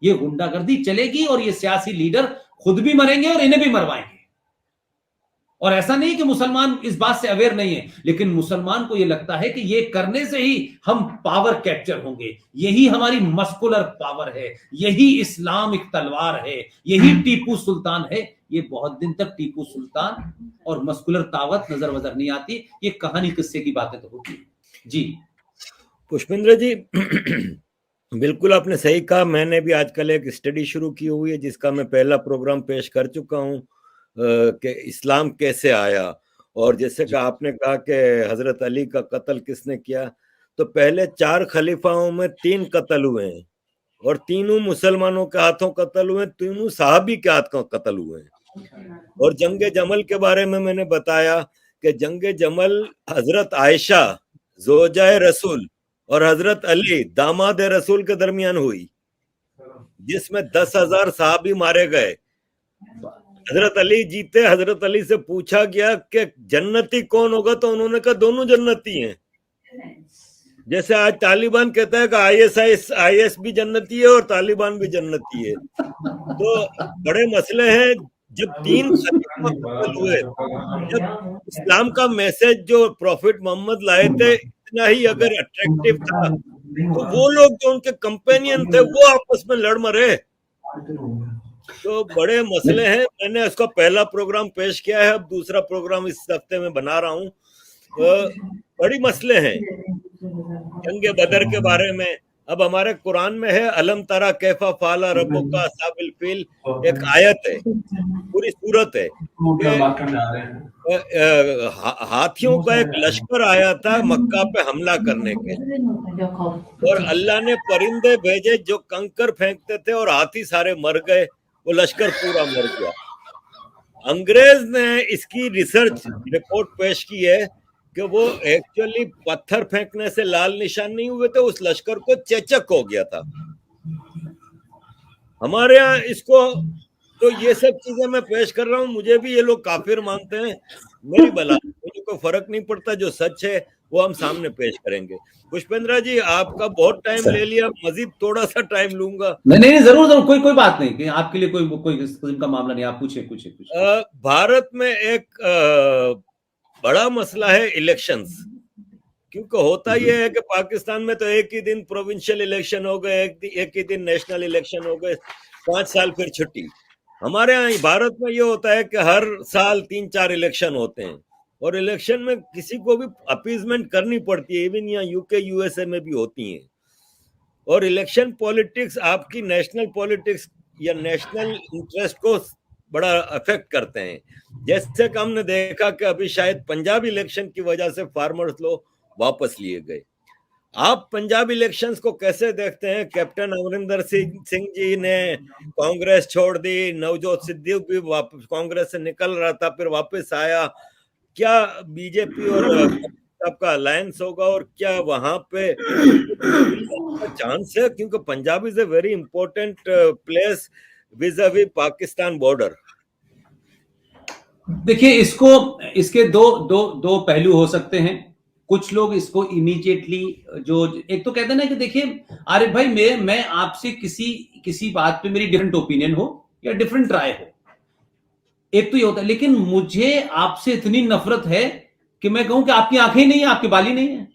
ये गुंडागर्दी चलेगी और ये सियासी लीडर खुद भी मरेंगे और इन्हें भी मरवाएंगे। और ऐसा नहीं कि मुसलमान इस बात से अवेयर नहीं है, लेकिन मुसलमान को यह लगता है कि ये करने से ही हम पावर कैप्चर होंगे, यही हमारी मस्कुलर पावर है, यही इस्लामिक तलवार है, यही टीपू सुल्तान है। ये बहुत दिन तक टीपू सुल्तान और मस्कुलर ताकत नजर वजर नहीं आती। ये कहानी किस्से की बातें तो होती है। जी पुष्पेंद्र जी, बिल्कुल आपने सही कहा। मैंने भी आजकल एक स्टडी शुरू की हुई है जिसका मैं पहला प्रोग्राम पेश कर चुका हूं कि इस्लाम कैसे आया। और जैसे कि आपने कहा कि हजरत अली का कत्ल किसने किया, तो पहले 4 खलीफाओं में 3 कत्ल हुए हैं और तीनों मुसलमानों के हाथों कत्ल हुए, तीनों सहाबी के हाथों कत्ल हुए हैं। और जंगे जमल के बारे में मैंने बताया कि जंगे जमल हजरत आयशा जोजाए रसूल और हजरत अली दामाद रसूल के दरमियान हुई, जिसमें 10,000 सहाबी मारे गए। हजरत अली जीते। हजरत अली से पूछा गया कि जन्नती कौन होगा, तो उन्होंने कहा दोनों जन्नती हैं। जैसे आज तालिबान कहता है कि आईएस भी जन्नती है और तालिबान भी जन्नती है। तो बड़े मसले हैं। जब 3 खलीफा कत्ल हुए, जब इस्लाम का मैसेज जो प्रॉफिट मोहम्मद लाए थे इतना ही अगर अट्रैक्टिव था, तो वो लोग जो उनके कंपेनियन थे वो आपस में लड़ मरे। तो बड़े मसले हैं। मैंने उसका पहला प्रोग्राम पेश किया है, अब दूसरा प्रोग्राम इस हफ्ते में बना रहा हूँ। बड़ी मसले हैं जंगे बदर के बारे में। अब हमारे कुरान में है अलम तरा कैफा फाला रब्बुका अस्हाबिल फील, एक आयत है, पूरी सूरत है कि हाथियों का एक लश्कर आया था मक्का पे हमला करने के, और अल्लाह ने परिंदे भेजे जो कंकर फेंकते थे और हाथी सारे मर गए, वो लश्कर पूरा मर गया। अंग्रेज ने इसकी रिसर्च रिपोर्ट पेश की है कि वो एक्चुअली पत्थर फेंकने से लाल निशान नहीं हुए थे, उस लश्कर को चेचक हो गया था। हमारे यहाँ इसको, तो ये सब चीजें मैं पेश कर रहा हूँ। मुझे भी ये लोग काफिर मानते हैं, मेरी भला, मुझे कोई फर्क नहीं पड़ता। जो सच है वो हम सामने पेश करेंगे। पुष्पेंद्र जी, आपका बहुत टाइम ले लिया, मजीद थोड़ा सा टाइम लूंगा। नहीं, जरूर जरूर, कोई बात नहीं कि आपके लिए कोई किस्म का मामला नहीं। आप पूछे कुछ। भारत में एक बड़ा मसला है इलेक्शंस, क्योंकि होता यह है कि पाकिस्तान में तो एक ही दिन प्रोविंशियल इलेक्शन हो गए, एक ही दिन नेशनल इलेक्शन हो गए, 5 साल फिर छुट्टी। हमारे यहाँ भारत में ये होता है कि हर साल 3-4 इलेक्शन होते हैं, और इलेक्शन में किसी को भी अपीजमेंट करनी पड़ती है। इवन यहाँ यूके यूएसए में भी होती हैं। और इलेक्शन पॉलिटिक्स आपकी नेशनल पॉलिटिक्स या नेशनल इंटरेस्ट को बड़ा अफेक्ट करते हैं। जैसे कि हमने देखा कि अभी शायद पंजाब इलेक्शन की वजह से फार्मर्स लॉ वापस लिए गए। आप पंजाब इलेक्शंस को कैसे देखते हैं? कैप्टन अमरिंदर सिंह जी ने कांग्रेस छोड़ दी, नवजोत सिद्धू भी वापस कांग्रेस से निकल रहा था, फिर वापस आया। क्या बीजेपी और आपका अलायंस होगा, और क्या वहां पे चांस है? क्योंकि Punjab is a very important place vis a vis Pakistan border. देखिए, इसके दो पहलू हो सकते हैं। कुछ लोग इसको इमीडिएटली, जो एक तो कहते हैं ना कि देखिए आरिफ भाई, मैं आपसे किसी बात पे मेरी डिफरेंट ओपिनियन हो या डिफरेंट राय हो, एक तो ये होता है, लेकिन मुझे आपसे इतनी नफरत है कि मैं कहूं कि आपकी आंखें नहीं है, आपके बाल ही नहीं है,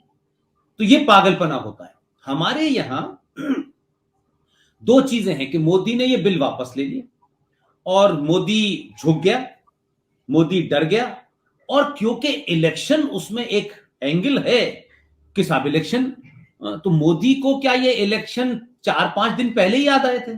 तो ये पागलपना होता है। हमारे यहां दो चीजें हैं कि मोदी ने ये बिल वापस ले लिया, और मोदी झुक गया, मोदी डर गया, और क्योंकि इलेक्शन उसमें एक एंगल है कि साहब इलेक्शन, तो मोदी को क्या ये इलेक्शन 4-5 दिन पहले ही याद आए थे?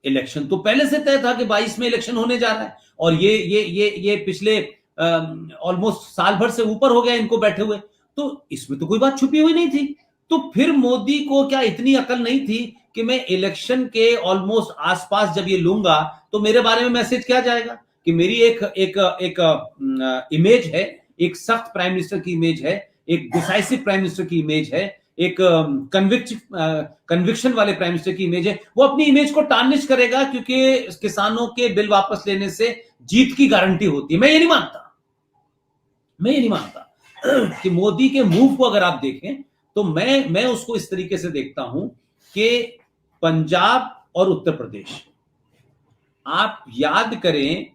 इलेक्शन तो पहले से तय था कि 22 में इलेक्शन होने जा रहा है, और ये पिछले ऑलमोस्ट साल भर से ऊपर हो गया इनको बैठे हुए, तो इसमें तो कोई बात छुपी हुई नहीं थी। तो फिर मोदी को क्या इतनी अकल नहीं थी कि मैं इलेक्शन के ऑलमोस्ट आसपास जब ये लूंगा तो मेरे बारे में मैसेज क्या जाएगा कि मेरी एक एक एक इमेज है, एक सख्त प्राइम मिनिस्टर की इमेज है, एक डिसाइसिव प्राइम मिनिस्टर की इमेज है, एक कन्विक्शन वाले प्राइम मिनिस्टर की इमेज है। वो अपनी इमेज को टार्निश करेगा क्योंकि किसानों के बिल वापस लेने से जीत की गारंटी होती है। मैं ये नहीं मानता कि मोदी के मूव को अगर आप देखें तो मैं उसको इस तरीके से देखता हूं कि पंजाब और उत्तर प्रदेश, आप याद करें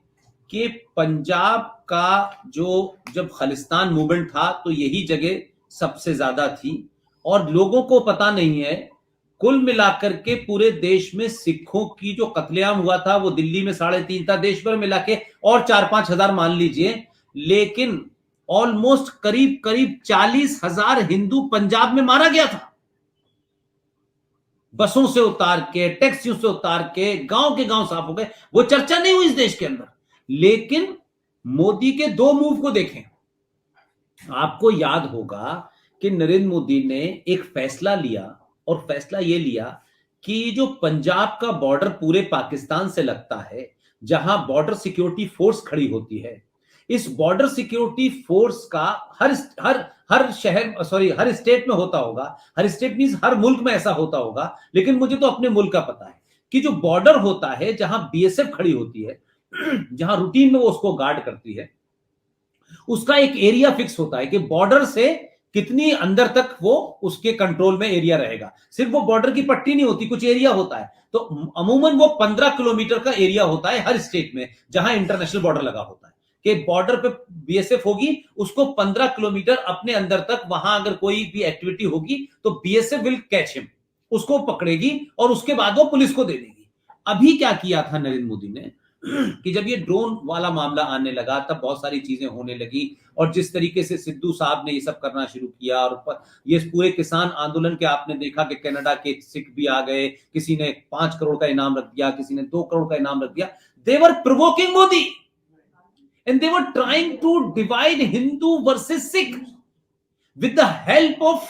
कि पंजाब का जो जब खालिस्तान मूवमेंट था तो यही जगह सबसे ज्यादा थी, और लोगों को पता नहीं है कुल मिलाकर के पूरे देश में सिखों की जो कत्लेआम हुआ था वो दिल्ली में 3.5 था, देश भर मिला के और 4-5 हजार मान लीजिए, लेकिन ऑलमोस्ट करीब करीब 40,000 हिंदू पंजाब में मारा गया था। बसों से उतार के, टैक्सियों से उतार के गांव साफ हो गए। वो चर्चा नहीं हुई इस देश के अंदर, लेकिन मोदी के दो मूव को देखें। आपको याद होगा कि नरेंद्र मोदी ने एक फैसला लिया, और फैसला यह लिया कि जो पंजाब का बॉर्डर पूरे पाकिस्तान से लगता है, जहां बॉर्डर सिक्योरिटी फोर्स खड़ी होती है, इस बॉर्डर सिक्योरिटी फोर्स का हर शहर, सॉरी, हर स्टेट में होता होगा। हर स्टेट मींस हर मुल्क में ऐसा होता होगा, लेकिन मुझे तो अपने मुल्क का पता है कि जो बॉर्डर होता है जहां बीएसएफ खड़ी होती है, जहां रूटीन में वो उसको गार्ड करती है, उसका एक एरिया फिक्स होता है कि बॉर्डर से कितनी अंदर तक वो उसके कंट्रोल में एरिया रहेगा। सिर्फ वो बॉर्डर की पट्टी नहीं होती, कुछ एरिया होता है। तो अमूमन वो 15 किलोमीटर का एरिया होता है हर स्टेट में जहां इंटरनेशनल बॉर्डर लगा होता है, कि बॉर्डर पे बीएसएफ होगी, उसको 15 किलोमीटर अपने अंदर तक, वहां अगर कोई भी एक्टिविटी होगी तो बीएसएफ विल कैच हिम, उसको पकड़ेगी और उसके बाद वो पुलिस को दे देगी। अभी क्या किया था नरेंद्र मोदी ने कि जब ये ड्रोन वाला मामला आने लगा तब बहुत सारी चीजें होने लगी, और जिस तरीके से सिद्धू साहब ने ये सब करना शुरू किया, और ये पूरे किसान आंदोलन के आपने देखा कि कनाडा के सिख भी आ गए, किसी ने 5 करोड़ का इनाम रख दिया, किसी ने 2 करोड़ का इनाम रख दिया। They were provoking Modi and they were trying to divide Hindu versus Sikh with the help of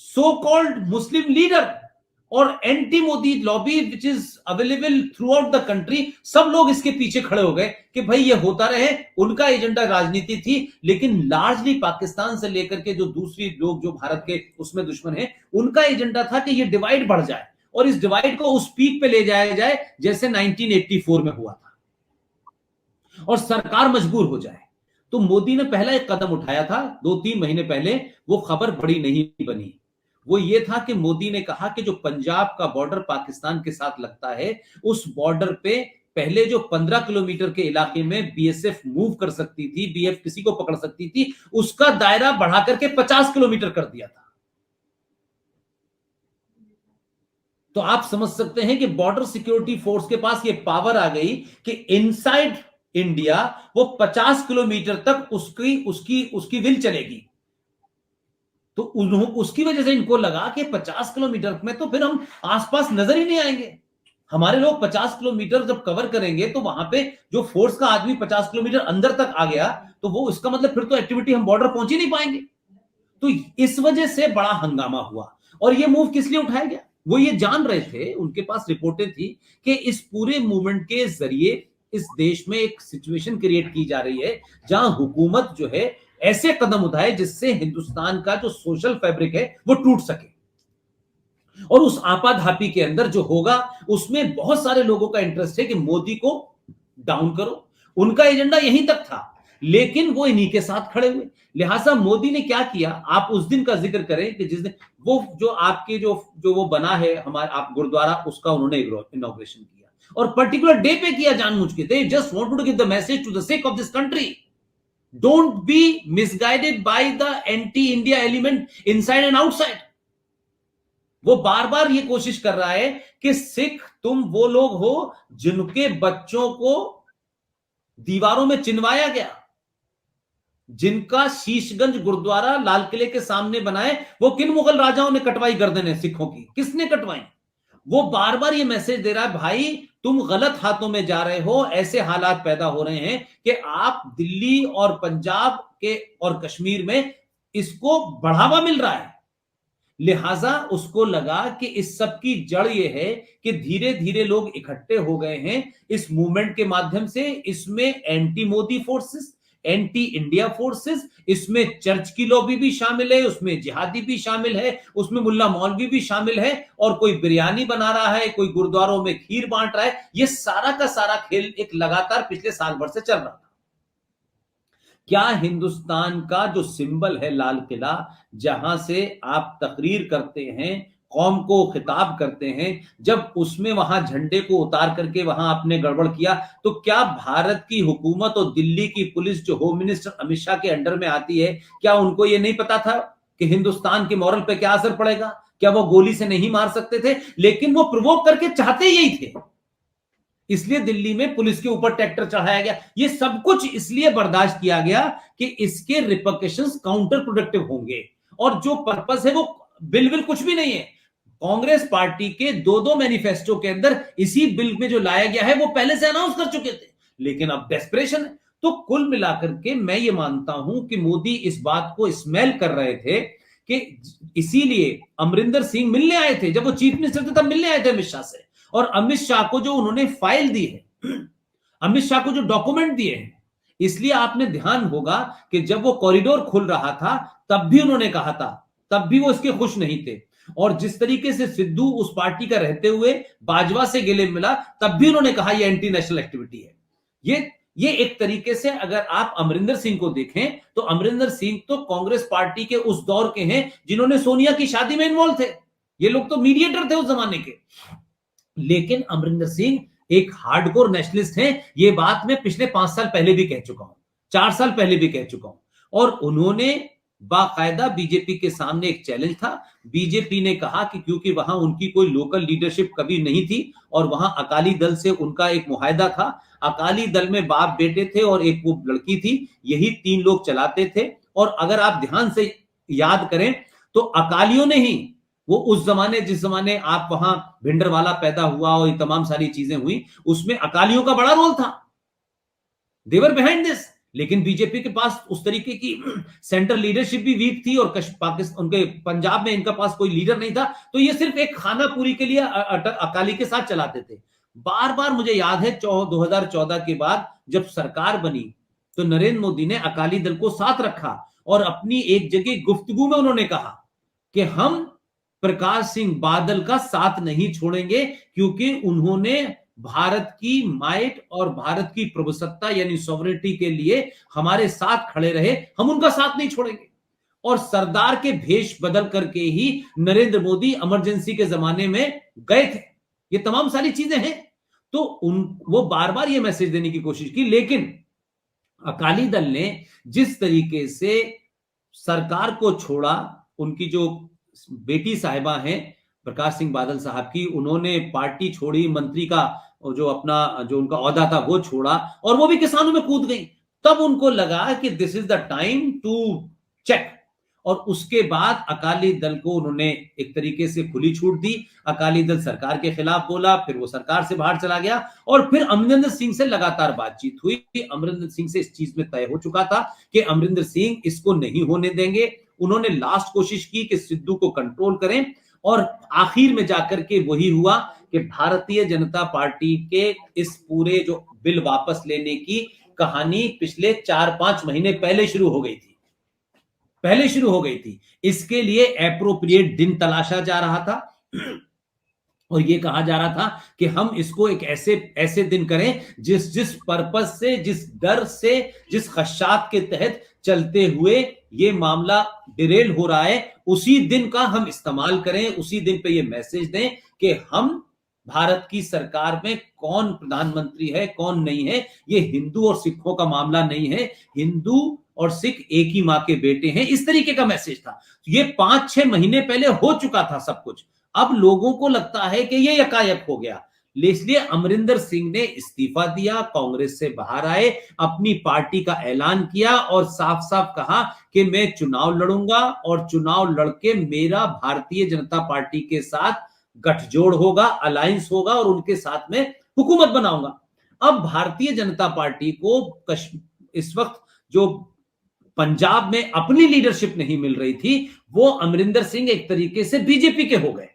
so-called Muslim leader और anti Modi lobby which is available through out the country. सब लोग इसके पीछे खड़े हो गए कि भाई ये होता रहे। उनका एजेंडा राजनीति थी, लेकिन लार्जली पाकिस्तान से लेकर के जो दूसरी लोग जो भारत के उसमें दुश्मन है, उनका एजेंडा था कि ये डिवाइड बढ़ जाए और इस डिवाइड को उस पीक पे ले जाया जाए जैसे 1984 में हुआ था, और सरकार मजबूर हो जाए। तो मोदी ने पहला एक कदम उठाया था 2-3 महीने पहले, वो खबर बड़ी नहीं बनी। वो ये था कि मोदी ने कहा कि जो पंजाब का बॉर्डर पाकिस्तान के साथ लगता है, उस बॉर्डर पे पहले जो 15 किलोमीटर के इलाके में बीएसएफ मूव कर सकती थी, बीएफ किसी को पकड़ सकती थी, उसका दायरा बढ़ा करके 50 किलोमीटर कर दिया था। तो आप समझ सकते हैं कि बॉर्डर सिक्योरिटी फोर्स के पास ये पावर आ गई कि इनसाइड इंडिया वो 50 किलोमीटर तक उसकी विल चलेगी। तो उसकी वजह से इनको लगा कि 50 किलोमीटर में तो फिर हम आसपास नजर ही नहीं आएंगे। हमारे लोग 50 किलोमीटर जब कवर करेंगे तो वहां पे जो फोर्स का आदमी 50 किलोमीटर अंदर तक आ गया तो वो इसका मतलब फिर तो एक्टिविटी हम बॉर्डर पहुंच ही नहीं पाएंगे। तो इस वजह से बड़ा हंगामा हुआ। और ये मूव किस लिए उठाया गया? वो ये जान रहे थे, उनके पास रिपोर्टें थी कि इस पूरे मूवमेंट के जरिए इस देश में एक सिचुएशन क्रिएट की जा रही है जहां हुकूमत जो है ऐसे कदम उठाए जिससे हिंदुस्तान का जो सोशल फैब्रिक है वो टूट सके। और उस आपाधापी के अंदर जो होगा उसमें बहुत सारे लोगों का इंटरेस्ट है कि मोदी को डाउन करो। उनका एजेंडा यहीं तक था, लेकिन वो इन्हीं के साथ खड़े हुए। लिहाजा मोदी ने क्या किया, आप उस दिन का जिक्र करें कि जिस दिन वो जो आपके जो वो बना है हमारे आप गुरुद्वारा, उसका उन्होंने इनॉग्रेशन किया। और पर्टिकुलर डे पे किया जानबूझ के। They just wanted to give the message to the sake of this country, don't be misguided by the anti India element inside and outside. वो बार बार ये कोशिश कर रहा है कि सिख तुम वो लोग हो जिनके बच्चों को दीवारों में चिनवाया गया, जिनका शीशगंज गुरुद्वारा लाल किले के सामने बनाए, वो किन मुगल राजाओं ने कटवाई गर्दनें सिखों की, किसने कटवाई? वो बार बार ये मैसेज दे रहा है, भाई तुम गलत हाथों में जा रहे हो, ऐसे हालात पैदा हो रहे हैं कि आप दिल्ली और पंजाब के और कश्मीर में इसको बढ़ावा मिल रहा है। लिहाजा उसको लगा कि इस सब की जड़ ये है कि धीरे धीरे लोग इकट्ठे हो गए हैं इस मूवमेंट के माध्यम से। इसमें anti Modi forces, anti India forces, इसमें चर्च की लॉबी भी शामिल है, उसमें जिहादी भी शामिल है, उसमें मुल्ला मौलवी भी शामिल है, और कोई बिरयानी बना रहा है, कोई गुरुद्वारों में खीर बांट रहा है। ये सारा का सारा खेल एक लगातार पिछले साल भर से चल रहा था। क्या हिंदुस्तान का जो सिंबल है लाल किला, जहां से आप तकरीर करते हैं, कौम को खिताब करते हैं, जब उसमें वहां झंडे को उतार करके वहां आपने गड़बड़ किया, तो क्या भारत की हुकूमत और दिल्ली की पुलिस जो होम मिनिस्टर अमित शाह के अंडर में आती है, क्या उनको यह नहीं पता था कि हिंदुस्तान के मॉरल पे क्या असर पड़ेगा? क्या वो गोली से नहीं मार सकते थे? लेकिन वो प्रोवोक करके चाहते यही थे, इसलिए दिल्ली में पुलिस के ऊपर ट्रैक्टर चढ़ाया गया। ये सब कुछ इसलिए बर्दाश्त किया गया कि इसके रिपरकशंस काउंटर प्रोडक्टिव होंगे, और जो पर्पस है वो बिल कुछ भी नहीं है। कांग्रेस पार्टी के दो दो मैनिफेस्टो के अंदर इसी बिल में जो लाया गया है वो पहले से अनाउंस कर चुके थे, लेकिन अब डेस्परेशन है। तो कुल मिलाकर के मैं ये मानता हूं कि मोदी इस बात को स्मेल कर रहे थे कि इसीलिए अमरिंदर सिंह मिलने आए थे, जब वो चीफ मिनिस्टर थे तब मिलने आए थे अमित शाह से, और अमित शाह को जो उन्होंने फाइल दी है, अमित शाह को जो डॉक्यूमेंट दिए हैं, इसलिए आपने ध्यान होगा कि जब वो कॉरिडोर खुल रहा था तब भी उन्होंने कहा था, तब भी वो इसके खुश नहीं थे। और जिस तरीके से सिद्धू उस पार्टी का रहते हुए बाजवा से गले मिला, तब भी उन्होंने कहा यह एंटी नेशनल एक्टिविटी है। ये एक तरीके से अगर आप अमरिंदर सिंह को देखें तो अमरिंदर सिंह तो कांग्रेस पार्टी के उस दौर के हैं जिन्होंने सोनिया की शादी में इन्वॉल्व थे। ये लोग तो मीडिएटर थे उस जमाने के। लेकिन अमरिंदर सिंह एक हार्डकोर नेशनलिस्ट हैं। ये बात मैं पिछले 5 साल पहले भी कह चुका हूं, 4 साल पहले भी कह चुका हूं, और उन्होंने बाकायदा बीजेपी के सामने एक चैलेंज था। बीजेपी ने कहा कि क्योंकि वहां उनकी कोई लोकल लीडरशिप कभी नहीं थी और वहां अकाली दल से उनका एक मुआहदा था, अकाली दल में बाप बेटे थे और एक वो लड़की थी, यही 3 लोग चलाते थे। और अगर आप ध्यान से याद करें तो अकालियों ने ही, वो उस जमाने जिस जमाने आप वहां भिंडरवाला पैदा हुआ और ये तमाम सारी चीजें हुई, उसमें अकालियों का बड़ा रोल था, देवर बिहाइंड दिस। लेकिन बीजेपी के पास उस तरीके की सेंट्रल लीडरशिप भी वीक थी, और पाकिस्तान, उनके पंजाब में इनका पास कोई लीडर नहीं था, तो ये सिर्फ एक खाना पूरी के लिए अकाली के साथ चलाते थे। बार बार मुझे याद है 2014 के बाद जब सरकार बनी तो नरेंद्र मोदी ने अकाली दल को साथ रखा, और अपनी एक जगह गुफ्तगू में उन्होंने कहा कि हम प्रकाश सिंह बादल का साथ नहीं छोड़ेंगे, क्योंकि उन्होंने भारत की माइट और भारत की प्रभुसत्ता यानी सॉवरेनिटी के लिए हमारे साथ खड़े रहे, हम उनका साथ नहीं छोड़ेंगे। और सरदार के भेष बदल करके ही नरेंद्र मोदी इमरजेंसी के जमाने में गए थे। ये तमाम सारी चीजें हैं। तो वो बार बार ये मैसेज देने की कोशिश की, लेकिन अकाली दल ने जिस तरीके से सरकार को छोड़ा, उनकी जो बेटी साहिबा हैं प्रकाश सिंह बादल साहब की, उन्होंने पार्टी छोड़ी, मंत्री का जो अपना जो उनका ओहदा था वो छोड़ा, और वो भी किसानों में कूद गई। तब उनको लगा कि this is the time to check, और उसके बाद अकाली दल को उन्होंने एक तरीके से खुली छूट दी। अकाली दल सरकार के खिलाफ बोला, फिर वो सरकार से बाहर चला गया, और फिर अमरिंदर सिंह से लगातार बातचीत हुई। अमरिंदर सिंह से इस चीज में तय हो चुका था कि अमरिंदर सिंह इसको नहीं होने देंगे। उन्होंने लास्ट कोशिश की कि सिद्धू को कंट्रोल करें, और आखिर में जाकर के वही हुआ कि भारतीय जनता पार्टी के इस पूरे जो बिल वापस लेने की कहानी पिछले 4-5 महीने पहले शुरू हो गई थी। इसके लिए एप्रोप्रिएट दिन तलाशा जा रहा था, और यह कहा जा रहा था कि हम इसको एक ऐसे दिन करें जिस पर्पस से, जिस डर से, जिस खदशात के तहत चलते हुए ये मामला डिरेल हो रहा है, उसी दिन का हम इस्तेमाल करें, उसी दिन पे ये मैसेज दें कि हम भारत की सरकार में कौन प्रधानमंत्री है कौन नहीं है, ये हिंदू और सिखों का मामला नहीं है, हिंदू और सिख एक ही मां के बेटे हैं, इस तरीके का मैसेज था। ये 5-6 महीने पहले हो चुका था सब कुछ। अब लोगों को लगता है कि ये यकायक हो गया, इसलिए अमरिंदर सिंह ने इस्तीफा दिया, कांग्रेस से बाहर आए, अपनी पार्टी का ऐलान किया और साफ साफ कहा कि मैं चुनाव लड़ूंगा और चुनाव लड़के मेरा भारतीय जनता पार्टी के साथ गठजोड़ होगा, अलायंस होगा और उनके साथ में हुकूमत बनाऊंगा। अब भारतीय जनता पार्टी को इस वक्त जो पंजाब में अपनी लीडरशिप नहीं मिल रही थी, वो अमरिंदर सिंह एक तरीके से बीजेपी के हो गए।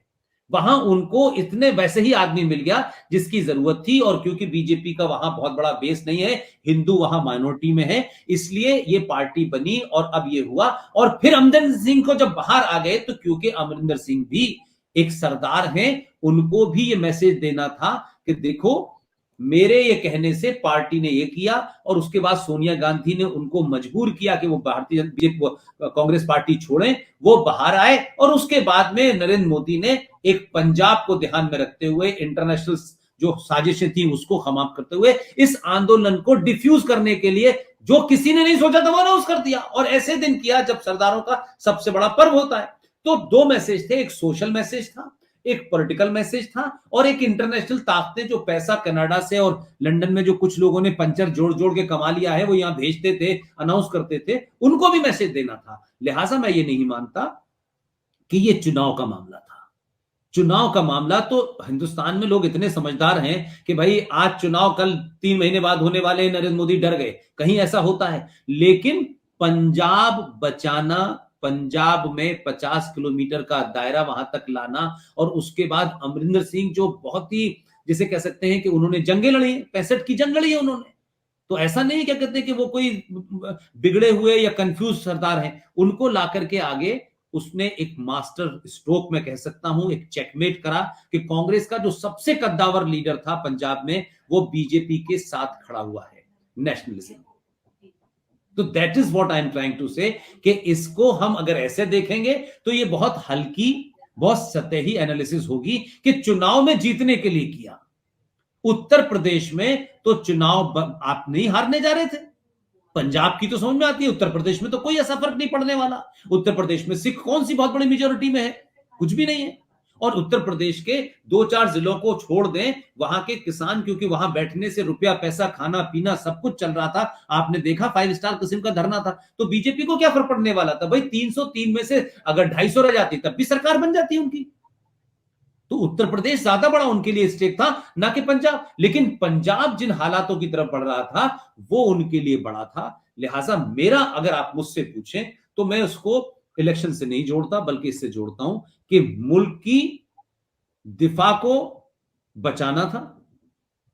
वहां उनको इतने वैसे ही आदमी मिल गया जिसकी जरूरत थी, और क्योंकि बीजेपी का वहां बहुत बड़ा बेस नहीं है, हिंदू वहां माइनॉरिटी में है, इसलिए ये पार्टी बनी और अब ये हुआ। और फिर अमरिंदर सिंह को जब बाहर आ गए तो क्योंकि अमरिंदर सिंह भी एक सरदार हैं, उनको भी ये मैसेज देना था कि देखो मेरे ये कहने से पार्टी ने ये किया, और उसके बाद सोनिया गांधी ने उनको मजबूर किया कि वो भारतीय कांग्रेस पार्टी छोड़ें, वो बाहर आए। और उसके बाद में नरेंद्र मोदी ने एक पंजाब को ध्यान में रखते हुए इंटरनेशनल जो साजिशें थी उसको खत्म करते हुए इस आंदोलन को डिफ्यूज करने के लिए जो किसी ने नहीं सोचा था वो अनाउंस कर दिया, और ऐसे दिन किया जब सरदारों का सबसे बड़ा पर्व होता है। तो दो मैसेज थे, एक सोशल मैसेज था, एक पॉलिटिकल मैसेज था, और एक इंटरनेशनल ताकतें जो पैसा कनाडा से और लंदन में जो कुछ लोगों ने पंचर जोड़ जोड़ के कमा लिया है वो यहां भेजते थे, अनाउंस करते थे, उनको भी मैसेज देना था। लिहाजा मैं ये नहीं मानता कि ये चुनाव का मामला था। चुनाव का मामला तो हिंदुस्तान में लोग इतने समझदार हैं कि भाई आज चुनाव कल 3 महीने बाद होने वाले, नरेंद्र मोदी डर गए, कहीं ऐसा होता है। लेकिन पंजाब बचाना, पंजाब में 50 किलोमीटर का दायरा वहां तक लाना, और उसके बाद अमरिंदर सिंह जो बहुत ही जिसे कह सकते हैं कि उन्होंने जंगें लड़ी, 65 की जंग लड़ी है उन्होंने, तो ऐसा नहीं क्या कहते हैं कि वो कोई बिगड़े हुए या कंफ्यूज सरदार हैं, उनको ला करके आगे उसने एक मास्टर स्ट्रोक में कह सकता हूं एक चेकमेट करा कि कांग्रेस का जो सबसे कद्दावर लीडर था पंजाब में वो बीजेपी के साथ खड़ा हुआ है, नेशनलिज्म। तो that is what I am trying to say कि इसको हम अगर ऐसे देखेंगे तो ये बहुत हल्की, बहुत सतही एनालिसिस होगी कि चुनाव में जीतने के लिए किया। उत्तर प्रदेश में तो चुनाव आप नहीं हारने जा रहे थे, पंजाब की तो समझ में आती है, उत्तर प्रदेश में तो कोई ऐसा फर्क नहीं पड़ने वाला। उत्तर प्रदेश में सिख कौन सी बहुत बड़ी मेजोरिटी में है, कुछ भी नहीं है। और उत्तर प्रदेश के 2-4 जिलों को छोड़ दें, वहां के किसान, क्योंकि वहां बैठने से रुपया पैसा खाना पीना सब कुछ चल रहा था, आपने देखा 5 स्टार किस्म का धरना था, तो बीजेपी को क्या फर्क पड़ने वाला था भाई, 303 में से अगर 250 रह जाती तब भी सरकार बन जाती उनकी। तो उत्तर प्रदेश ज्यादा बड़ा उनके लिए स्टेट था ना कि पंजाब, लेकिन पंजाब जिन हालातों की तरफ बढ़ रहा था वो उनके लिए बड़ा था। लिहाजा मेरा, अगर आप मुझसे पूछें तो मैं उसको इलेक्शन से नहीं जोड़ता, बल्कि इससे जोड़ता हूं कि मुल्क की दिफा को बचाना था,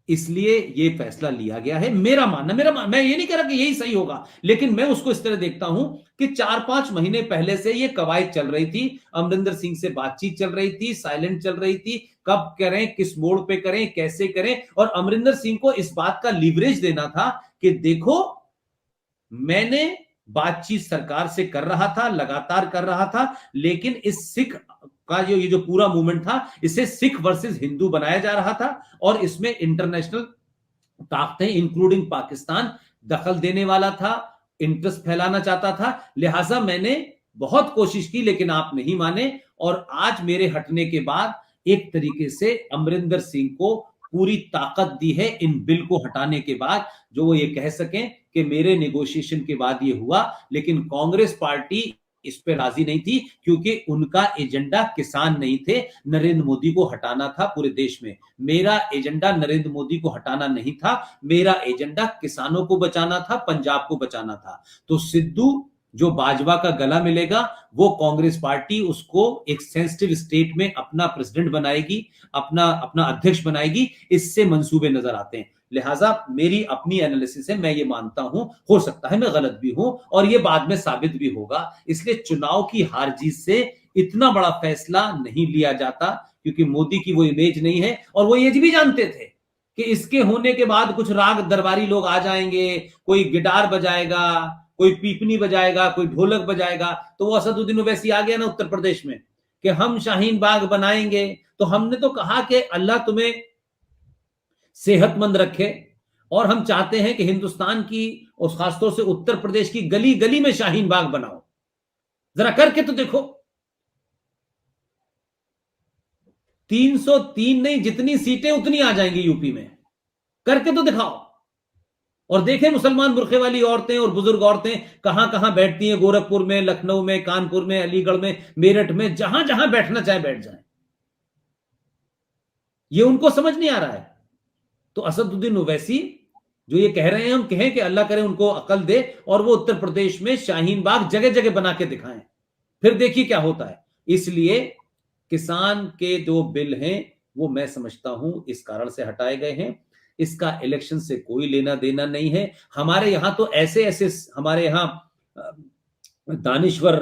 इसलिए ये फैसला लिया गया है। मेरा मानना, मैं ये नहीं कह रहा कि यही सही होगा, लेकिन मैं उसको इस तरह देखता हूं कि 4-5 महीने पहले से ये कवायद चल रही थी, अमरिंदर सिंह से बातचीत चल रही थी, साइलेंट चल रही थी, कब करें, किस मोड़ पे करें, कैसे करें, और अमरिंदर सिंह को इस बात का लीवरेज देना था कि देखो मैंने बातचीत सरकार से कर रहा था, लगातार कर रहा था, लेकिन इस सिख का ये जो पूरा मूवमेंट था इसे सिख वर्सेस हिंदू बनाया जा रहा था, और इसमें इंटरनेशनल ताकतें इंक्लूडिंग पाकिस्तान दखल देने वाला था, इंटरेस्ट फैलाना चाहता था। लिहाजा मैंने बहुत कोशिश की लेकिन आप नहीं माने, और आज मेरे हटने के बाद एक तरीके से अमरिंदर सिंह को पूरी ताकत दी है इन बिल को हटाने के बाद, जो वो ये कह सकें कि मेरे नेगोशिएशन के बाद ये हुआ। लेकिन कांग्रेस पार्टी इस पे राजी नहीं थी, क्योंकि उनका एजेंडा किसान नहीं थे, नरेंद्र मोदी को हटाना था पूरे देश में। मेरा एजेंडा नरेंद्र मोदी को हटाना नहीं था, मेरा एजेंडा किसानों को बचाना था, पंजाब को बचाना था। तो सिद्धू जो बाजवा का गला मिलेगा, वो कांग्रेस पार्टी उसको एक सेंसिटिव स्टेट में अपना प्रेसिडेंट बनाएगी, अपना अध्यक्ष बनाएगी, इससे मंसूबे नजर आते हैं। लिहाजा मेरी अपनी एनालिसिस है, मैं ये मानता हूं, हो सकता है मैं गलत भी हूं और ये बाद में साबित भी होगा। इसलिए चुनाव की हार जीत से इतना बड़ा फैसला नहीं लिया जाता, क्योंकि मोदी की वो इमेज नहीं है, और वो ये भी जानते थे कि इसके होने के बाद कुछ राग दरबारी लोग आ जाएंगे, कोई गिटार बजाएगा, कोई पीपनी बजाएगा, कोई ढोलक बजाएगा। तो वो असदुद्दीन ओवैसी आ गया ना उत्तर प्रदेश में, कि हम शाहीन बाग बनाएंगे, तो हमने तो कहा कि अल्लाह तुम्हें सेहतमंद रखे, और हम चाहते हैं कि हिंदुस्तान की और खासतौर से उत्तर प्रदेश की गली गली में शाहीन बाग बनाओ। जरा करके तो देखो। 303 नहीं, जितनी सीटें उतनी आ जाएंगी यूपी में, करके तो दिखाओ। और देखें मुसलमान बुरखे वाली औरतें और बुजुर्ग औरतें कहां कहां बैठती हैं, गोरखपुर में, लखनऊ में, कानपुर में, अलीगढ़ में, मेरठ में, जहां जहां बैठना चाहे बैठ जाए। ये उनको समझ नहीं आ रहा है। तो असदुद्दीन ओवैसी जो ये कह रहे हैं, हम कहें कि अल्लाह करे उनको अकल दे और वो उत्तर प्रदेश में शाहीन बाग जगह जगह बना के दिखाएं, फिर देखिए क्या होता है। इसलिए किसान के जो बिल हैं वो मैं समझता हूं इस कारण से हटाए गए हैं, इसका इलेक्शन से कोई लेना देना नहीं है। हमारे यहां तो ऐसे ऐसे हमारे यहां दानिश्वर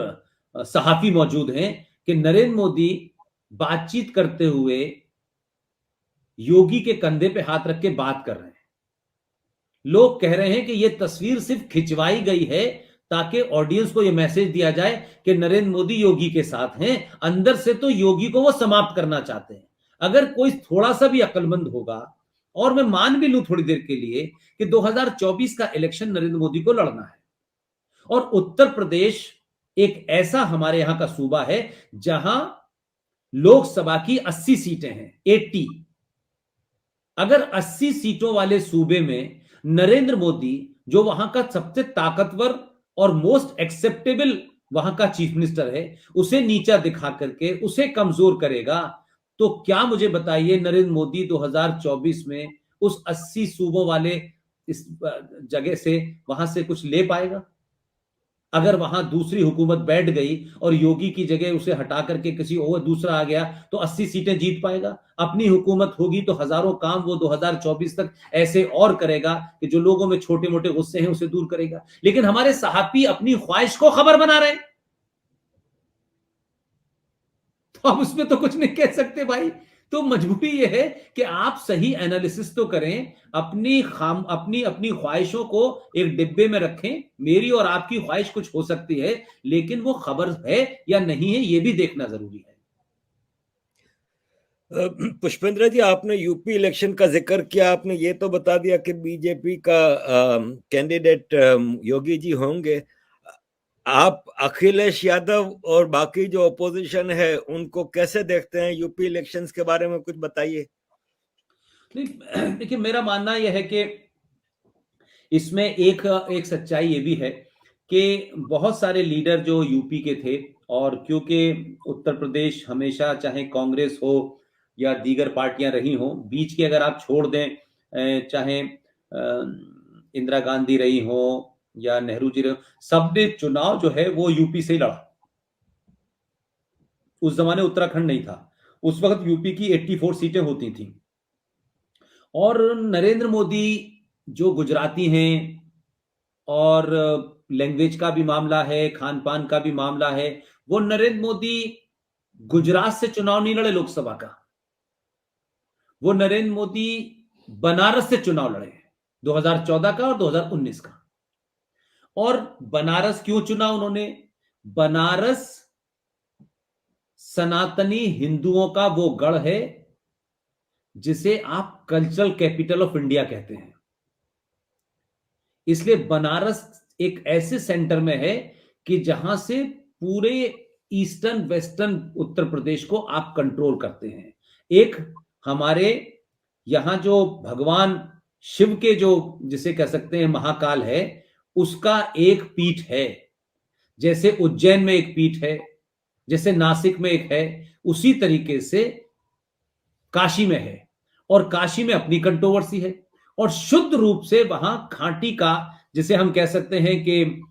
सहाफी मौजूद हैं कि नरेंद्र मोदी बातचीत करते हुए योगी के कंधे पे हाथ रख के बात कर रहे हैं। लोग कह रहे हैं कि यह तस्वीर सिर्फ खिंचवाई गई है ताकि ऑडियंस को यह मैसेज दिया जाए कि नरेंद्र मोदी योगी के साथ हैं, अंदर से तो योगी को वो समाप्त करना चाहते हैं। अगर कोई थोड़ा सा भी अक्लमंद होगा, और मैं मान भी लूं थोड़ी देर के लिए कि 2024 का इलेक्शन नरेंद्र मोदी को लड़ना है, और उत्तर प्रदेश एक ऐसा हमारे यहां का सूबा है जहां लोकसभा की 80 सीटें हैं, 80। अगर 80 सीटों वाले सूबे में नरेंद्र मोदी, जो वहां का सबसे ताकतवर और मोस्ट एक्सेप्टेबल वहां का चीफ मिनिस्टर है, उसे नीचा दिखा करके उसे कमजोर करेगा, तो क्या मुझे बताइए नरेंद्र मोदी 2024 में उस 80 सूबों वाले इस जगह से, वहां से कुछ ले पाएगा? अगर वहां दूसरी हुकूमत बैठ गई और योगी की जगह उसे हटा करके किसी और दूसरा आ गया, तो 80 सीटें जीत पाएगा? अपनी हुकूमत होगी तो हजारों काम वो 2024 तक ऐसे और करेगा कि जो लोगों में छोटे मोटे गुस्से हैं उसे दूर करेगा। लेकिन हमारे सहाफी अपनी ख्वाहिश को खबर बना रहे हैं, तो अब उसमें तो कुछ नहीं कह सकते भाई। तो मजबूरी यह है कि आप सही एनालिसिस तो करें, अपनी अपनी ख्वाहिशों को एक डिब्बे में रखें। मेरी और आपकी ख्वाहिश कुछ हो सकती है, लेकिन वो खबर है या नहीं है ये भी देखना जरूरी है। पुष्पेंद्र जी, आपने यूपी इलेक्शन का जिक्र किया, आपने ये तो बता दिया कि बीजेपी का कैंडिडेट योगी जी होंगे। आप अखिलेश यादव और बाकी जो अपोजिशन है उनको कैसे देखते हैं? यूपी इलेक्शंस के बारे में कुछ बताइए। देखिए, मेरा मानना यह है कि इसमें एक एक सच्चाई ये भी है कि बहुत सारे लीडर जो यूपी के थे, और क्योंकि उत्तर प्रदेश हमेशा चाहे कांग्रेस हो या दीगर पार्टियां रही हो, बीच की अगर आप छोड़ दें, चाहे इंदिरा गांधी रही हो या नेहरू जी रहे, सबने चुनाव जो है वो यूपी से ही लड़ा। उस जमाने उत्तराखंड नहीं था, उस वक्त यूपी की 84 सीटें होती थी। और नरेंद्र मोदी जो गुजराती हैं, और लैंग्वेज का भी मामला है, खान पान का भी मामला है, वो नरेंद्र मोदी गुजरात से चुनाव नहीं लड़े लोकसभा का, वो नरेंद्र मोदी बनारस से चुनाव लड़े 2014 का और 2019 का। और बनारस क्यों चुना उन्होंने? बनारस सनातनी हिंदुओं का वो गढ़ है जिसे आप कल्चरल कैपिटल ऑफ इंडिया कहते हैं। इसलिए बनारस एक ऐसे सेंटर में है कि जहां से पूरे ईस्टर्न वेस्टर्न उत्तर प्रदेश को आप कंट्रोल करते हैं। एक हमारे यहां जो भगवान शिव के जो जिसे कह सकते हैं महाकाल है, उसका एक पीठ है। जैसे उज्जैन में एक पीठ है, जैसे नासिक में एक है, उसी तरीके से काशी में है। और काशी में अपनी कंट्रोवर्सी है, और शुद्ध रूप से वहां खांटी का, जिसे हम कह सकते हैं कि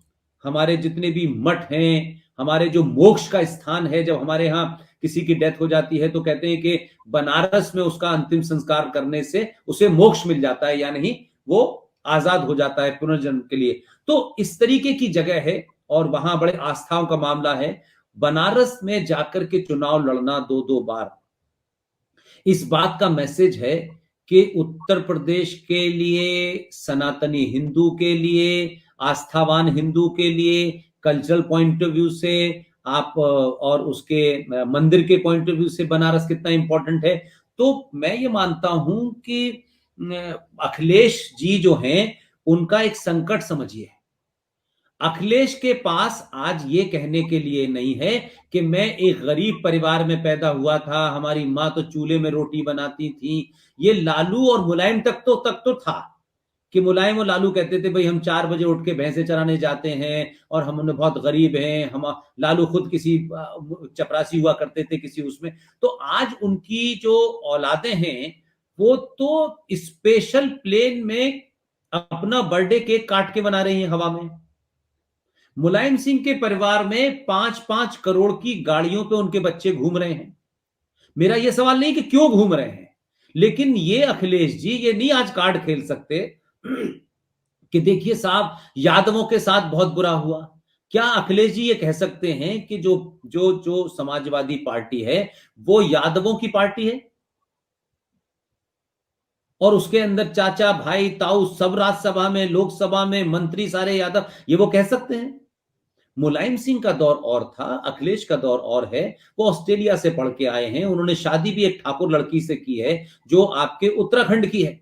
हमारे जितने भी मठ हैं, हमारे जो मोक्ष का स्थान है, जब हमारे यहां किसी की डेथ हो जाती है तो कहते हैं कि बनारस में उसका अंतिम संस्कार करने से उसे मोक्ष मिल जाता है, या नहीं वो आजाद हो जाता है पुनर्जन्म के लिए। तो इस तरीके की जगह है, और वहां बड़े आस्थाओं का मामला है। बनारस में जाकर के चुनाव लड़ना 2-2 बार, इस बात का मैसेज है कि उत्तर प्रदेश के लिए, सनातनी हिंदू के लिए, आस्थावान हिंदू के लिए, कल्चरल पॉइंट ऑफ व्यू से, आप और उसके मंदिर के पॉइंट ऑफ व्यू से बनारस कितना इंपॉर्टेंट है। तो मैं ये मानता हूं कि अखिलेश जी जो हैं उनका एक संकट समझिए। अखिलेश के पास आज ये कहने के लिए नहीं है कि मैं एक गरीब परिवार में पैदा हुआ था, हमारी मां तो चूल्हे में रोटी बनाती थी। ये लालू और मुलायम तक तो था कि मुलायम और लालू कहते थे भाई हम 4 बजे उठ के भैंसे चराने जाते हैं और हम उन्हें बहुत गरीब हैं। हम लालू खुद किसी चपरासी हुआ करते थे किसी उसमें। तो आज उनकी जो औलादे हैं वो तो स्पेशल प्लेन में अपना बर्थडे केक काट के बना रही हैं हवा में। मुलायम सिंह के परिवार में 5-5 करोड़ की गाड़ियों पे उनके बच्चे घूम रहे हैं। मेरा यह सवाल नहीं कि क्यों घूम रहे हैं, लेकिन ये अखिलेश जी ये नहीं आज कार्ड खेल सकते कि देखिए साहब यादवों के साथ बहुत बुरा हुआ। क्या अखिलेश जी ये कह सकते हैं कि जो जो जो समाजवादी पार्टी है वो यादवों की पार्टी है और उसके अंदर चाचा भाई ताऊ सब राज्यसभा में लोकसभा में मंत्री सारे यादव, ये वो कह सकते हैं? मुलायम सिंह का दौर और था, अखिलेश का दौर और है। वो ऑस्ट्रेलिया से पढ़ के आए हैं, उन्होंने शादी भी एक ठाकुर लड़की से की है जो आपके उत्तराखंड की है,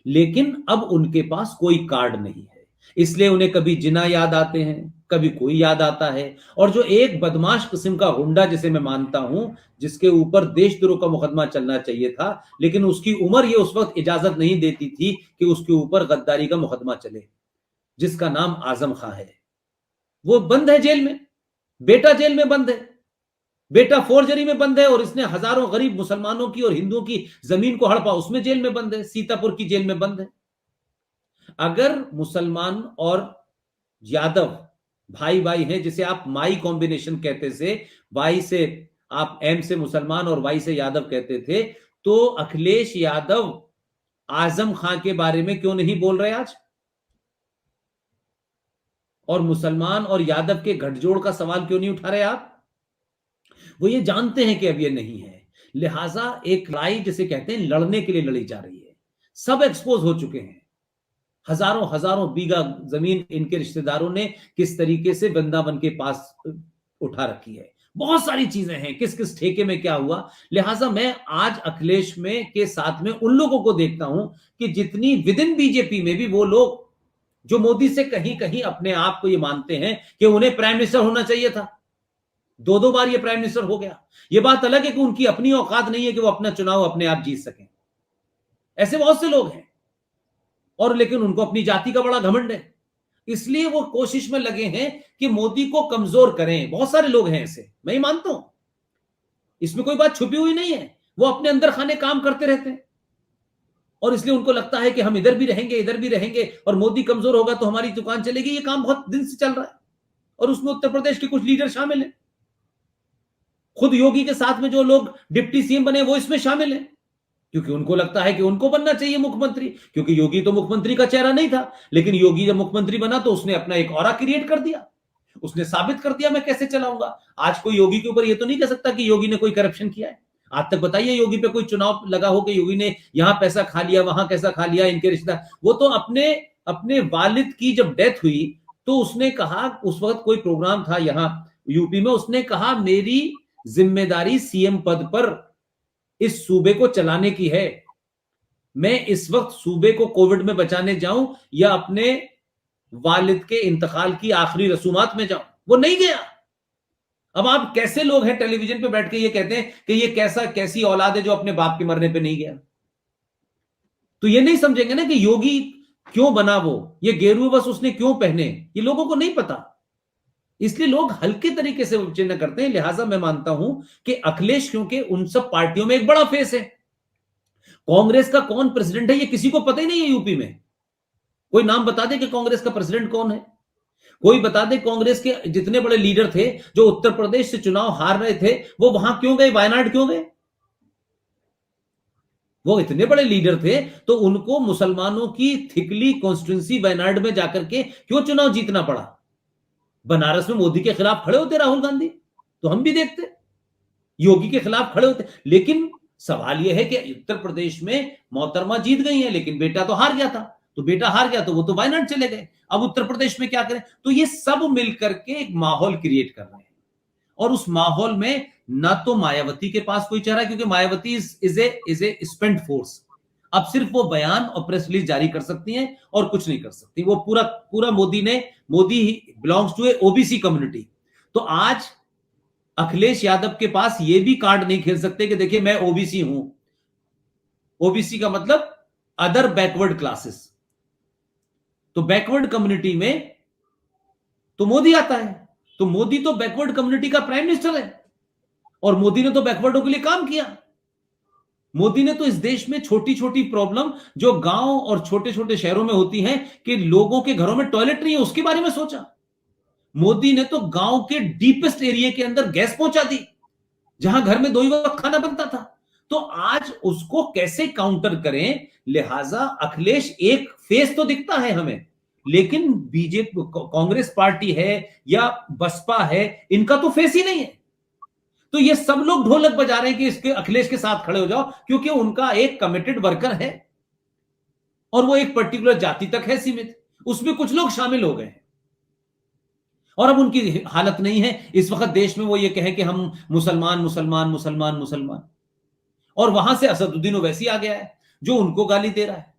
लेकिन अब उनके पास कोई कार्ड नहीं है। इसलिए उन्हें कभी जिन्ना याद आते हैं, कभी कोई याद आता है। और जो एक बदमाश किस्म का गुंडा जिसे मैं मानता हूं, जिसके ऊपर देशद्रोह का मुकदमा चलना चाहिए था, लेकिन उसकी उम्र ये उस वक्त इजाजत नहीं देती थी कि उसके ऊपर गद्दारी का मुकदमा चले, जिसका नाम आजम खां है। वो बंद है जेल में, बेटा जेल में बंद है, बेटा फोर्जरी में बंद है और इसने हजारों गरीब मुसलमानों की और हिंदुओं की जमीन को हड़पा, उसमें जेल में बंद है, सीतापुर की जेल में बंद है। अगर मुसलमान और यादव भाई भाई हैं, जिसे आप माई कॉम्बिनेशन कहते थे, वाई से आप एम से मुसलमान और वाई से यादव कहते थे, तो अखिलेश यादव आजम खां के बारे में क्यों नहीं बोल रहे आज? और मुसलमान और यादव के गठजोड़ का सवाल क्यों नहीं उठा रहे आप? वो ये जानते हैं कि अब ये नहीं है, लिहाजा एक लड़ाई जिसे कहते हैं लड़ने के लिए लड़ी जा रही है। सब एक्सपोज हो चुके हैं, हजारों हजारों बीघा जमीन इनके रिश्तेदारों ने किस तरीके से वृंदावन के पास उठा रखी है। बहुत सारी चीजें हैं, किस किस ठेके में क्या हुआ। लिहाजा मैं आज अखिलेश में के साथ में उन लोगों को देखता हूं कि जितनी विद इन बीजेपी में भी वो लोग जो मोदी से कहीं कहीं अपने आप को ये मानते हैं कि उन्हें प्राइम मिनिस्टर होना चाहिए था, 2-2 बार ये प्राइम मिनिस्टर हो गया। ये बात अलग है कि उनकी अपनी औकात नहीं है कि वो अपना चुनाव अपने आप जीत सकें, ऐसे बहुत से लोग हैं, और लेकिन उनको अपनी जाति का बड़ा घमंड है, इसलिए वो कोशिश में लगे हैं कि मोदी को कमजोर करें। बहुत सारे लोग हैं ऐसे, मैं ही मानता हूं, इसमें कोई बात छुपी हुई नहीं है। वो अपने अंदर खाने काम करते रहते हैं और इसलिए उनको लगता है कि हम इधर भी रहेंगे इधर भी रहेंगे और मोदी कमजोर होगा तो हमारी दुकान चलेगी। ये काम बहुत दिन से चल रहा है और उसमें उत्तर प्रदेश के कुछ लीडर शामिल हैं। खुद योगी के साथ में जो लोग डिप्टी सीएम बने वो इसमें शामिल हैं, क्योंकि उनको लगता है कि उनको बनना चाहिए मुख्यमंत्री, क्योंकि योगी तो मुख्यमंत्री का चेहरा नहीं था। लेकिन योगी जब मुख्यमंत्री बना तो उसने अपना एक ऑरा क्रिएट कर दिया, उसने साबित कर दिया मैं कैसे चलाऊंगा। आज कोई योगी के ऊपर ये तो नहीं कह सकता कि योगी ने कोई करप्शन किया है। आज तक बताइए योगी पे कोई चुनाव लगा हो कि योगी ने यहां पैसा खा लिया वहां कैसा खा लिया, इनके रिश्तेदार। वो तो अपने अपने वालिद की जब डेथ हुई तो उसने कहा, उस वक्त कोई प्रोग्राम था यहां यूपी में, उसने कहा मेरी जिम्मेदारी सीएम पद पर इस सूबे को चलाने की है, मैं इस वक्त सूबे को कोविड में बचाने जाऊं या अपने वालिद के इंतकाल की आखिरी रसूमात में जाऊं। वो नहीं गया। अब आप कैसे लोग हैं टेलीविजन पे बैठ के ये कहते हैं कि ये कैसी औलाद है जो अपने बाप के मरने पे नहीं गया। तो ये नहीं समझेंगे ना कि योगी क्यों बना, वो ये गेरुए बस उसने क्यों पहने, ये लोगों को नहीं पता। इसलिए लोग हल्के तरीके से चिन्ह करते हैं। लिहाजा मैं मानता हूं कि अखिलेश क्योंकि उन सब पार्टियों में एक बड़ा फेस है। कांग्रेस का कौन प्रेसिडेंट है ये किसी को पता ही नहीं है यूपी में। कोई नाम बता दे कि कांग्रेस का प्रेसिडेंट कौन है, कोई बता दे कांग्रेस के जितने बड़े लीडर थे जो उत्तर प्रदेश से चुनाव हार रहे थे वो वहां क्यों गए, वायनाड क्यों गए। वो इतने बड़े लीडर थे तो उनको मुसलमानों की थिकली कॉन्स्टिट्यूंसी वायनाड में जाकर के क्यों चुनाव जीतना पड़ा। बनारस में मोदी के खिलाफ खड़े होते राहुल गांधी, तो हम भी देखते, योगी के खिलाफ खड़े होते। लेकिन सवाल यह है कि उत्तर प्रदेश में मोहतरमा जीत गई है लेकिन बेटा तो हार गया था। तो बेटा हार गया तो वो तो वायनाड चले गए, अब उत्तर प्रदेश में क्या करें? तो ये सब मिलकर के एक माहौल क्रिएट कर रहे हैं, और उस माहौल में ना तो मायावती के पास कोई चेहरा है, क्योंकि Mayawati is a spent force. अब सिर्फ वो बयान और प्रेस रिलीज जारी कर सकती हैं और कुछ नहीं कर सकती। वो पूरा पूरा Modi belongs to a OBC community. तो आज अखिलेश यादव के पास ये भी कार्ड नहीं खेल सकते कि देखिए मैं ओबीसी हूं। ओबीसी का मतलब अदर बैकवर्ड क्लासेस। तो बैकवर्ड कम्युनिटी में तो मोदी आता है, तो मोदी तो बैकवर्ड कम्युनिटी का प्राइम मिनिस्टर है, और मोदी ने तो बैकवर्डों के लिए काम किया। मोदी ने तो इस देश में छोटी छोटी प्रॉब्लम जो गांव और छोटे छोटे शहरों में होती हैं कि लोगों के घरों में टॉयलेट नहीं है, उसके बारे में सोचा। मोदी ने तो गांव के डीपेस्ट एरिया के अंदर गैस पहुंचा दी, जहां घर में 2 ही वक्त खाना बनता था। तो आज उसको कैसे काउंटर करें? लिहाजा अखिलेश एक फेस तो दिखता है हमें, लेकिन बीजेपी कांग्रेस पार्टी है या बसपा है, इनका तो फेस ही नहीं है। तो ये सब लोग ढोलक बजा रहे हैं कि इसके अखिलेश के साथ खड़े हो जाओ, क्योंकि उनका एक कमिटेड वर्कर है और वो एक पर्टिकुलर जाति तक है सीमित, उसमें कुछ लोग शामिल हो गए हैं और अब उनकी हालत नहीं है इस वक्त देश में वो ये कहें कि हम मुसलमान मुसलमान मुसलमान मुसलमान, और वहां से असदुद्दीन ओवैसी आ गया है जो उनको गाली दे रहा है।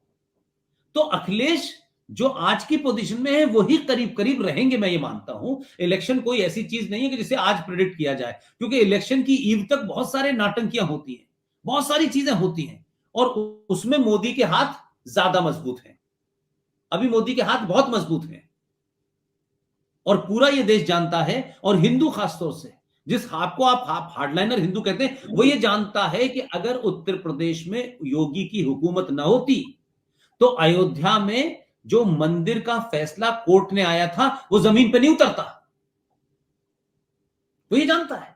तो अखिलेश जो आज की पोजीशन में है वही करीब करीब रहेंगे, मैं ये मानता हूं। इलेक्शन कोई ऐसी चीज नहीं है कि जिसे आज प्रेडिक्ट किया जाए, क्योंकि इलेक्शन की ईव तक बहुत सारे नाटंकियां होती हैं, बहुत सारी चीजें होती हैं, और उसमें मोदी के हाथ ज्यादा मजबूत हैं। अभी मोदी के हाथ बहुत मजबूत हैं, और पूरा ये देश जानता है, और हिंदू खासतौर से, जिस आपको आप हार्डलाइनर हिंदू कहते हैं, वो ये जानता है कि अगर उत्तर प्रदेश में योगी की हुकूमत न होती तो अयोध्या में जो मंदिर का फैसला कोर्ट ने आया था वो जमीन पे नहीं उतरता। वो ये जानता है।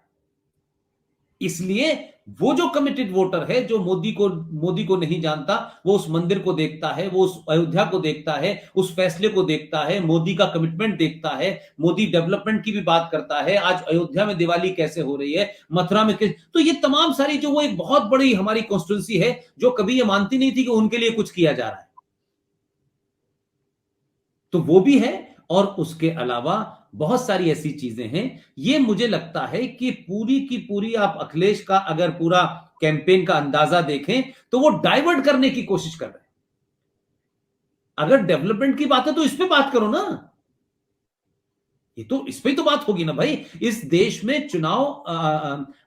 इसलिए वो जो कमिटेड वोटर है, जो मोदी को नहीं जानता, वो उस मंदिर को देखता है, वो उस अयोध्या को देखता है, उस फैसले को देखता है, मोदी का कमिटमेंट देखता है, मोदी डेवलपमेंट की भी बात करता है। आज अयोध्या में दिवाली कैसे हो रही है, मथुरा में तो ये तमाम सारी जो वो एक बहुत बड़ी हमारी कॉन्स्टिट्यूंसी है जो कभी ये मानती नहीं थी कि उनके लिए कुछ किया जा रहा है, तो वो भी है। और उसके अलावा बहुत सारी ऐसी चीजें हैं। ये मुझे लगता है कि पूरी की पूरी आप अखिलेश का अगर पूरा कैंपेन का अंदाजा देखें तो वो डाइवर्ट करने की कोशिश कर रहे हैं। अगर डेवलपमेंट की बात है तो इस पे बात करो ना, ये तो इस पे तो बात होगी ना भाई। इस देश में चुनाव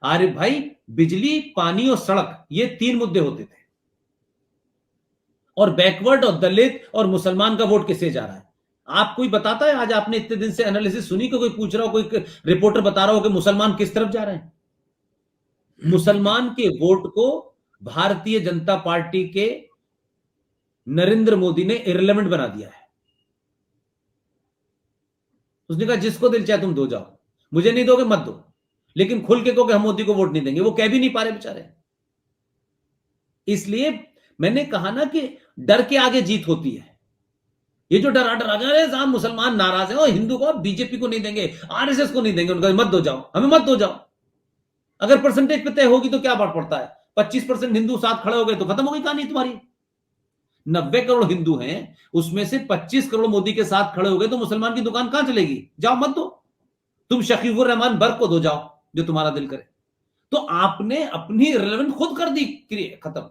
आरिफ भाई, बिजली, पानी और सड़क, ये 3 मुद्दे होते थे, और बैकवर्ड और दलित और मुसलमान का वोट किसे जा रहा है? आप कोई बताता है? आज आपने इतने दिन से एनालिसिस सुनी कि कोई पूछ रहा हो, कोई रिपोर्टर बता रहा हो कि मुसलमान किस तरफ जा रहे हैं? मुसलमान के वोट को भारतीय जनता पार्टी के नरेंद्र मोदी ने इररिलेवेंट बना दिया है। उसने कहा जिसको दिल चाहे तुम दो जाओ, मुझे नहीं दोगे मत दो, लेकिन खुल के कहो कि हम मोदी को वोट नहीं देंगे। वो कह भी नहीं पा रहे बेचारे। इसलिए मैंने कहा ना कि डर के आगे जीत होती है। ये जो डरा साहब मुसलमान नाराज है और हिंदू को, बीजेपी को नहीं देंगे, आरएसएस को नहीं देंगे, उनका मत दो जाओ, हमें मत दो जाओ। अगर परसेंटेज पे तय होगी तो क्या बात पड़ता है? 25% हिंदू साथ खड़े हो गए तो खत्म हो गई कहानी तुम्हारी। 90 करोड़ हिंदू हैं, उसमें से 25 करोड़ मोदी के साथ खड़े हो गए तो मुसलमान की दुकान कहां चलेगी? जाओ मत दो, तुम शकीबुर रहमान बर्क को दो जाओ, जो तुम्हारा दिल करे। तो आपने अपनी रिलेवेंट खुद कर दी, खत्म।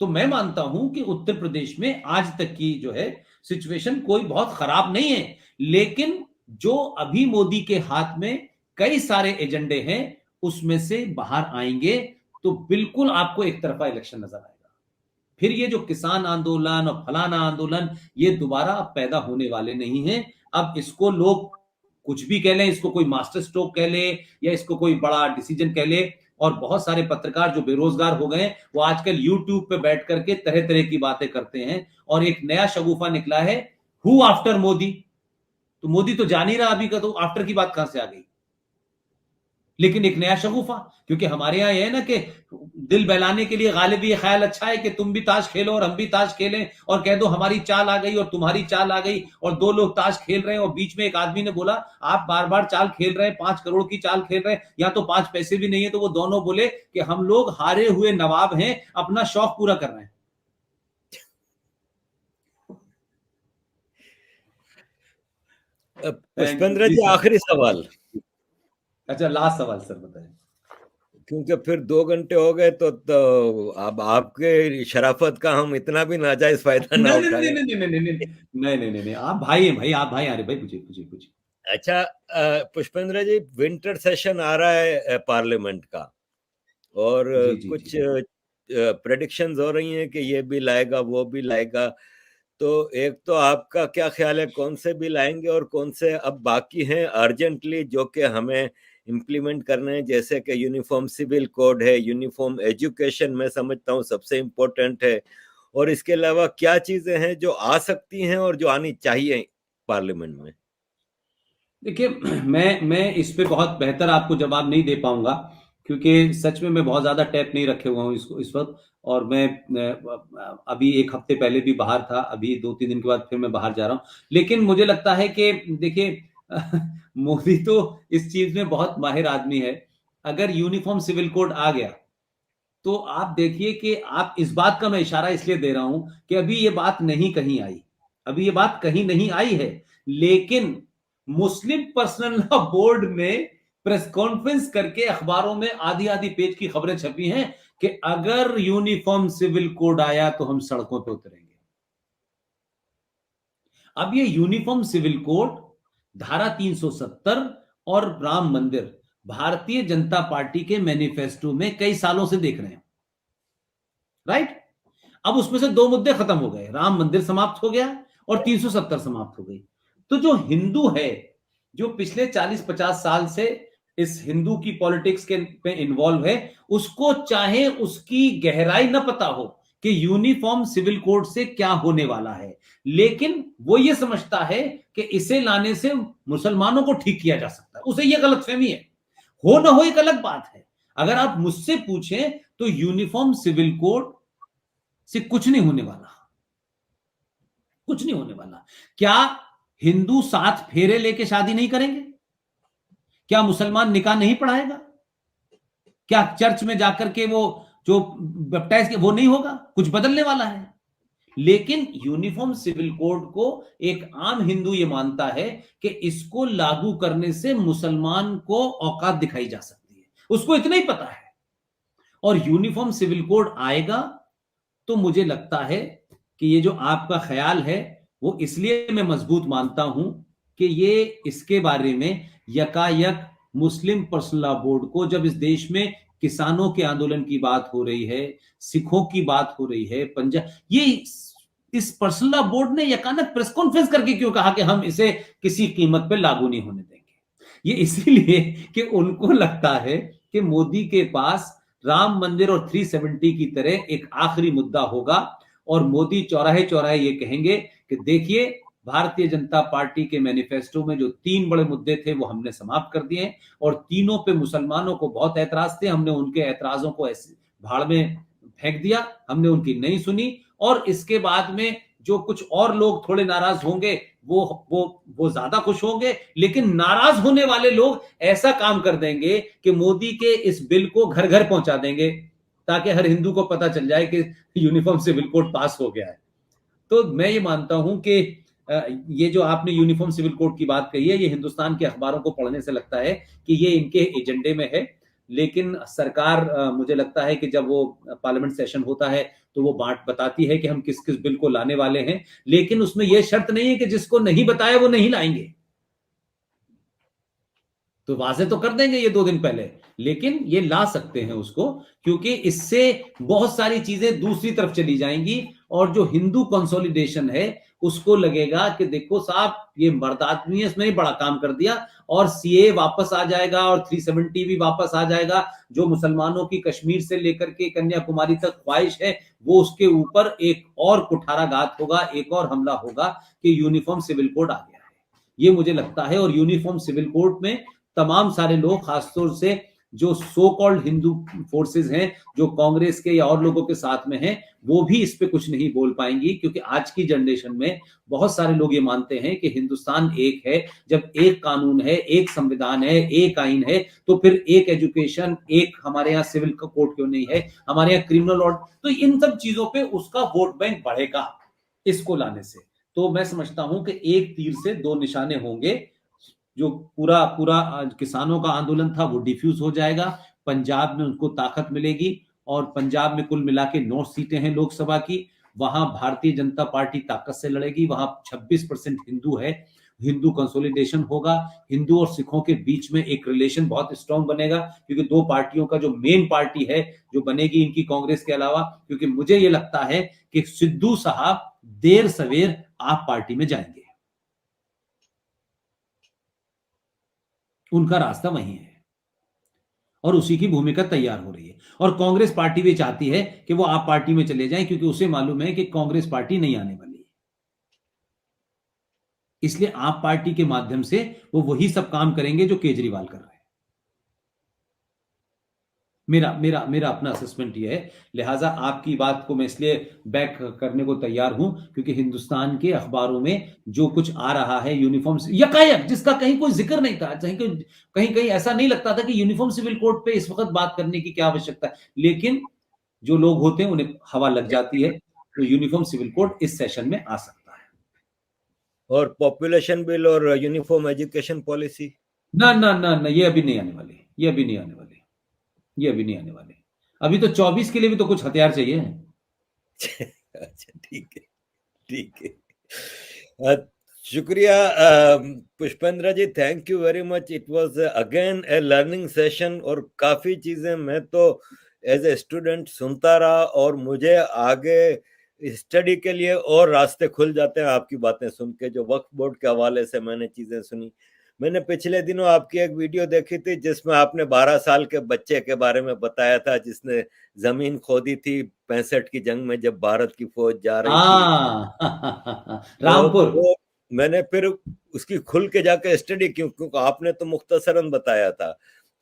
तो मैं मानता हूं कि उत्तर प्रदेश में आज तक की जो है सिचुएशन कोई बहुत खराब नहीं है, लेकिन जो अभी मोदी के हाथ में कई सारे एजेंडे हैं उसमें से बाहर आएंगे तो बिल्कुल आपको एक तरफा इलेक्शन नजर आएगा। फिर ये जो किसान आंदोलन और फलाना आंदोलन, ये दोबारा पैदा होने वाले नहीं है। अब इसको लोग कुछ भी कह लें, इसको कोई मास्टर स्ट्रोक कह ले या इसको कोई बड़ा डिसीजन कह ले, और बहुत सारे पत्रकार जो बेरोजगार हो गए वो आजकल यूट्यूब पे बैठ करके तरह तरह की बातें करते हैं, और एक नया शगुफा निकला है, हु आफ्टर मोदी। तो मोदी तो जान ही रहा अभी का, तो आफ्टर की बात कहां से आ गई? लेकिन एक नया शगुफा, क्योंकि हमारे यहां यह है ना कि दिल बहलाने के लिए गालिब ये ख्याल अच्छा है कि तुम भी ताश खेलो और हम भी ताश खेलें, और कह दो हमारी चाल आ गई और तुम्हारी चाल आ गई, और 2 लोग ताश खेल रहे हैं और बीच में एक आदमी ने बोला आप बार बार चाल खेल रहे हैं, 5 करोड़ की चाल खेल रहे हैं, या तो 5 पैसे भी नहीं है। तो वो दोनों बोले कि हम लोग हारे हुए नवाब हैं, अपना शौक पूरा कर रहे हैं। पुष्पेंद्र जी जी, सर। आखिरी सवाल, अच्छा, लास्ट सवाल सर बताएं। क्योंकि फिर 2 घंटे हो गए, तो अब आपके शराफत का हम इतना भी नाजायज फायदा ना नहीं नहीं नहीं उठाएं। नहीं नहीं नहीं नहीं नहीं नहीं नहीं नहीं, आप भाई हैं भाई, आप भाई, अरे भाई पूछिए पूछिए पूछिए। अच्छा, पुष्पेंद्र जी, विंटर सेशन आ रहा है पार्लियामेंट का, और जी जी जी। कुछ प्रेडिक्शंस हो रही हैं कि ये भी लाएगा वो भी लाएगा। तो एक तो आपका क्या ख्याल है, कौन से बिल आएंगे और कौन से अब बाकी हैं अर्जेंटली जो कि हमें इम्प्लीमेंट करने हैं, जैसे कि यूनिफॉर्म सिविल कोड है, यूनिफॉर्म एजुकेशन मैं समझता हूँ सबसे इम्पोर्टेंट है, और इसके अलावा क्या चीजें हैं जो आ सकती हैं और जो आनी चाहिए पार्लियामेंट में? देखिए, मैं इस पे बहुत बेहतर आपको जवाब नहीं दे पाऊंगा, क्योंकि सच में मैं बहुत ज्यादा टैप नहीं रखे हुआ हूँ इसको इस वक्त। और मैं अभी एक हफ्ते पहले भी बाहर था, अभी 2-3 दिन के बाद फिर मैं बाहर जा रहा हूँ। लेकिन मुझे लगता है कि देखिए, मोदी तो इस चीज में बहुत माहिर आदमी है। अगर यूनिफॉर्म सिविल कोड आ गया, तो आप देखिए कि आप इस बात का मैं इशारा इसलिए दे रहा हूं कि अभी ये बात नहीं कहीं आई, अभी ये बात कहीं नहीं आई है। लेकिन मुस्लिम पर्सनल लॉ बोर्ड में प्रेस कॉन्फ्रेंस करके अखबारों में आधी आधी पेज की खबरें छपी हैं कि अगर यूनिफॉर्म सिविल कोड आया तो हम सड़कों पर उतरेंगे। अब ये यूनिफॉर्म सिविल कोड, धारा 370 और राम मंदिर, भारतीय जनता पार्टी के मैनिफेस्टो में कई सालों से देख रहे हैं, राइट। अब उसमें से 2 मुद्दे खत्म हो गए, राम मंदिर समाप्त हो गया और 370 समाप्त हो गई। तो जो हिंदू है, जो पिछले 40-50 साल से इस हिंदू की पॉलिटिक्स के पे इन्वॉल्व है, उसको चाहे उसकी गहराई न पता हो कि यूनिफॉर्म सिविल कोड से क्या होने वाला है, लेकिन वो ये समझता है कि इसे लाने से मुसलमानों को ठीक किया जा सकता है, उसे ये गलतफहमी है। हो ना हो एक अलग बात है। अगर आप मुझसे पूछें तो यूनिफॉर्म सिविल कोड से कुछ नहीं होने वाला, कुछ नहीं होने वाला। क्या हिंदू 7 फेरे लेके शादी नहीं करेंगे? क्या मुसलमान निकाह नहीं पढ़ाएगा? क्या चर्च में जाकर के वो जो बैप्टाइज के वो नहीं होगा? कुछ बदलने वाला है? लेकिन यूनिफॉर्म सिविल कोड को एक आम हिंदू ये मानता है कि इसको लागू करने से मुसलमान को औकात दिखाई जा सकती है, उसको इतना ही पता है। और यूनिफॉर्म सिविल कोड आएगा तो मुझे लगता है कि ये जो आपका ख्याल है, वो इसलिए मैं मजबूत मानता हूं कि ये इसके बारे में यकायक मुस्लिम पर्सनल लॉ बोर्ड को, जब इस देश में किसानों के आंदोलन की बात हो रही है, सिखों की बात हो रही है, पंजाब, ये इस पर्सनल लॉ बोर्ड ने यकानक प्रेस कॉन्फ्रेंस करके क्यों कहा कि हम इसे किसी कीमत पे लागू नहीं होने देंगे? ये इसीलिए कि उनको लगता है कि मोदी के पास राम मंदिर और 370 की तरह एक आखिरी मुद्दा होगा, और मोदी चौराहे चौराहे ये कहेंगे कि देखिए, भारतीय जनता पार्टी के मैनिफेस्टो में जो 3 बड़े मुद्दे थे वो हमने समाप्त कर दिए, और तीनों पे मुसलमानों को बहुत ऐतराज थे, हमने उनके ऐतराजों को ऐसे भाड़ में फेंक दिया, हमने उनकी नहीं सुनी। और इसके बाद में जो कुछ और लोग थोड़े नाराज होंगे, वो ज्यादा खुश होंगे, लेकिन नाराज होने वाले लोग ऐसा काम कर देंगे कि मोदी के इस बिल को घर घर पहुंचा देंगे, ताकि हर हिंदू को पता चल जाए कि यूनिफॉर्म सिविल कोड पास हो गया है। तो मैं ये मानता हूं कि ये जो आपने यूनिफॉर्म सिविल कोड की बात कही है, ये हिंदुस्तान के अखबारों को पढ़ने से लगता है कि ये इनके एजेंडे में है। लेकिन सरकार, मुझे लगता है कि जब वो पार्लियामेंट सेशन होता है तो वो बांट बताती है कि हम किस किस बिल को लाने वाले हैं, लेकिन उसमें यह शर्त नहीं है कि जिसको नहीं बताया वो नहीं लाएंगे। तो वाजे तो कर देंगे ये 2 दिन पहले, लेकिन ये ला सकते हैं उसको, क्योंकि इससे बहुत सारी चीजें दूसरी तरफ चली जाएंगी, और जो हिंदू कंसोलिडेशन है उसको लगेगा कि देखो साहब, ये मर्द आदमी है, इसमें बड़ा काम कर दिया, और सीए वापस आ जाएगा और 370 भी वापस आ जाएगा। जो मुसलमानों की कश्मीर से लेकर के कन्याकुमारी तक ख्वाहिश है, वो उसके ऊपर एक और कुठाराघात होगा, एक और हमला होगा कि यूनिफॉर्म सिविल कोड आ गया है। ये मुझे लगता है। और यूनिफॉर्म सिविल कोड में तमाम सारे लोग, खासतौर से जो सो कॉल्ड हिंदू फोर्सेस हैं, जो कांग्रेस के या और लोगों के साथ में हैं, वो भी इस पे कुछ नहीं बोल पाएंगी, क्योंकि आज की जनरेशन में बहुत सारे लोग ये मानते हैं कि हिंदुस्तान एक है। जब एक कानून है, एक संविधान है, एक आइन है, तो फिर एक एजुकेशन, एक हमारे यहाँ सिविल कोड क्यों नहीं है, हमारे यहाँ क्रिमिनल लॉ। तो इन सब चीजों पे उसका वोट बैंक बढ़ेगा इसको लाने से। तो मैं समझता हूं कि एक तीर से 2 निशाने होंगे, जो पूरा पूरा किसानों का आंदोलन था वो डिफ्यूज हो जाएगा, पंजाब में उनको ताकत मिलेगी, और पंजाब में कुल मिला के 9 सीटें हैं लोकसभा की, वहां भारतीय जनता पार्टी ताकत से लड़ेगी, वहां 26% हिंदू है, हिंदू कंसोलिडेशन होगा, हिंदू और सिखों के बीच में एक रिलेशन बहुत स्ट्रांग बनेगा, क्योंकि दो पार्टियों का जो मेन पार्टी है जो बनेगी इनकी कांग्रेस के अलावा, क्योंकि मुझे ये लगता है कि सिद्धू साहब देर सवेर आप पार्टी में जाएंगे, उनका रास्ता वही है और उसी की भूमिका तैयार हो रही है, और कांग्रेस पार्टी भी चाहती है कि वो आप पार्टी में चले जाएं, क्योंकि उसे मालूम है कि कांग्रेस पार्टी नहीं आने वाली है, इसलिए आप पार्टी के माध्यम से वो वही सब काम करेंगे जो केजरीवाल कर रहे हैं। मेरा मेरा मेरा अपना असेसमेंट ये है, लिहाजा आपकी बात को मैं इसलिए बैक करने को तैयार हूं क्योंकि हिंदुस्तान के अखबारों में जो कुछ आ रहा है यूनिफॉर्म यकायक, जिसका कहीं कोई जिक्र नहीं था, कहीं कहीं ऐसा नहीं लगता था कि यूनिफॉर्म सिविल कोड पे इस वक्त बात करने की क्या आवश्यकता है, लेकिन जो लोग होते हैं उन्हें हवा लग जाती है, तो यूनिफॉर्म सिविल कोड इस सेशन में आ सकता है। और पॉपुलेशन बिल और यूनिफॉर्म एजुकेशन पॉलिसी ना ना ना ना, ये अभी नहीं आने वाली, ये अभी नहीं आने वाली, ये अभी नहीं आने वाली, अभी तो 24 के लिए भी तो कुछ हथियार चाहिए। अच्छा ठीक है, ठीक है। शुक्रिया Pushpendra ji, thank you very much. It was again a learning session, और काफी चीजें मैं तो एज ए स्टूडेंट सुनता रहा, और मुझे आगे स्टडी के लिए और रास्ते खुल जाते हैं आपकी बातें सुन के। जो वक्फ बोर्ड के हवाले से मैंने चीजें सुनी, मैंने पिछले दिनों आपकी एक वीडियो देखी थी जिसमें आपने 12 साल के बच्चे के बारे में बताया था जिसने जमीन खोदी थी 65 की जंग में जब भारत की फौज जा रही थी। रामपुर। तो मैंने फिर उसकी खुल के जाकर स्टडी क्योंकि आपने तो मुख्तसरन बताया था,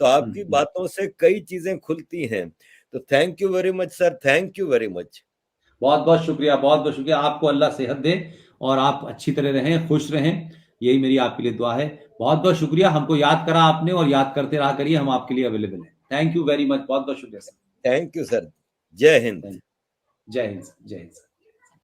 तो आपकी बातों से कई चीजें खुलती हैं। तो thank you very much sir, thank you very much. बहुत बहुत शुक्रिया, बहुत बहुत शुक्रिया। आपको अल्लाह सेहत दे और आप अच्छी तरह रहें, खुश रहें, यही मेरी आपके लिए दुआ है। बहुत बहुत शुक्रिया, हमको याद करा आपने और याद करते रहा करिए, हम आपके लिए अवेलेबल हैं। थैंक यू वेरी मच, बहुत बहुत शुक्रिया सर। थैंक यू सर, जय हिंद। जय हिंद, जय हिंद सर।